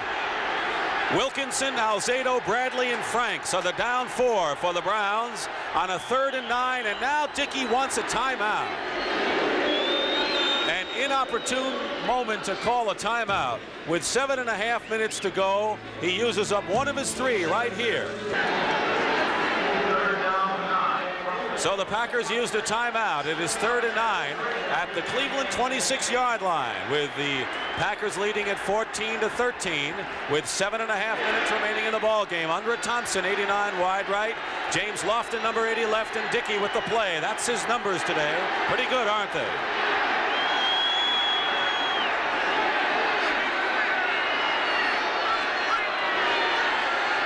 Wilkinson, Alzado, Bradley, and Franks are the down 4 for the Browns on a 3rd and 9, and now Dickey wants a timeout. An inopportune moment to call a timeout. With 7.5 minutes to go, he uses up 1 of his 3 right here. So the Packers used a timeout. It is 3rd and 9 at the Cleveland 26-yard line, with the Packers leading at 14-13 with 7.5 minutes remaining in the ball game. Andre Thompson, 89 wide right. James Lofton, number 80 left, and Dickey with the play. That's his numbers today. Pretty good, aren't they?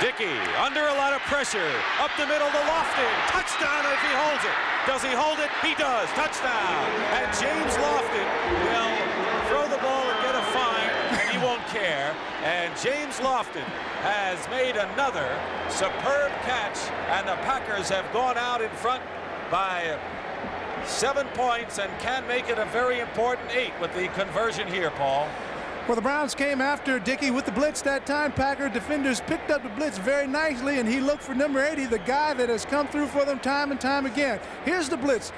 Dickey under a lot of pressure, up the middle to Lofton. Touchdown if he holds it. Does he hold it? He does. Touchdown. And James Lofton will throw the ball and get a fine, and he won't care. And James Lofton has made another superb catch, and the Packers have gone out in front by 7 points and can make it a very important 8 with the conversion here, Paul. Well, the Browns came after Dickey with the blitz that time. Packer defenders picked up the blitz very nicely, and he looked for number 80, the guy that has come through for them time and time again. Here's the blitz.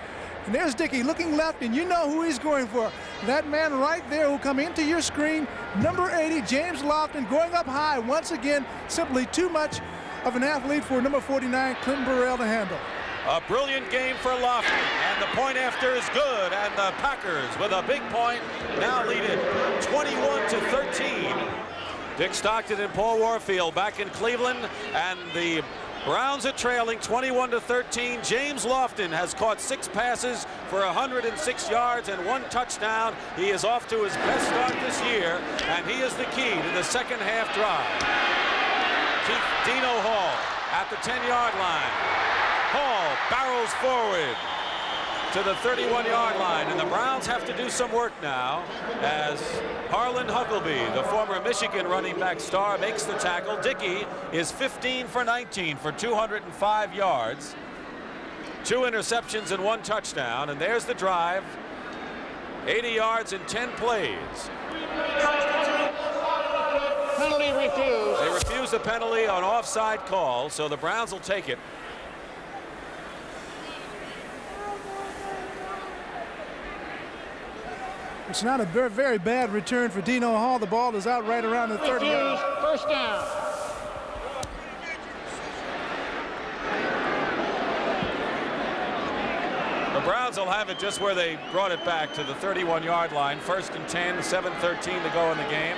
And there's Dickey looking left, and you know who he's going for. That man right there who come into your screen, number 80, James Lofton, going up high. Once again, simply too much of an athlete for number 49, Clinton Burrell, to handle. A brilliant game for Lofton, and the point after is good, and the Packers with a big point now lead it 21-13. Dick Stockton and Paul Warfield back in Cleveland, and the Browns are trailing 21-13. James Lofton has caught 6 passes for 106 yards and 1 touchdown. He is off to his best start this year, and he is the key to the second half drive. Dino Hall at the 10-yard line. Hall barrels forward to the 31-yard line, and the Browns have to do some work now as Harlan Huckleby, the former Michigan running back star, makes the tackle. Dickey is 15 for 19 for 205 yards, 2 interceptions and 1 touchdown, and there's the drive. 80 yards in 10 plays. Penalty refused. They refuse the penalty on offside call, so the Browns will take it. It's not a very, very bad return for Dino Hall. The ball is out right around the 30. First down. The Browns will have it just where they brought it back to the 31-yard line. 1st and 10, 7:13 to go in the game.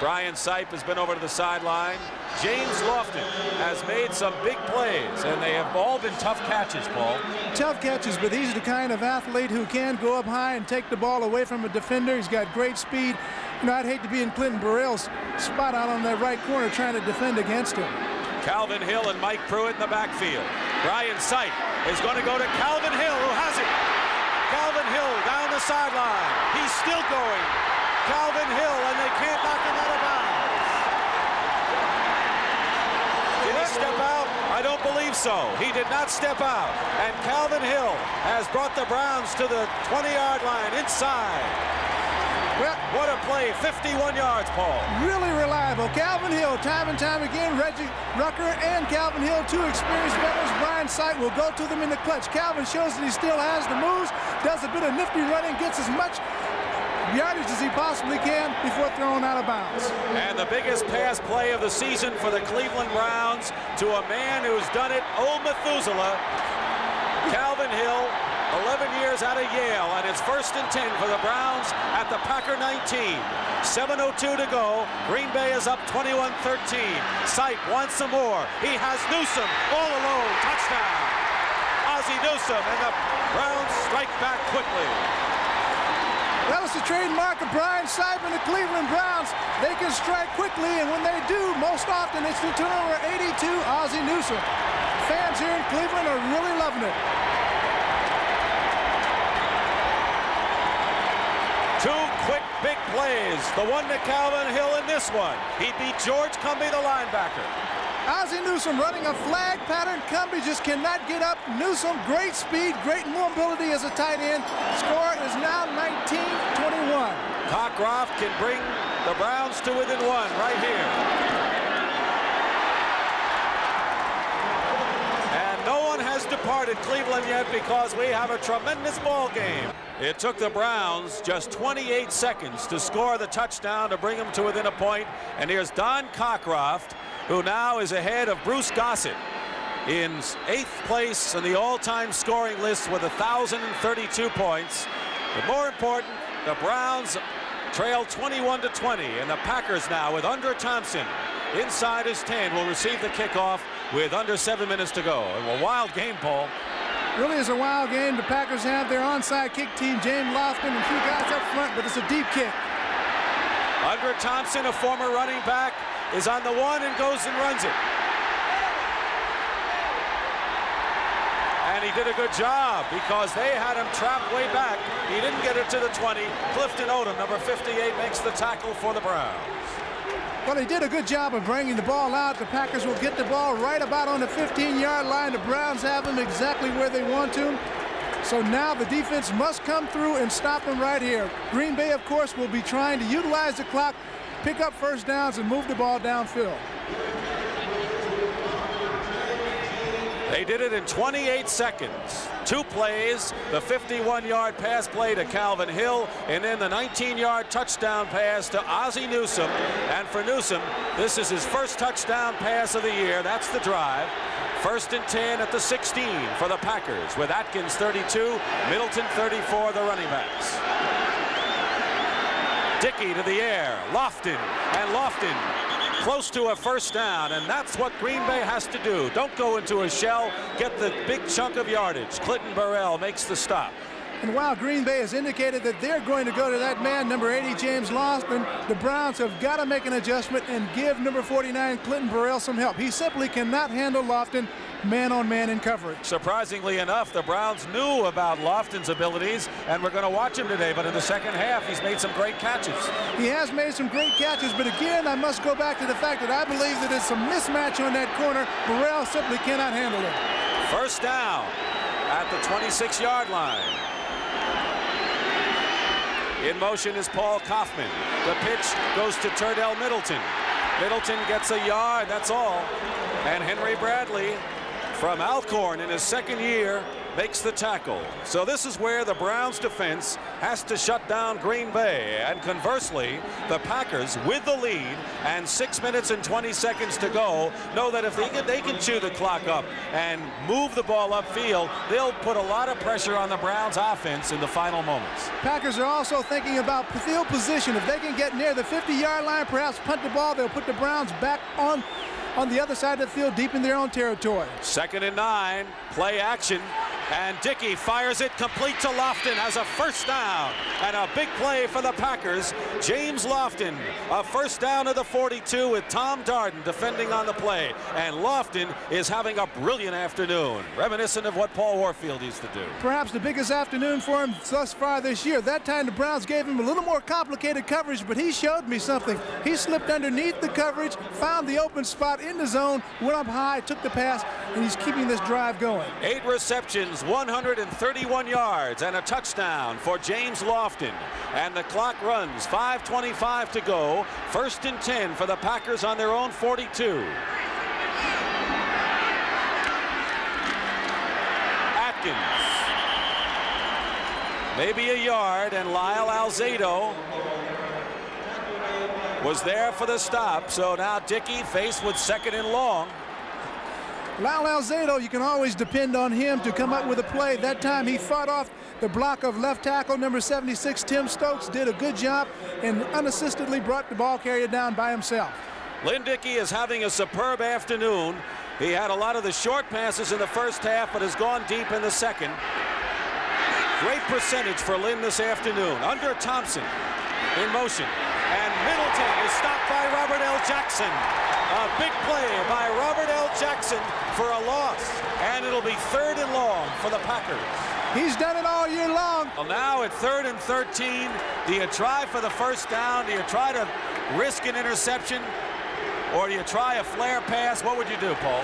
Brian Sipe has been over to the sideline. James Lofton has made some big plays, and they have all been tough catches, Paul. Tough catches, but he's the kind of athlete who can go up high and take the ball away from a defender. He's got great speed. You know, I'd hate to be in Clinton Burrell's spot out on that right corner trying to defend against him. Calvin Hill and Mike Pruitt in the backfield. Brian Sipe is going to go to Calvin Hill, who has it. Calvin Hill down the sideline. He's still going. Calvin Hill, and they can't knock him out of bounds. Did he step out? I don't believe so. He did not step out. And Calvin Hill has brought the Browns to the 20-yard line inside. Well, what a play. 51 yards, Paul. Really reliable. Calvin Hill, time and time again. Reggie Rucker and Calvin Hill, two experienced veterans. Brian Sipe will go to them in the clutch. Calvin shows that he still has the moves, does a bit of nifty running, gets as much yardage as he possibly can before throwing out of bounds. And the biggest pass play of the season for the Cleveland Browns to a man who's done it, old Methuselah. Calvin Hill, 11 years out of Yale, and it's 1st and 10 for the Browns at the Packer 19. 7:02 to go. Green Bay is up 21-13. Sipe wants some more. He has Newsome all alone. Touchdown. Ozzie Newsome, and the Browns strike back quickly. That was the trademark of Brian Sipe and the Cleveland Browns. They can strike quickly, and when they do, most often it's the turnover 82, Ozzie Newsome. Fans here in Cleveland are really loving it. Two quick, big plays. The one to Calvin Hill and this one. He beat George Cumbie, the linebacker. Ozzie Newsome running a flag pattern. Cumbie just cannot get up. Newsome, great speed, great mobility as a tight end. Score is now 19-21. Cockcroft can bring the Browns to within one right here. And no one has departed Cleveland yet because we have a tremendous ball game. It took the Browns just 28 seconds to score the touchdown to bring them to within a point. And here's Don Cockcroft, who now is ahead of Bruce Gossett in 8th place in the all-time scoring list with 1,032 points. But more important, the Browns trail 21-20, and the Packers now with Under Thompson inside his 10 will receive the kickoff with under 7 minutes to go. A wild game, Paul. Really is a wild game. The Packers have their onside kick team, James Lofton, and a few guys up front, but it's a deep kick. Under Thompson, a former running back, is on the 1 and goes and runs it. And he did a good job because they had him trapped way back. He didn't get it to the 20. Clifton Odom, number 58, makes the tackle for the Browns. Well, he did a good job of bringing the ball out. The Packers will get the ball right about on the 15-yard line. The Browns have him exactly where they want to. So now the defense must come through and stop him right here. Green Bay, of course, will be trying to utilize the clock, pick up first downs, and move the ball downfield. They did it in 28 seconds. 2 plays, the 51-yard pass play to Calvin Hill, and then the 19-yard touchdown pass to Ozzie Newsome. And for Newsome, this is his first touchdown pass of the year. That's the drive. 1st and 10 at the 16 for the Packers, with Atkins 32, Middleton 34, the running backs. Dickey to the air, Lofton, and Lofton close to a first down, and that's what Green Bay has to do. Don't go into a shell, get the big chunk of yardage. Clinton Burrell makes the stop. And while Green Bay has indicated that they're going to go to that man, number 80, James Lofton, the Browns have got to make an adjustment and give number 49, Clinton Burrell, some help. He simply cannot handle Lofton man-on-man in coverage. Surprisingly enough, the Browns knew about Lofton's abilities, and we're going to watch him today, but in the second half, he's made some great catches. He has made some great catches, but again, I must go back to the fact that I believe that it's a mismatch on that corner. Burrell simply cannot handle it. First down at the 26-yard line. In motion is Paul Kaufman. The pitch goes to Turdell Middleton. Middleton gets a yard, that's all. And Henry Bradley from Alcorn in his second year makes the tackle. So this is where the Browns defense has to shut down Green Bay. And conversely, the Packers, with the lead and 6 minutes and 20 seconds to go, know that if they can chew the clock up and move the ball upfield, they'll put a lot of pressure on the Browns offense in the final moments. Packers are also thinking about field position. If they can get near the 50-yard line, perhaps punt the ball, they'll put the Browns back on the other side of the field, deep in their own territory. 2nd and 9, play action, and Dickey fires it complete to Lofton as a first down, and a big play for the Packers. James Lofton, a first down to the 42 with Tom Darden defending on the play, and Lofton is having a brilliant afternoon, reminiscent of what Paul Warfield used to do. Perhaps the biggest afternoon for him thus far this year. That time the Browns gave him a little more complicated coverage, but he showed me something. He slipped underneath the coverage, found the open spot in the zone, went up high, took the pass, and he's keeping this drive going. 8 receptions, 131 yards, and a touchdown for James Lofton. And the clock runs, 5:25 to go. 1st and 10 for the Packers on their own 42. Atkins. Maybe a yard, and Lyle Alzado was there for the stop. So now Dickey faced with 2nd and long. Lyle Alzado, you can always depend on him to come up with a play. That time he fought off the block of left tackle number 76, Tim Stokes, did a good job and unassistedly brought the ball carrier down by himself. Lynn Dickey is having a superb afternoon. He had a lot of the short passes in the first half, but has gone deep in the second. Great percentage for Lynn this afternoon. Under Thompson in motion, and Middleton is stopped by Robert L. Jackson. A big play by Robert L. Jackson for a loss, and it'll be 3rd and long for the Packers. He's done it all year long. Well, now at 3rd and 13, do you try for the first down? Do you try to risk an interception, or do you try a flare pass? What would you do, Paul?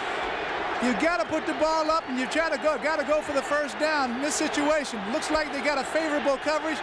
You got to put the ball up, and you got to go for the first down in this situation. Looks like they got a favorable coverage.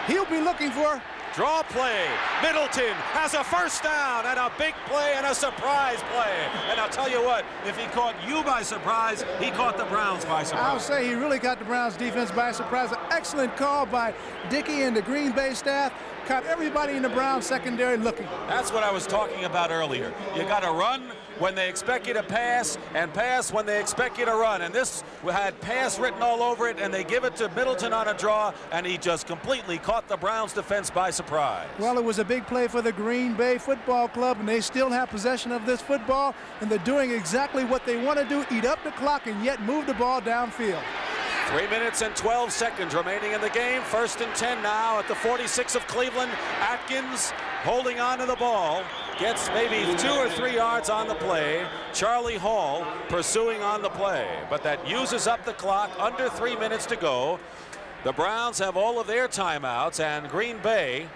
He'll be looking for draw play. Middleton has a first down, and a big play and a surprise play. And I'll tell you what, if he caught you by surprise, he caught the Browns by surprise. I'll say he really caught the Browns defense by surprise. An excellent call by Dickey and the Green Bay staff. Caught everybody in the Browns secondary looking. That's what I was talking about earlier. You got to run when they expect you to pass, and pass when they expect you to run. And this had pass written all over it, and they give it to Middleton on a draw, and he just completely caught the Browns defense by surprise. Well, it was a big play for the Green Bay Football Club, and they still have possession of this football, and they're doing exactly what they want to do, eat up the clock and yet move the ball downfield. 3 minutes and 12 seconds remaining in the game. 1st and 10 now at the 46 of Cleveland. Atkins holding on to the ball. Gets maybe 2 or 3 yards on the play. Charlie Hall pursuing on the play. But that uses up the clock. Under 3 minutes to go. The Browns have all of their timeouts, and Green Bay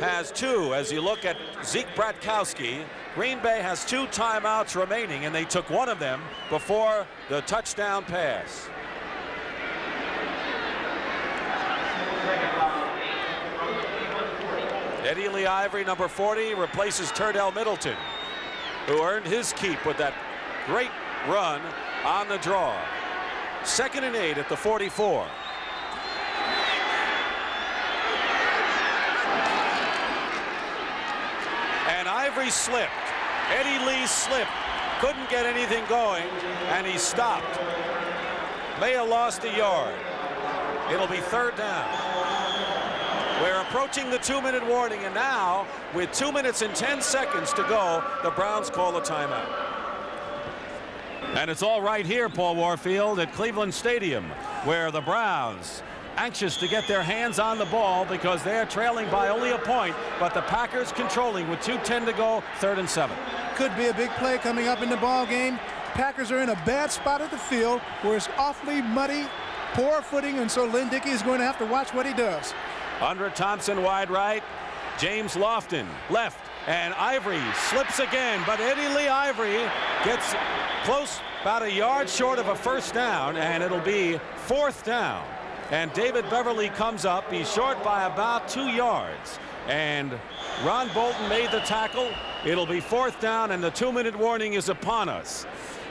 has 2. As you look at Zeke Bratkowski, Green Bay has 2 timeouts remaining, and they took one of them before the touchdown pass. Eddie Lee Ivory, number 40, replaces Turdell Middleton, who earned his keep with that great run on the draw. 2nd and 8 at the 44. And Ivory slipped. Eddie Lee slipped. Couldn't get anything going, and he stopped. May have lost a yard. It'll be 3rd down. We're approaching the 2-minute warning, and now, with 2 minutes and 10 seconds to go, the Browns call a timeout. And it's all right here, Paul Warfield, at Cleveland Stadium, where the Browns, anxious to get their hands on the ball because they're trailing by only a point, but the Packers controlling with 2:10 to go, 3rd and 7. Could be a big play coming up in the ball game. Packers are in a bad spot of the field where it's awfully muddy, poor footing, and so Lynn Dickey is going to have to watch what he does. Under Thompson wide right, James Lofton left, and Ivory slips again, but Eddie Lee Ivory gets close, about a yard short of a first down, and it'll be 4th down. And David Beverly comes up. He's short by about 2 yards, and Ron Bolton made the tackle. It'll be 4th down, and the 2-minute warning is upon us.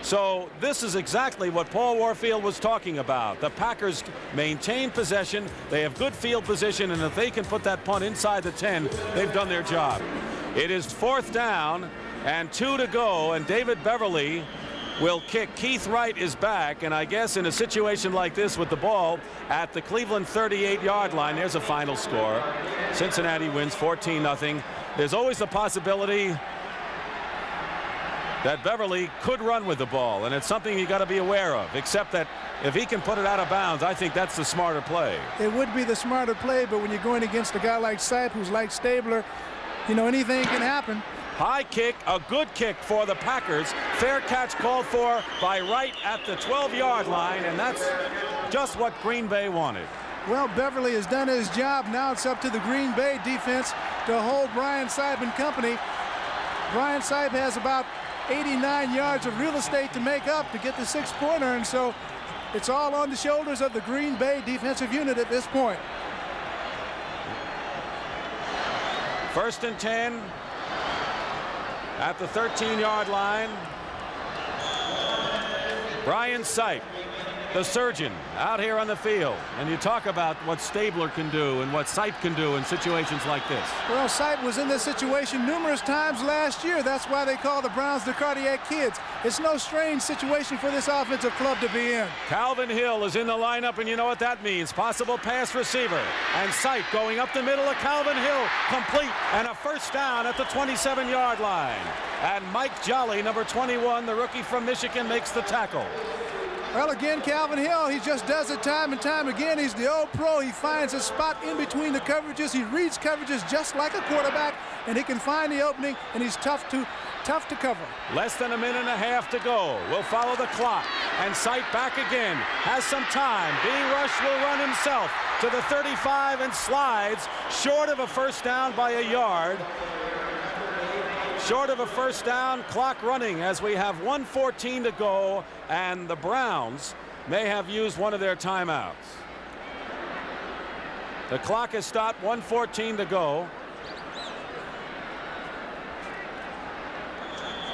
So this is exactly what Paul Warfield was talking about. The Packers maintain possession. They have good field position, and if they can put that punt inside the 10, they've done their job. It is 4th down and 2 to go, and David Beverly will kick. Keith Wright is back, and I guess in a situation like this with the ball at the Cleveland 38-yard line, there's a final score. Cincinnati wins 14-0. There's always the possibility that Beverly could run with the ball, and it's something you got to be aware of, except that if he can put it out of bounds, I think that's the smarter play. It would be the smarter play, but when you're going against a guy like Sipe, who's like Stabler, you know, anything can happen. High kick, a good kick for the Packers. Fair catch called for by Wright at the 12-yard line, and that's just what Green Bay wanted. Well, Beverly has done his job. Now it's up to the Green Bay defense to hold Brian Sipe and company. Brian Sipe has about 89 yards of real estate to make up to get the 6-pointer, and so it's all on the shoulders of the Green Bay defensive unit at this point. 1st and 10 at the 13-yard line. Brian Sipe, the surgeon, out here on the field. And you talk about what Stabler can do and what Sipe can do in situations like this. Well, Sipe was in this situation numerous times last year. That's why they call the Browns the Cardiac Kids. It's no strange situation for this offensive club to be in. Calvin Hill is in the lineup, and you know what that means. Possible pass receiver. And Sipe going up the middle of Calvin Hill, complete, and a 1st down at the 27-yard line. And Mike Jolly, number 21, the rookie from Michigan, makes the tackle. Well, again, Calvin Hill, he just does it time and time again. He's the old pro. He finds a spot in between the coverages. He reads coverages just like a quarterback, and he can find the opening, and he's tough to cover. Less than a minute and a half to go. We'll follow the clock. And Sipe back again. Has some time. B. Rush will run himself to the 35 and slides short of a 1st down by a yard. Short of a 1st down, clock running as we have 1:14 to go, and the Browns may have used one of their timeouts. The clock has stopped, 1:14 to go.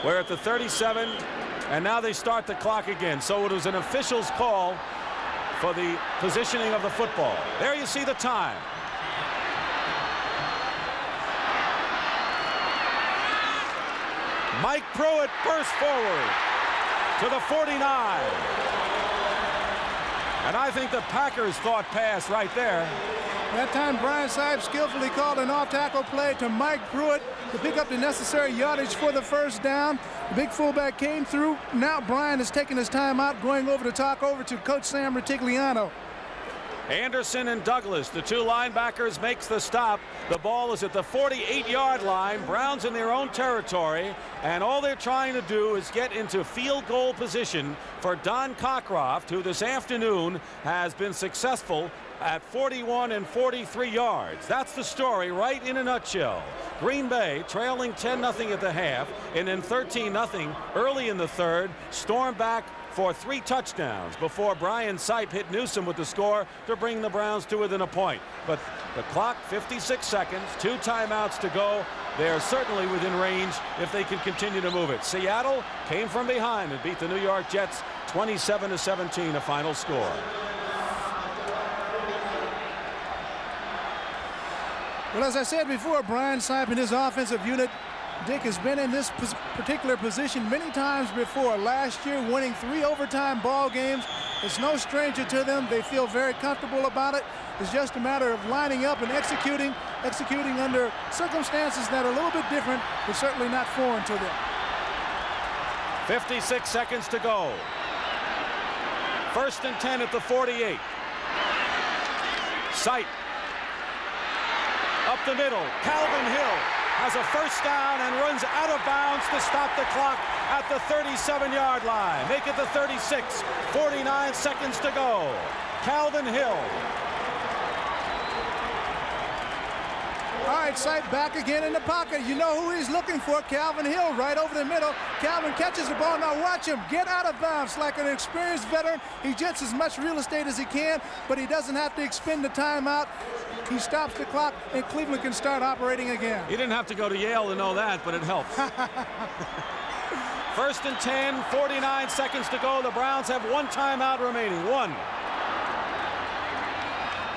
We're at the 37, and now they start the clock again. So it was an official's call for the positioning of the football. There you see the time. Mike Pruitt bursts forward to the 49. And I think the Packers thought pass right there. That time Brian Sipe skillfully called an off-tackle play to Mike Pruitt to pick up the necessary yardage for the 1st down. The big fullback came through. Now Brian is taking his time out, going over to talk over to Coach Sam Rutigliano. Anderson and Douglas, the 2 linebackers, makes the stop. The ball is at the 48-yard line. Browns in their own territory, and all they're trying to do is get into field goal position for Don Cockcroft, who this afternoon has been successful at 41 and 43 yards. That's the story right in a nutshell. Green Bay trailing 10-0 at the half, and then 13-0 early in the 3rd, stormed back for 3 touchdowns before Brian Sipe hit Newsom with the score to bring the Browns to within a point. But the clock, 56 seconds, 2 timeouts to go. They are certainly within range if they can continue to move it. Seattle came from behind and beat the New York Jets 27-17, a final score. Well, as I said before, Brian Sipe and his offensive unit, Dick, has been in this particular position many times before. Last year, winning 3 overtime ball games. It's no stranger to them. They feel very comfortable about it. It's just a matter of lining up and executing under circumstances that are a little bit different, but certainly not foreign to them. 56 seconds to go. 1st and 10 at the 48. Sipe up the middle. Calvin Hill has a 1st down and runs out of bounds to stop the clock at the 37-yard line. Make it the 36. 49 seconds to go. Calvin Hill. All right, Sipe back again in the pocket. You know who he's looking for, Calvin Hill, right over the middle. Calvin catches the ball. Now watch him get out of bounds like an experienced veteran. He gets as much real estate as he can, but he doesn't have to expend the timeout. He stops the clock, and Cleveland can start operating again. You didn't have to go to Yale to know that, but it helps. First and 10, 49 seconds to go. The Browns have one timeout remaining. One.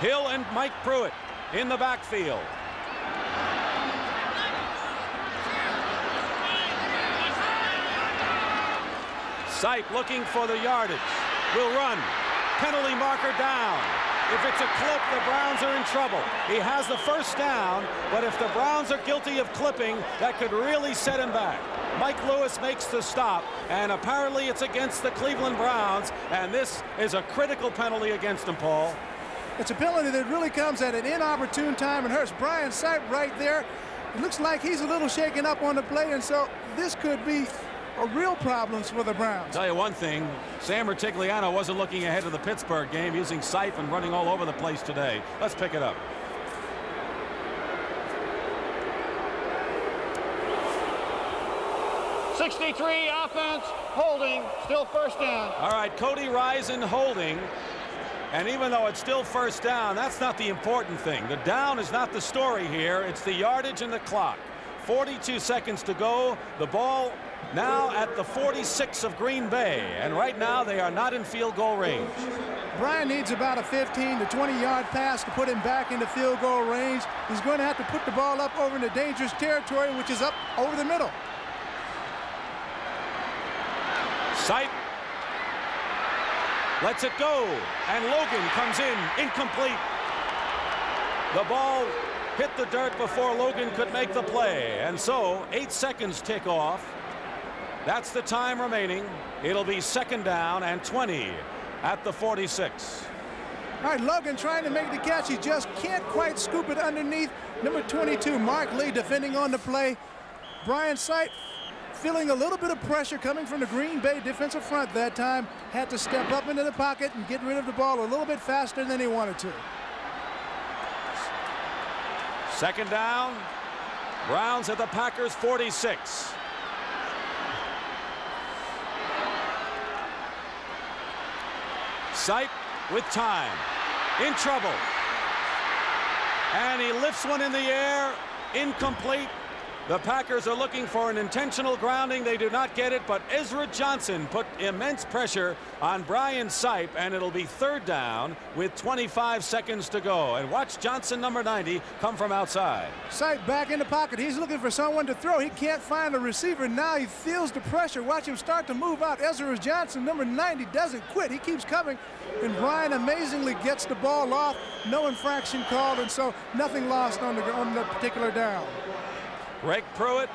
Hill and Mike Pruitt in the backfield. Sipe looking for the yardage. Will run. Penalty marker down. If it's a clip, the Browns are in trouble. He has the first down, but if the Browns are guilty of clipping, that could really set him back. Mike Lewis makes the stop, and apparently it's against the Cleveland Browns, and this is a critical penalty against them, Paul. It's a penalty that really comes at an inopportune time and hurts Brian Sipe right there. It looks like he's a little shaken up on the play, and so this could be a real problems for the Browns. Tell you one thing, Sam Rutigliano wasn't looking ahead of the Pittsburgh game, using Sipe and running all over the place today. Let's pick it up. '63 offense, holding, still first down. All right, Cody Rison holding. And even though it's still first down, that's not the important thing. The down is not the story here. It's the yardage and the clock. 42 seconds to go. The ball now at the 46 of Green Bay. And right now they are not in field goal range. Brian needs about a 15 to 20 yard pass to put him back into field goal range. He's going to have to put the ball up over into dangerous territory, which is up over the middle. Sipe lets it go, and Logan comes in incomplete. The ball hit the dirt before Logan could make the play, and so 8 seconds tick off. That's the time remaining. It'll be second down and 20 at the 46. All right, Logan trying to make the catch. He just can't quite scoop it underneath. Number 22, Mark Lee, defending on the play. Brian Sipe feeling a little bit of pressure coming from the Green Bay defensive front that time. Had to step up into the pocket and get rid of the ball a little bit faster than he wanted to. Second down. Browns at the Packers 46. Sipe with time. In trouble. And he lifts one in the air. Incomplete. The Packers are looking for an intentional grounding. They do not get it, but Ezra Johnson put immense pressure on Brian Sipe, and it'll be third down with 25 seconds to go. And watch Johnson, number 90, come from outside. Sipe back in the pocket. He's looking for someone to throw. He can't find a receiver. Now he feels the pressure. Watch him start to move out. Ezra Johnson, number 90, doesn't quit. He keeps coming, and Brian amazingly gets the ball off. No infraction called, and so nothing lost on the particular down. Greg Pruitt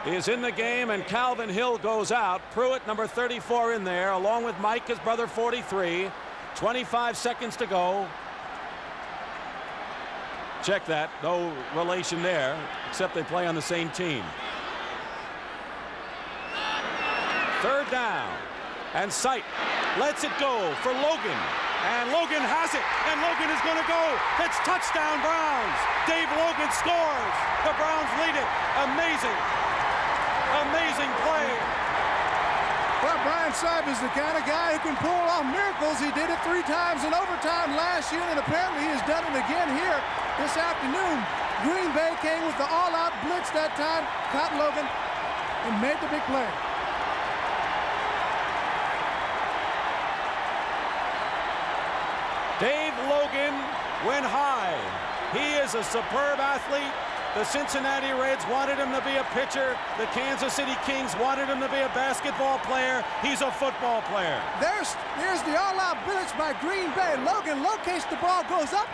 is in the game, and Calvin Hill goes out. Pruitt, number 34, in there, along with Mike, his brother, 43. 25 seconds to go. Check that. No relation there, except they play on the same team. Third down. And Sipe lets it go for Logan. And Logan has it, and Logan is going to go. It's touchdown Browns. Dave Logan scores. The Browns lead it. Amazing, amazing play. Well, Brian Sipe is the kind of guy who can pull off miracles. He did it 3 times in overtime last year, and apparently he has done it again here this afternoon. Green Bay came with the all-out blitz that time, caught Logan, and made the big play. Dave Logan went high. He is a superb athlete. The Cincinnati Reds wanted him to be a pitcher. The Kansas City Kings wanted him to be a basketball player. He's a football player. There's the all-out blitz by Green Bay. Logan locates the ball, goes up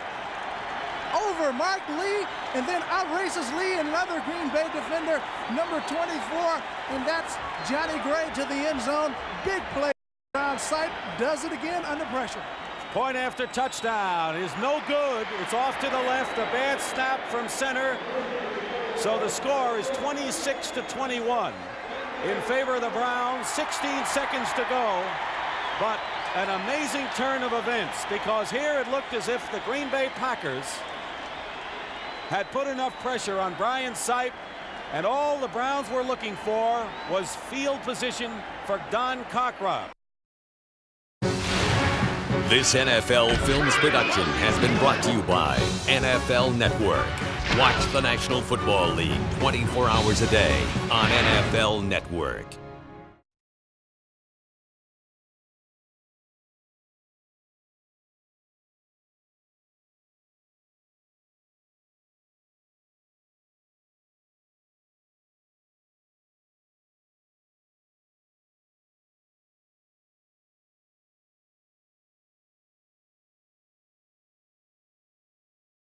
over Mark Lee, and then outraces Lee, and another Green Bay defender, number 24, and that's Johnny Gray to the end zone. Big play. Sipe does it again under pressure. Point after touchdown is no good. It's off to the left. A bad snap from center. So the score is 26-21 in favor of the Browns. 16 seconds to go. But an amazing turn of events, because here it looked as if the Green Bay Packers had put enough pressure on Brian Sipe, and all the Browns were looking for was field position for Don Cockroft. This NFL Films production has been brought to you by NFL Network. Watch the National Football League 24 hours a day on NFL Network.